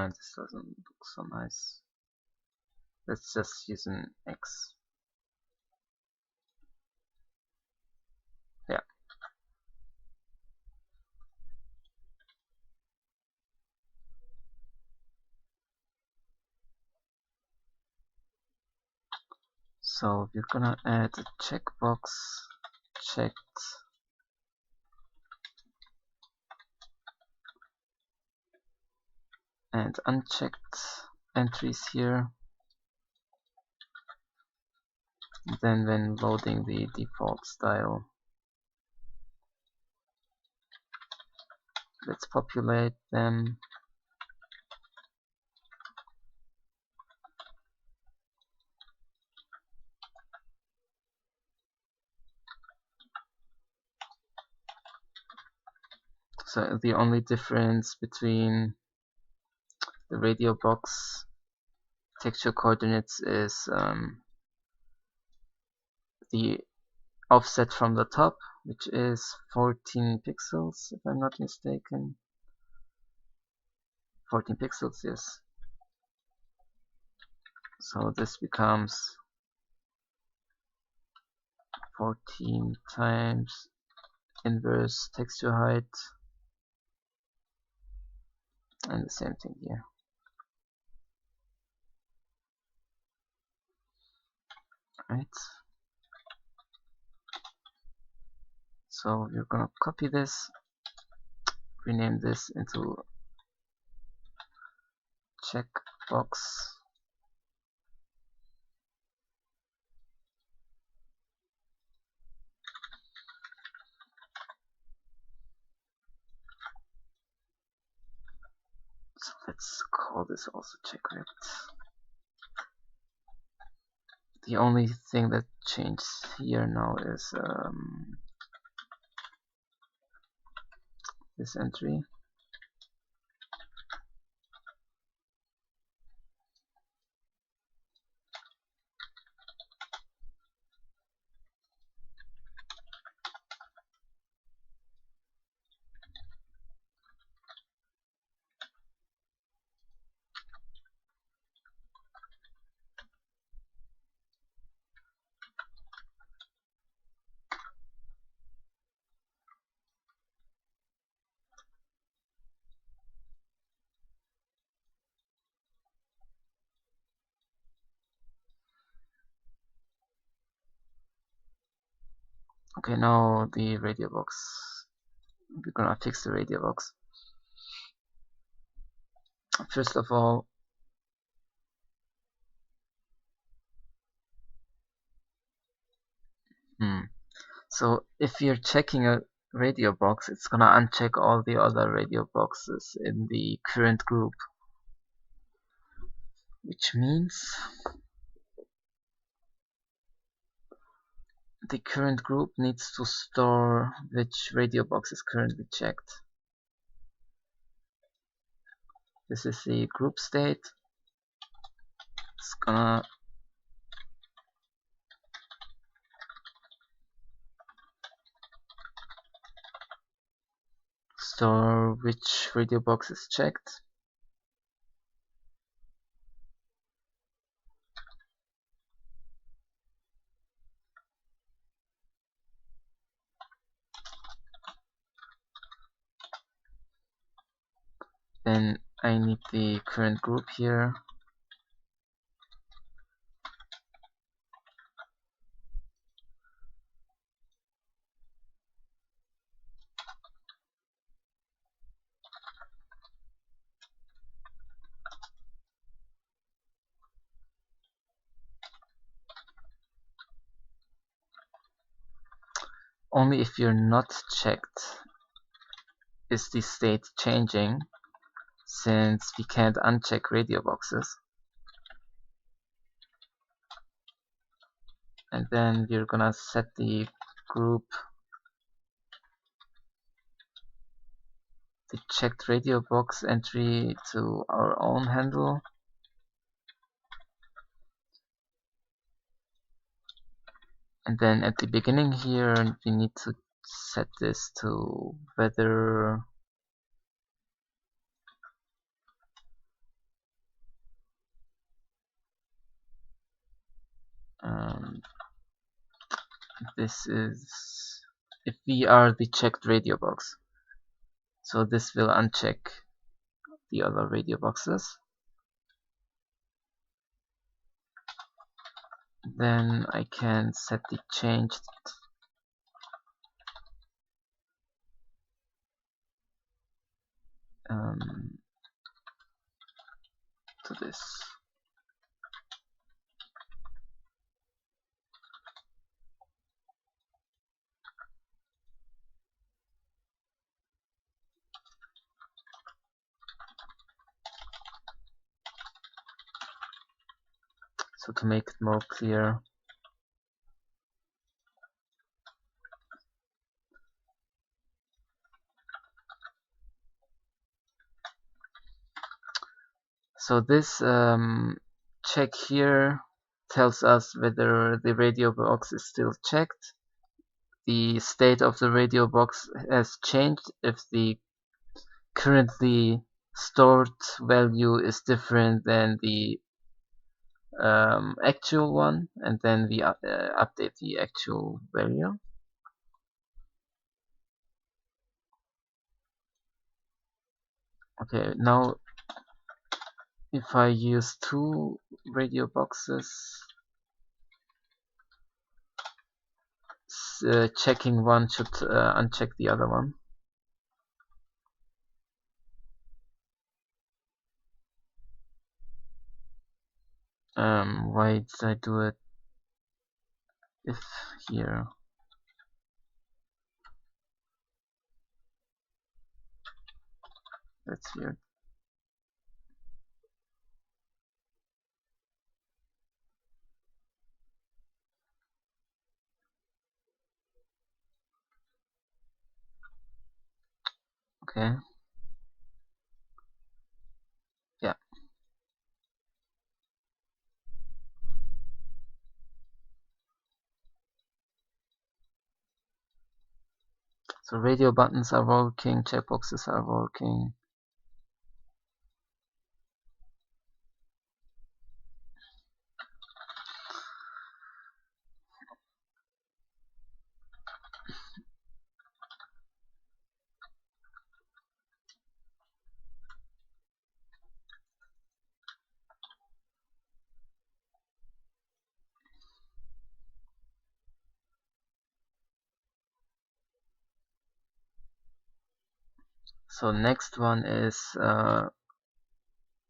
[SPEAKER 1] This doesn't look so nice. Let's just use an X. Yeah. So we're gonna add a checkbox checked and unchecked entries here. Then when loading the default style, let's populate them. So the only difference between the radio box texture coordinates is the offset from the top, which is 14 pixels if I'm not mistaken. 14 pixels, yes. So this becomes 14 times inverse texture height And the same thing here. Right. So we're gonna copy this, rename this into checkbox. So let's call this also checkrect. The only thing that changed here now is this entry. Okay, now the radio box. We're gonna fix the radio box. First of all, so if you're checking a radio box, it's gonna uncheck all the other radio boxes in the current group, which means the current group needs to store which radio box is currently checked. This is the group state. It's gonna store which radio box is checked. Then I need the current group here. Only if you're not checked is the state changing, since we can't uncheck radio boxes. And then we're gonna set the group, the checked radio box entry to our own handle. And then at the beginning here, we need to set this to whether this is if we are the checked radio box. So this will uncheck the other radio boxes. Then I can set the changed to this. So to make it more clear, so this check here tells us whether the radio box is still checked. The state of the radio box has changed if the currently stored value is different than the actual one, and then we update the actual value. Okay, now if I use two radio boxes, checking one should uncheck the other one. Why did I do it if here? That's weird. Okay. Yeah. So radio buttons are working, checkboxes are working. So next one is I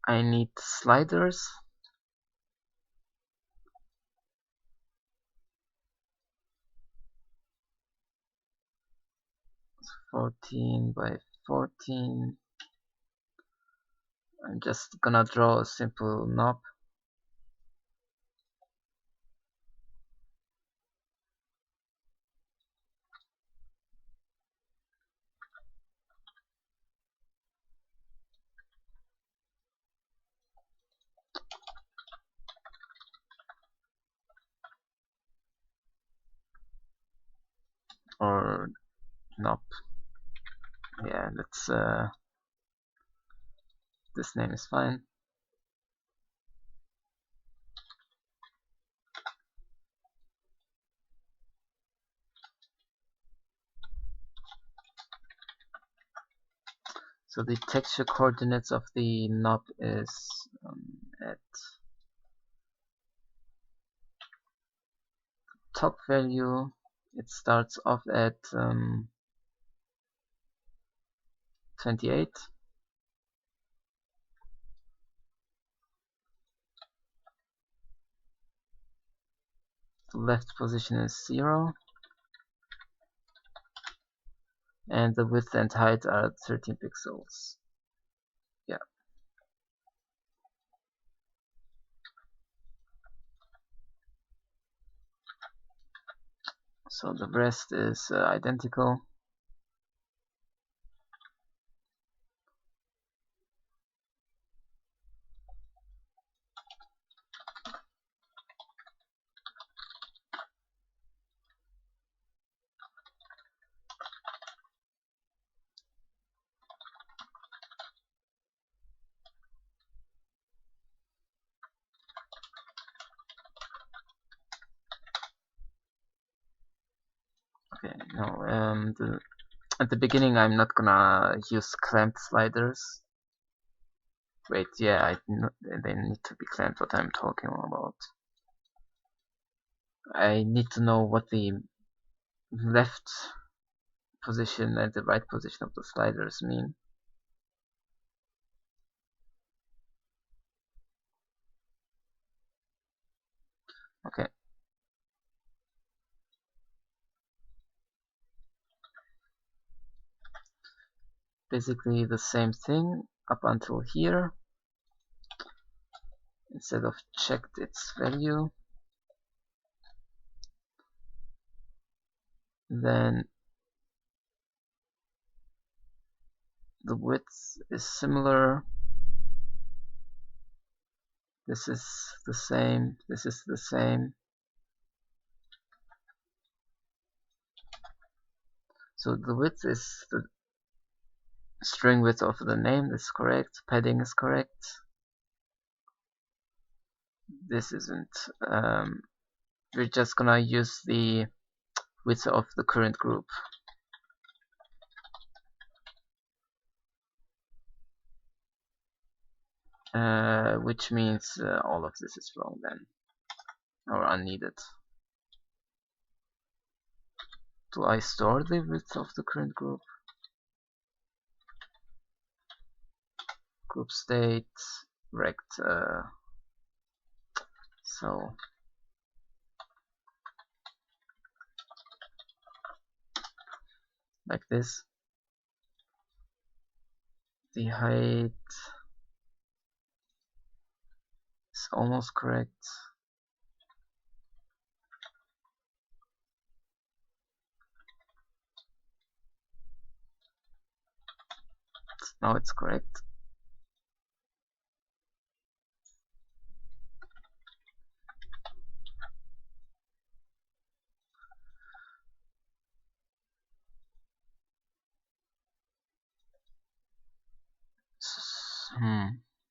[SPEAKER 1] need sliders. It's 14 by 14. I'm just gonna draw a simple knob. Or knob. Yeah, let's this name is fine. So the texture coordinates of the knob is at top value. It starts off at 28. The left position is 0. And the width and height are 13 pixels. Yeah. So the rest is identical. Okay, no, at the beginning I'm not gonna use clamped sliders. Wait, yeah, they need to be clamped, what I'm talking about. I need to know what the left position and the right position of the sliders mean. Okay. Basically the same thing up until here. Instead of checked its value, then the width is similar. This is the same. This is the same. So the width is the string width of the name. That's correct. Padding is correct. This isn't. We're just gonna use the width of the current group. which means all of this is wrong then, or unneeded. Do I store the width of the current group? Group state rect, so like this. The height is almost correct. Now it's correct.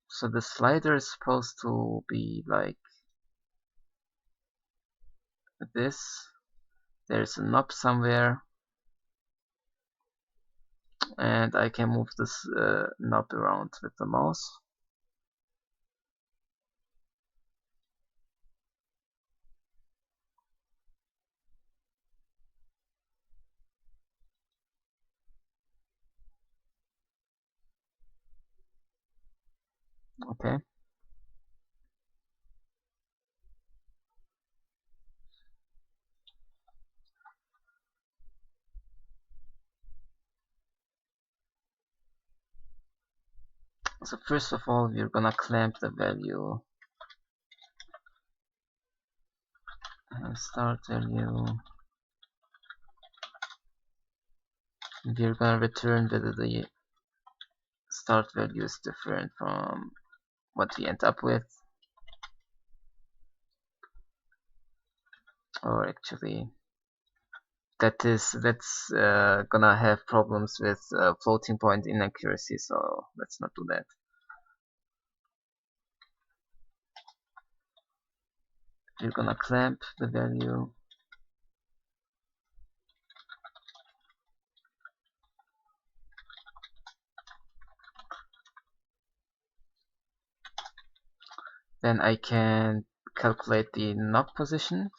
[SPEAKER 1] So the slider is supposed to be like this. There's a knob somewhere, and I can move this knob around with the mouse. Okay. So first of all, we're gonna clamp the value. Start value. We're gonna return whether the start value is different from what we end up with. Or actually, that's gonna have problems with floating point inaccuracy, so let's not do that. We're gonna clamp the value. Then I can calculate the knob position,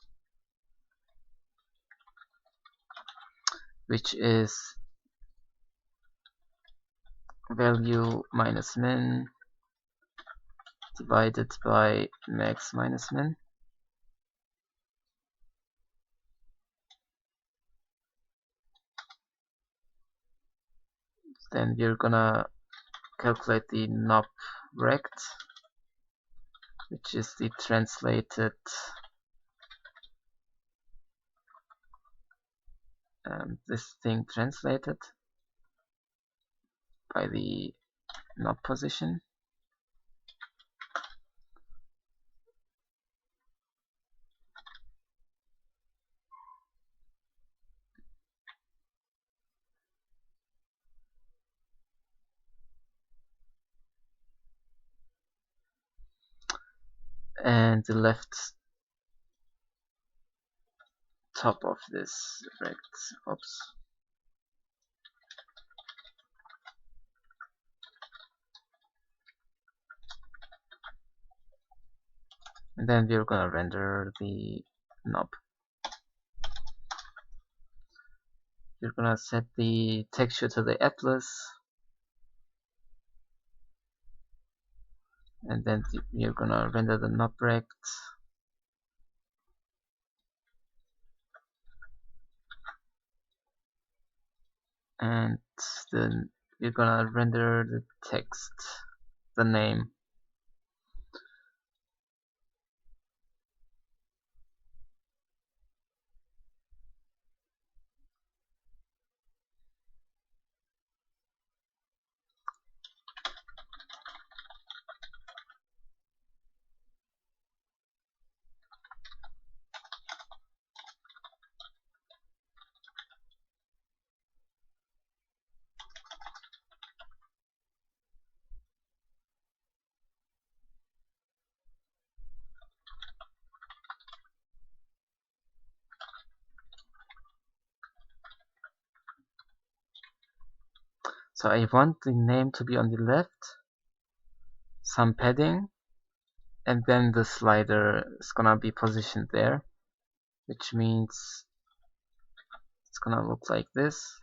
[SPEAKER 1] which is value minus min divided by max minus min. Then we're gonna calculate the knob rect, which is the translated this thing translated by the knob position. And the left top of this rect, oops. And then we're gonna render the knob. We're gonna set the texture to the atlas, and then we're gonna render the knob rect. And then we're gonna render the text, the name. So I want the name to be on the left, some padding, and then the slider is gonna be positioned there, which means it's gonna look like this.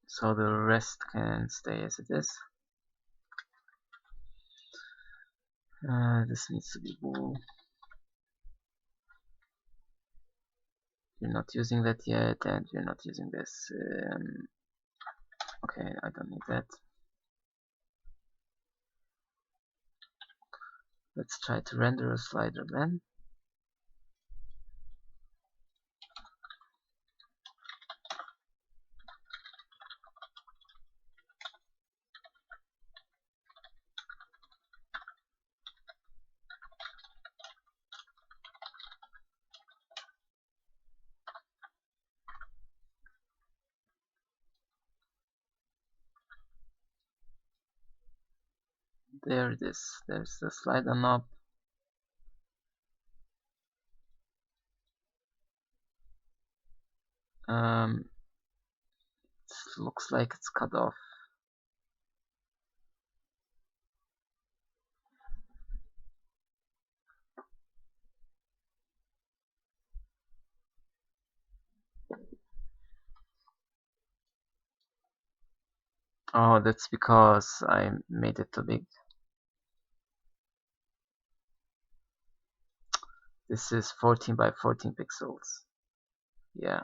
[SPEAKER 1] So the rest can stay as it is. This needs to be wool. You're not using that yet, and you're not using this. Okay, I don't need that. Let's try to render a slider then. There it is. There's the slider knob. It looks like it's cut off. Oh, that's because I made it too big. This is 14 by 14 pixels. Yeah.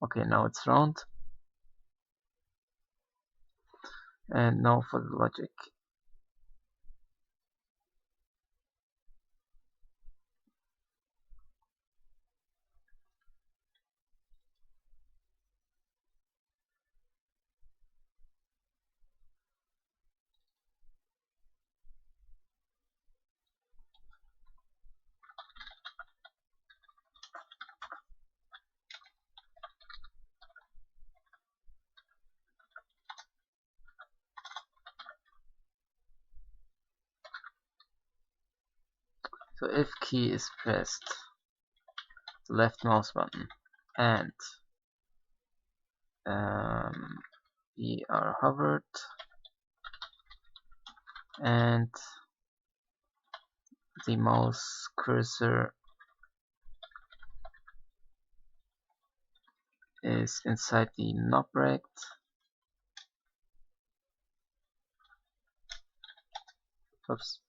[SPEAKER 1] Okay, now it's round. And now for the logic. So if key is pressed, the left mouse button, and we are hovered, and the mouse cursor is inside the knob rack. Oops.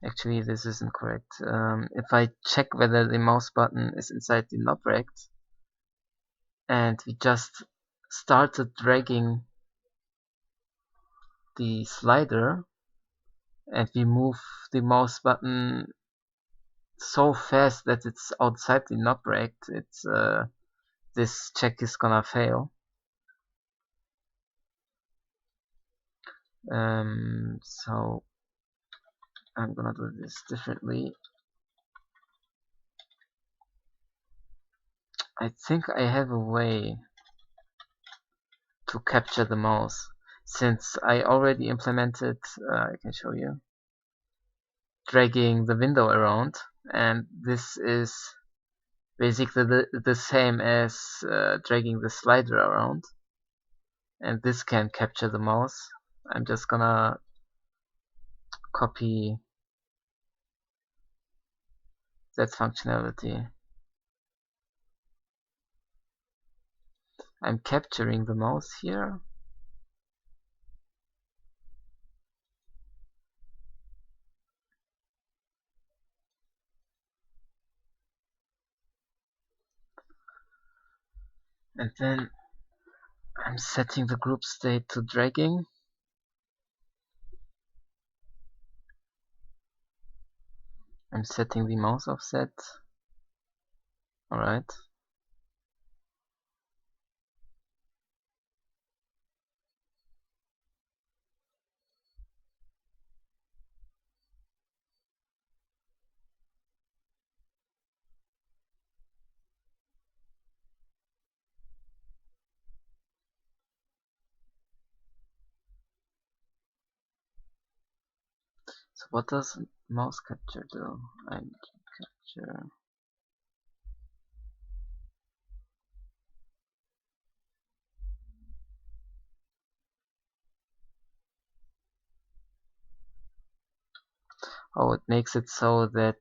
[SPEAKER 1] Actually, this isn't correct. If I check whether the mouse button is inside the knob rack, and we just started dragging the slider, and we move the mouse button so fast that it's outside the knob rack, this check is gonna fail. So I'm gonna do this differently. I think I have a way to capture the mouse. Since I already implemented, I can show you, dragging the window around, and this is basically the same as dragging the slider around, and this can capture the mouse. I'm just gonna copy that functionality. I'm capturing the mouse here. And then I'm setting the group state to dragging. I'm setting the mouse offset. Alright. So what does mouse capture do? I capture. Oh, it makes it so that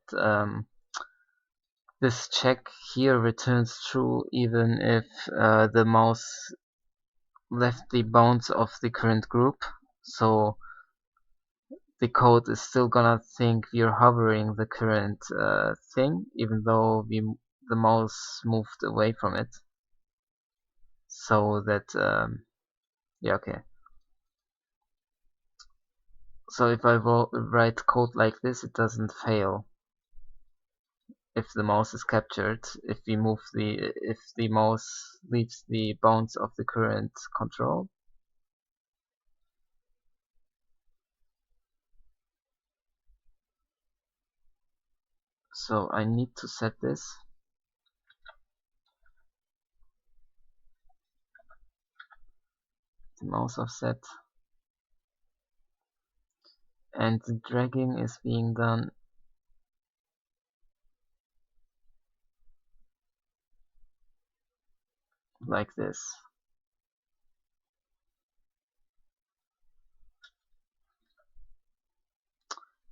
[SPEAKER 1] this check here returns true even if the mouse left the bounds of the current group. So the code is still gonna think we're hovering the current thing, even though the mouse moved away from it. So that yeah, okay. So if I write code like this, it doesn't fail if the mouse is captured. If the mouse leaves the bounds of the current control. So I need to set this. The mouse offset. And the dragging is being done like this.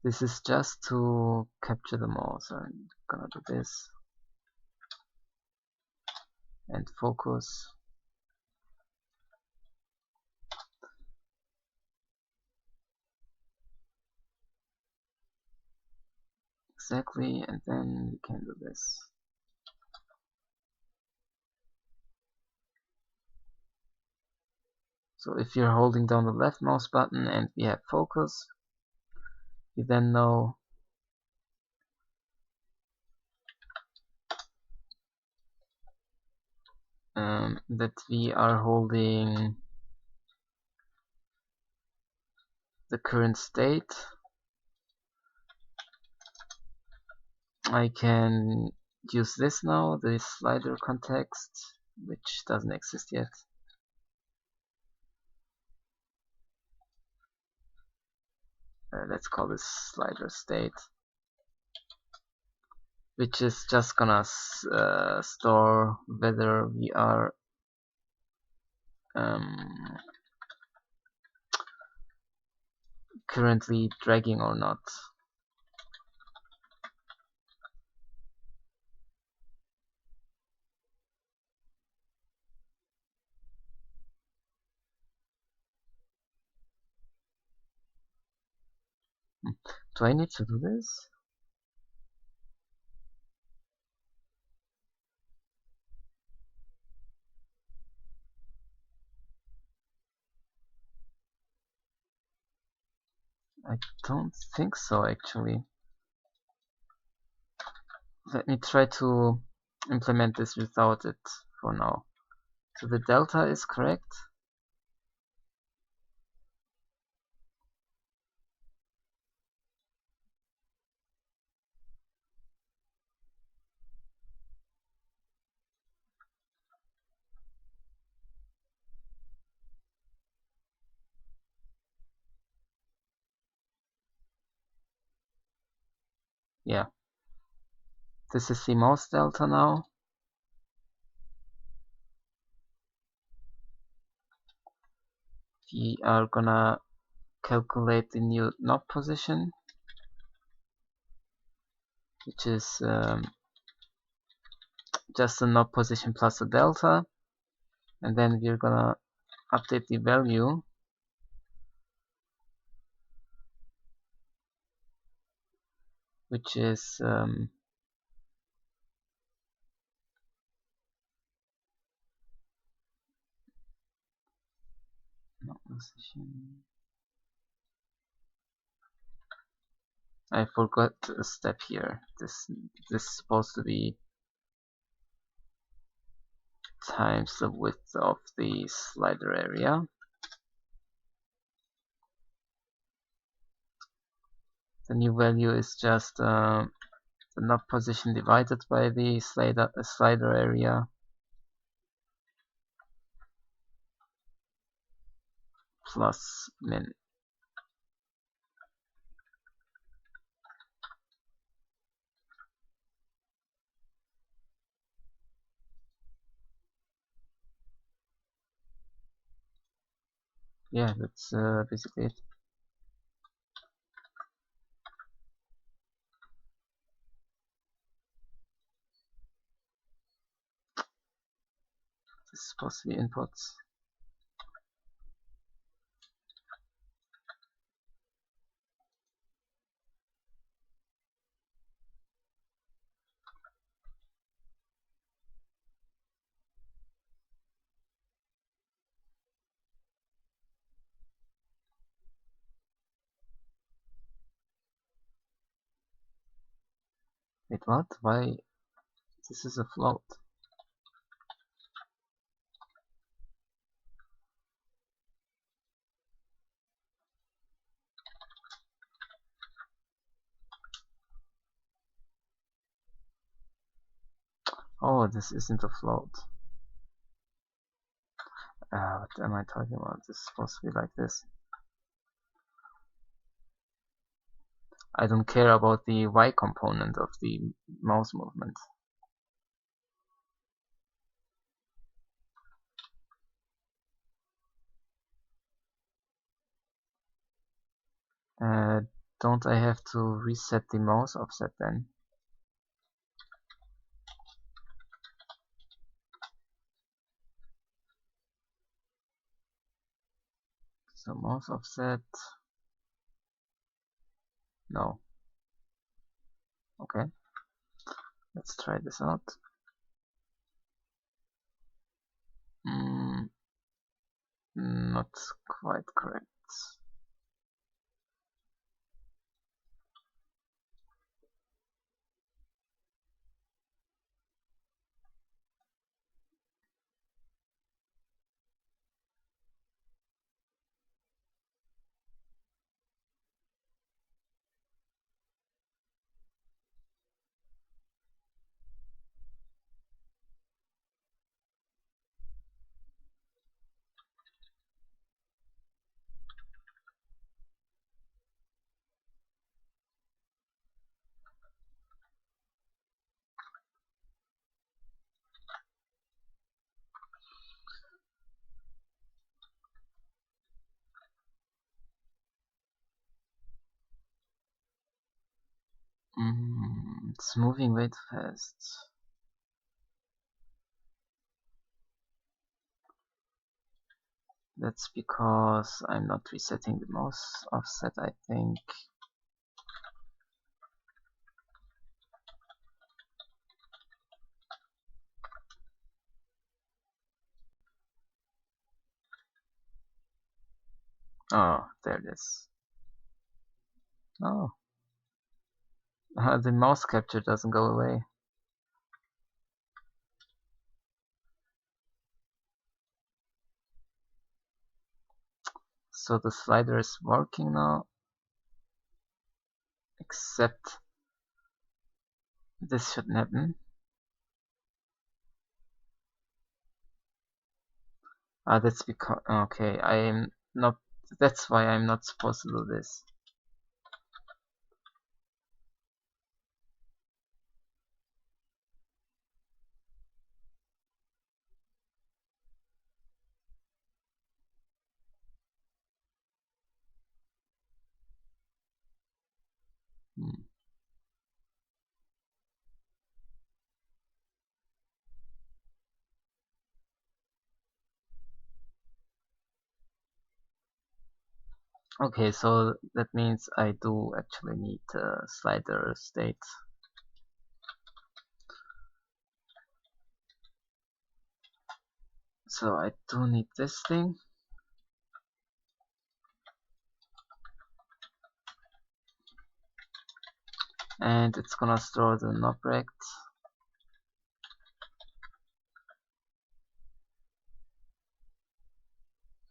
[SPEAKER 1] This is just to capture them all, so I'm gonna do this and focus. Exactly, and then we can do this. So if you're holding down the left mouse button and we have focus, you then know that we are holding the current state. I can use this now, this slider context, which doesn't exist yet. Let's call this slider state, which is just gonna store whether we are currently dragging or not. Do I need to do this? I don't think so, actually. Let me try to implement this without it for now. So the delta is correct. Yeah. This is the mouse delta now. We are gonna calculate the new knob position, which is just the knob position plus the delta, and then we're gonna update the value, which is knob position. I forgot a step here. This is supposed to be times the width of the slider area. The new value is just the knob position divided by the slider area plus min. Yeah, that's basically it. This is supposed to be inputs. Wait, what? Why? This is a float. Oh, this isn't a float. What am I talking about? This is supposed to be like this. I don't care about the Y component of the mouse movement. Don't I have to reset the mouse offset then? So mouse offset, no. Okay, let's try this out. Not quite correct. It's moving way too fast. That's because I'm not resetting the mouse offset, I think. Oh, there it is. Oh, the mouse capture doesn't go away. So the slider is working now, except this shouldn't happen. That's because, okay, I'm not, that's why I'm not supposed to do this. Okay, so that means I do actually need a slider state. So I do need this thing. and it's gonna store the object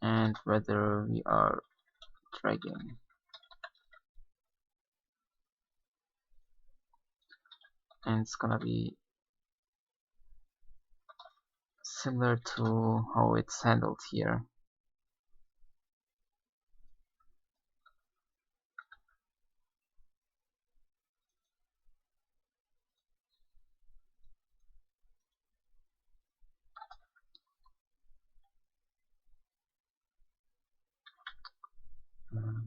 [SPEAKER 1] and whether we are dragging. And it's gonna be similar to how it's handled here. Um,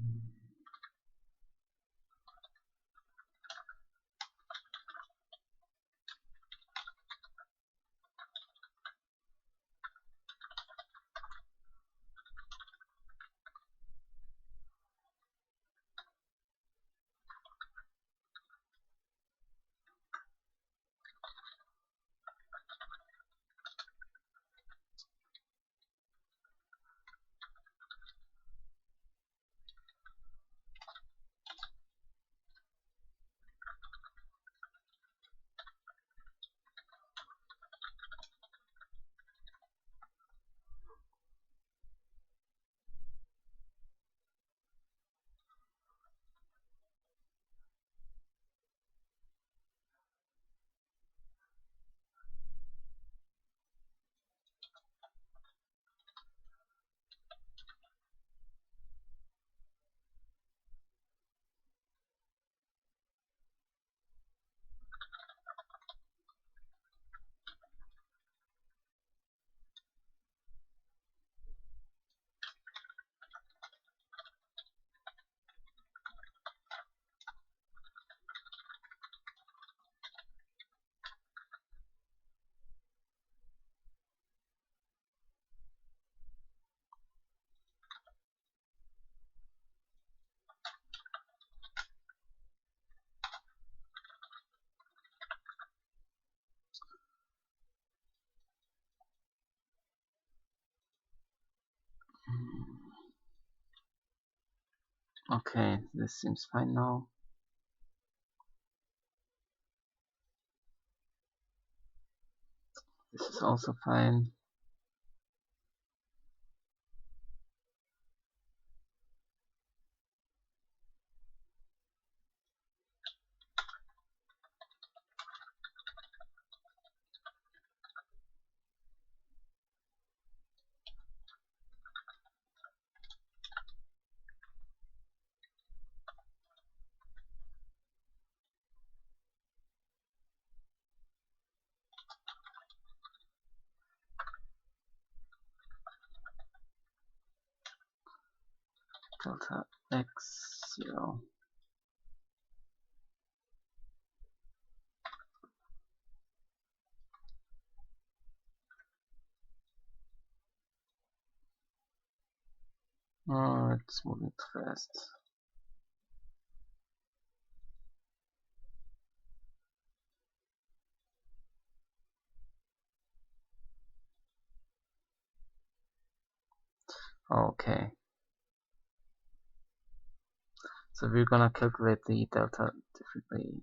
[SPEAKER 1] okay, this seems fine now. This is also fine. Delta x 0. Oh, it's moving too fast. Okay. So we're gonna calculate the delta differently.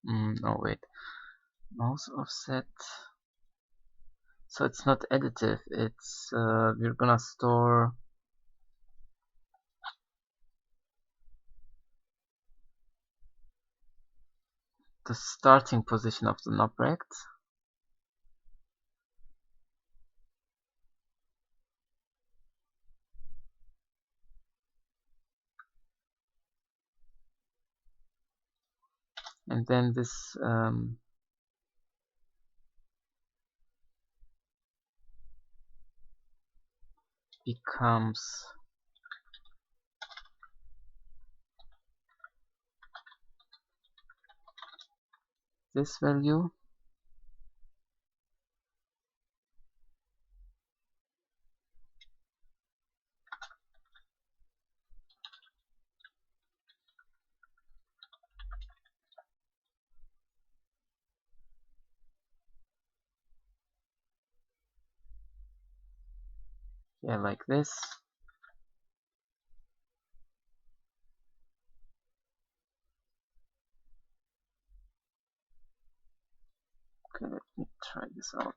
[SPEAKER 1] No, wait. Mouse offset. So it's not additive. It's we're gonna store the starting position of the object. And then this becomes this value. Yeah, like this. Okay, let me try this out.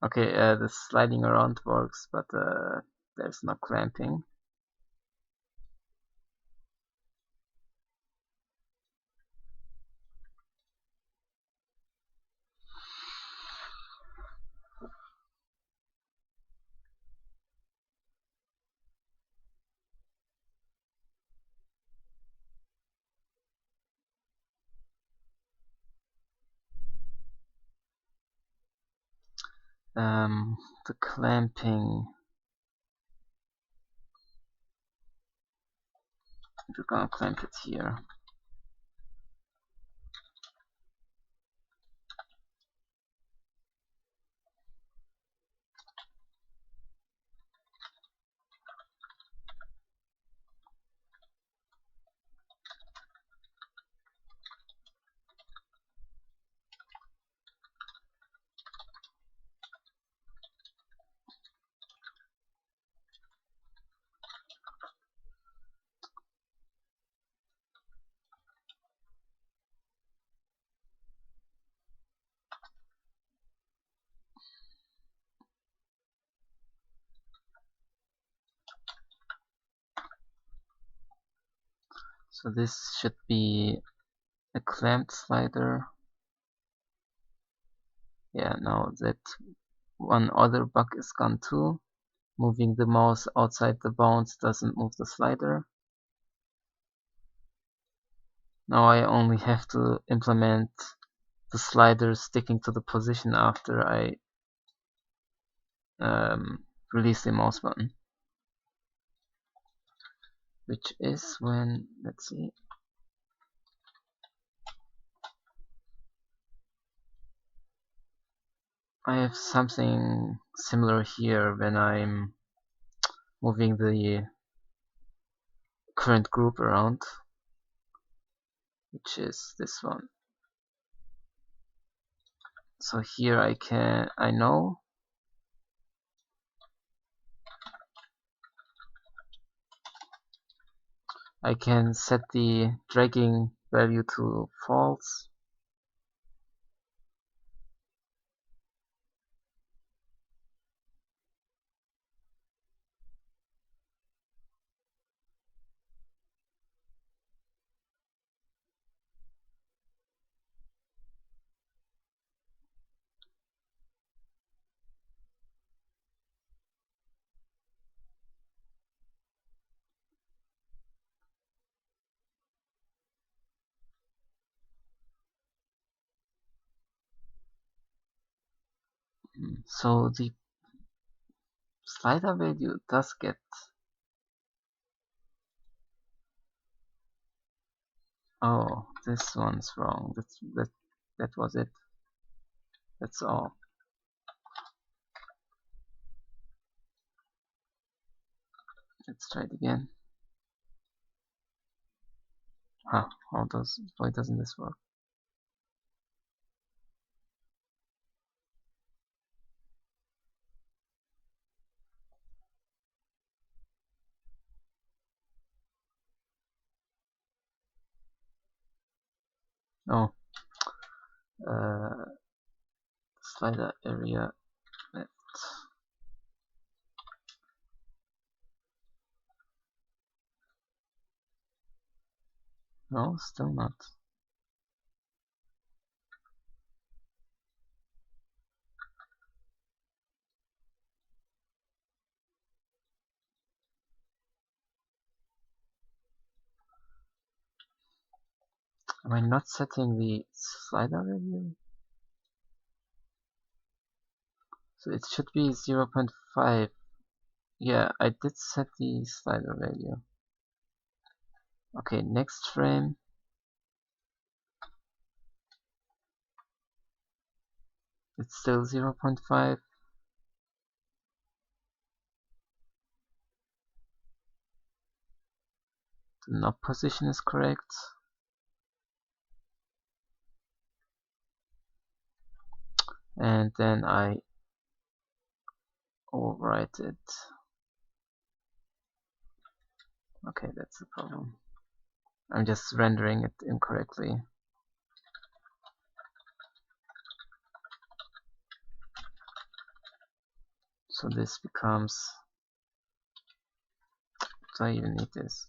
[SPEAKER 1] Okay, the sliding around works, but there's no clamping. The clamping, we're gonna clamp it here. So this should be a clamped slider. Yeah, now that one other bug is gone too. Moving the mouse outside the bounds doesn't move the slider. Now I only have to implement the slider sticking to the position after I release the mouse button. Which is when, let's see, I have something similar here when I'm moving the current group around, which is this one. So here I know I can set the dragging value to false. So the slider value does get, oh, this one's wrong. That was it. That's all. Let's try it again. Huh, why doesn't this work? Oh, slider area left. No, still not. Am I not setting the slider value? So it should be 0.5. Yeah, I did set the slider value. Okay, next frame. It's still 0.5. The knob position is correct. And then I overwrite it. Okay, that's the problem. I'm just rendering it incorrectly. So this becomes... do I even need this?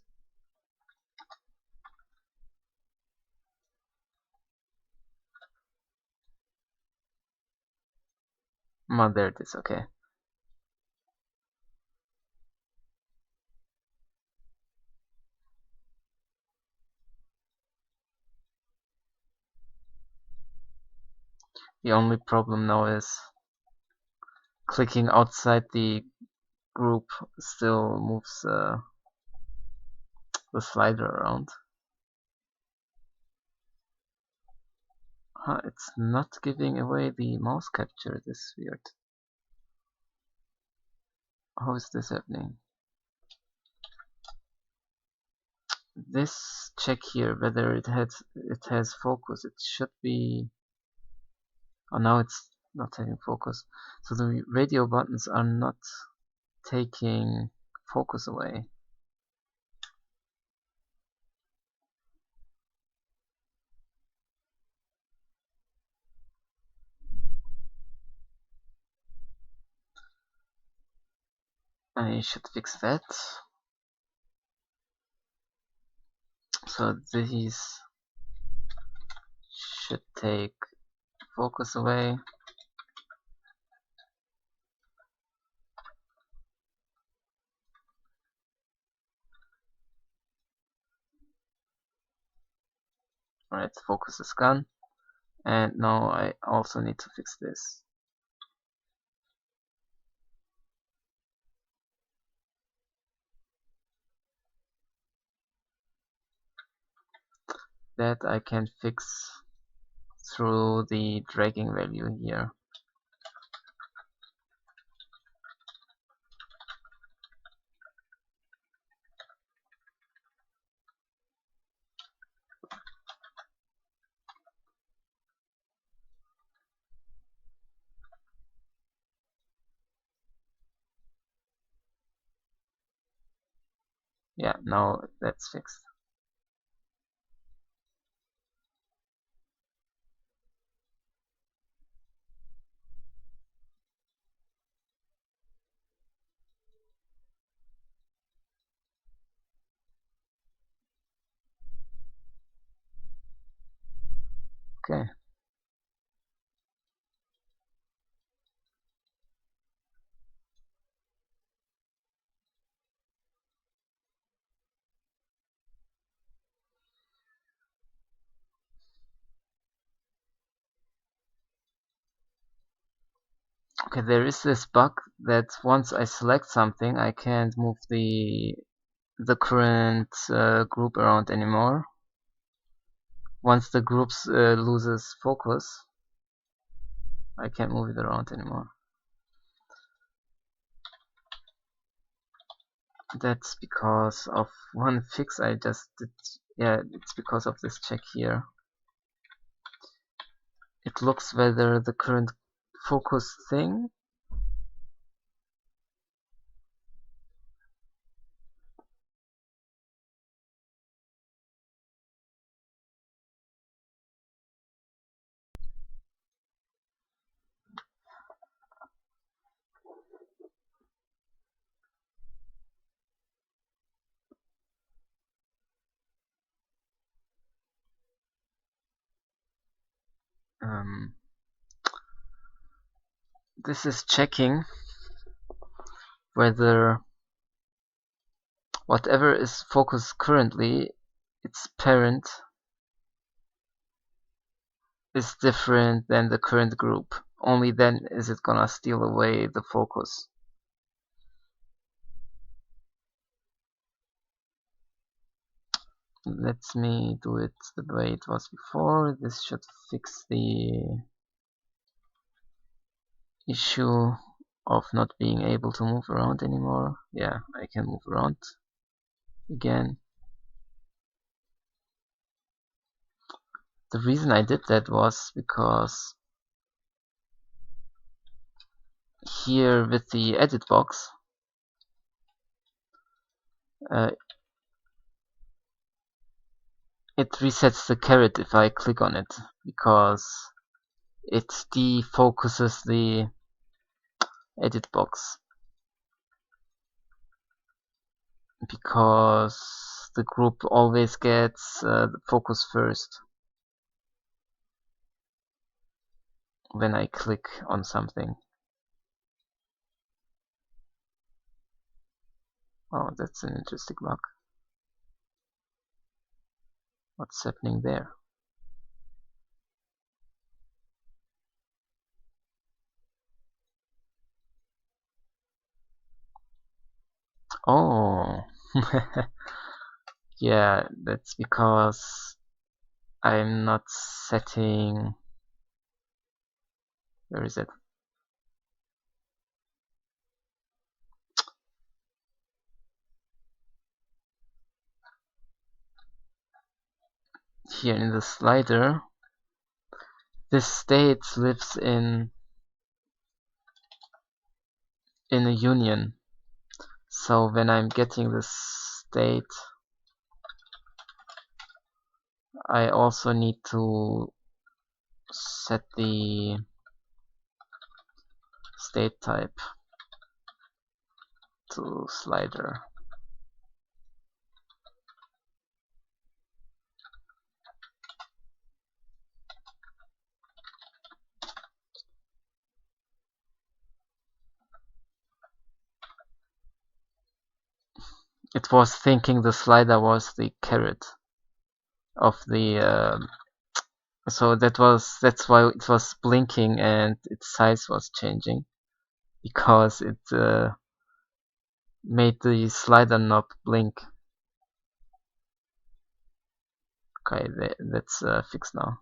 [SPEAKER 1] Oh, there it is, okay. The only problem now is clicking outside the group still moves the slider around. Huh, it's not giving away the mouse capture. This is weird. How is this happening? This check here whether it has focus. It should be... oh, now it's not having focus. So the radio buttons are not taking focus away. I should fix that. So these should take focus away. Alright, focus is gone. And now I also need to fix this. That I can fix through the dragging value here. Yeah, now that's fixed. Okay. Okay, there is this bug that once I select something, I can't move the current group around anymore. Once the group loses focus, I can't move it around anymore. That's because of one fix I just did. Yeah, it's because of this check here. It looks whether the current focus thing this is checking whether whatever is focused currently, its parent is different than the current group. Only then is it gonna steal away the focus. Let me do it the way it was before. This should fix the issue of not being able to move around anymore. Yeah, I can move around again. The reason I did that was because here with the edit box, it resets the caret if I click on it, because it defocuses the edit box, because the group always gets the focus first when I click on something. Oh, that's an interesting bug. What's happening there? Oh, yeah, that's because I'm not setting. Where is it? Here in the slider. This state lives in a union. So when I'm getting this state, I also need to set the state type to slider. It was thinking the slider was the caret of the so that's why it was blinking and its size was changing, because it made the slider knob blink. Okay, that's fixed now.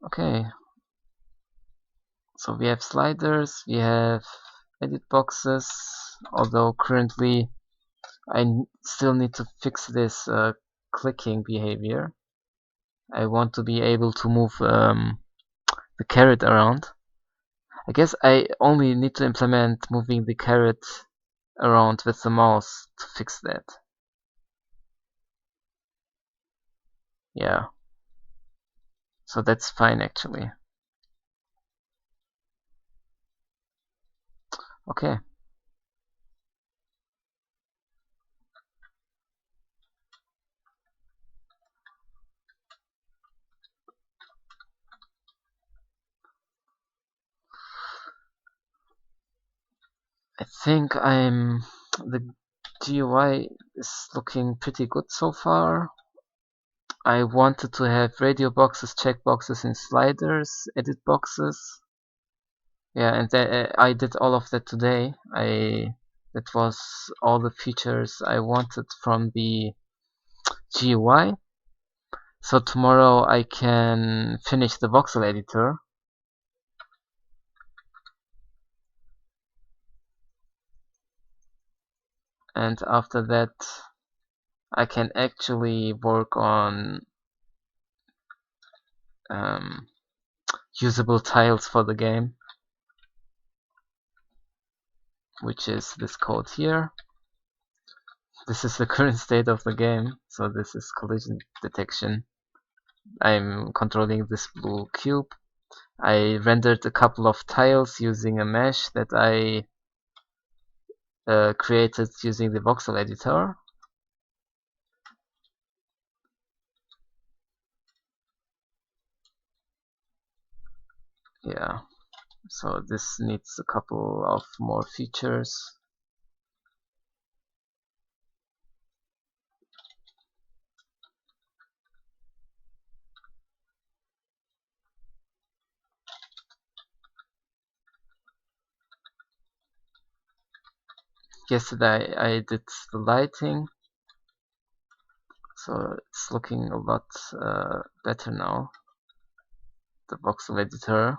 [SPEAKER 1] Okay, so we have sliders, we have edit boxes, although currently I still need to fix this clicking behavior. I want to be able to move the caret around. I guess I only need to implement moving the caret around with the mouse to fix that. Yeah. So that's fine actually. Okay. I think the GUI is looking pretty good so far. I wanted to have radio boxes, checkboxes, and sliders, edit boxes. Yeah, and I did all of that today. That was all the features I wanted from the GUI. So tomorrow I can finish the voxel editor. And after that I can actually work on usable tiles for the game, which is this code here. This is the current state of the game, so this is collision detection. I'm controlling this blue cube. I rendered a couple of tiles using a mesh that I created using the voxel editor. Yeah, so this needs a couple of more features. Yesterday I did the lighting, so it's looking a lot better now, the voxel editor.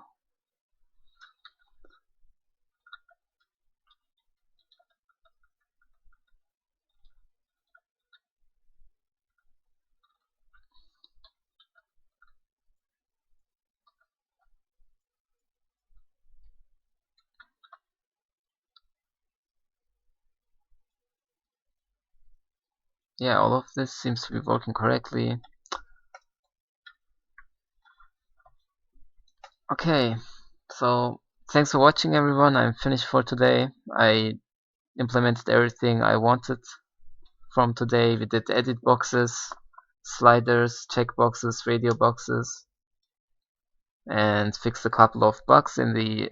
[SPEAKER 1] Yeah, all of this seems to be working correctly. Okay, so thanks for watching, everyone. I'm finished for today. I implemented everything I wanted from today. We did edit boxes, sliders, checkboxes, radio boxes, and fixed a couple of bugs in the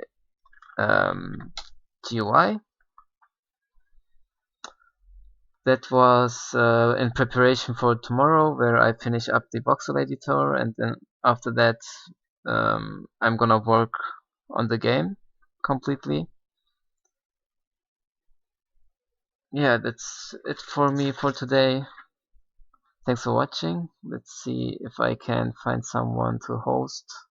[SPEAKER 1] GUI. That was in preparation for tomorrow, where I finish up the voxel editor, and then after that, I'm gonna work on the game completely. Yeah, that's it for me for today. Thanks for watching. Let's see if I can find someone to host.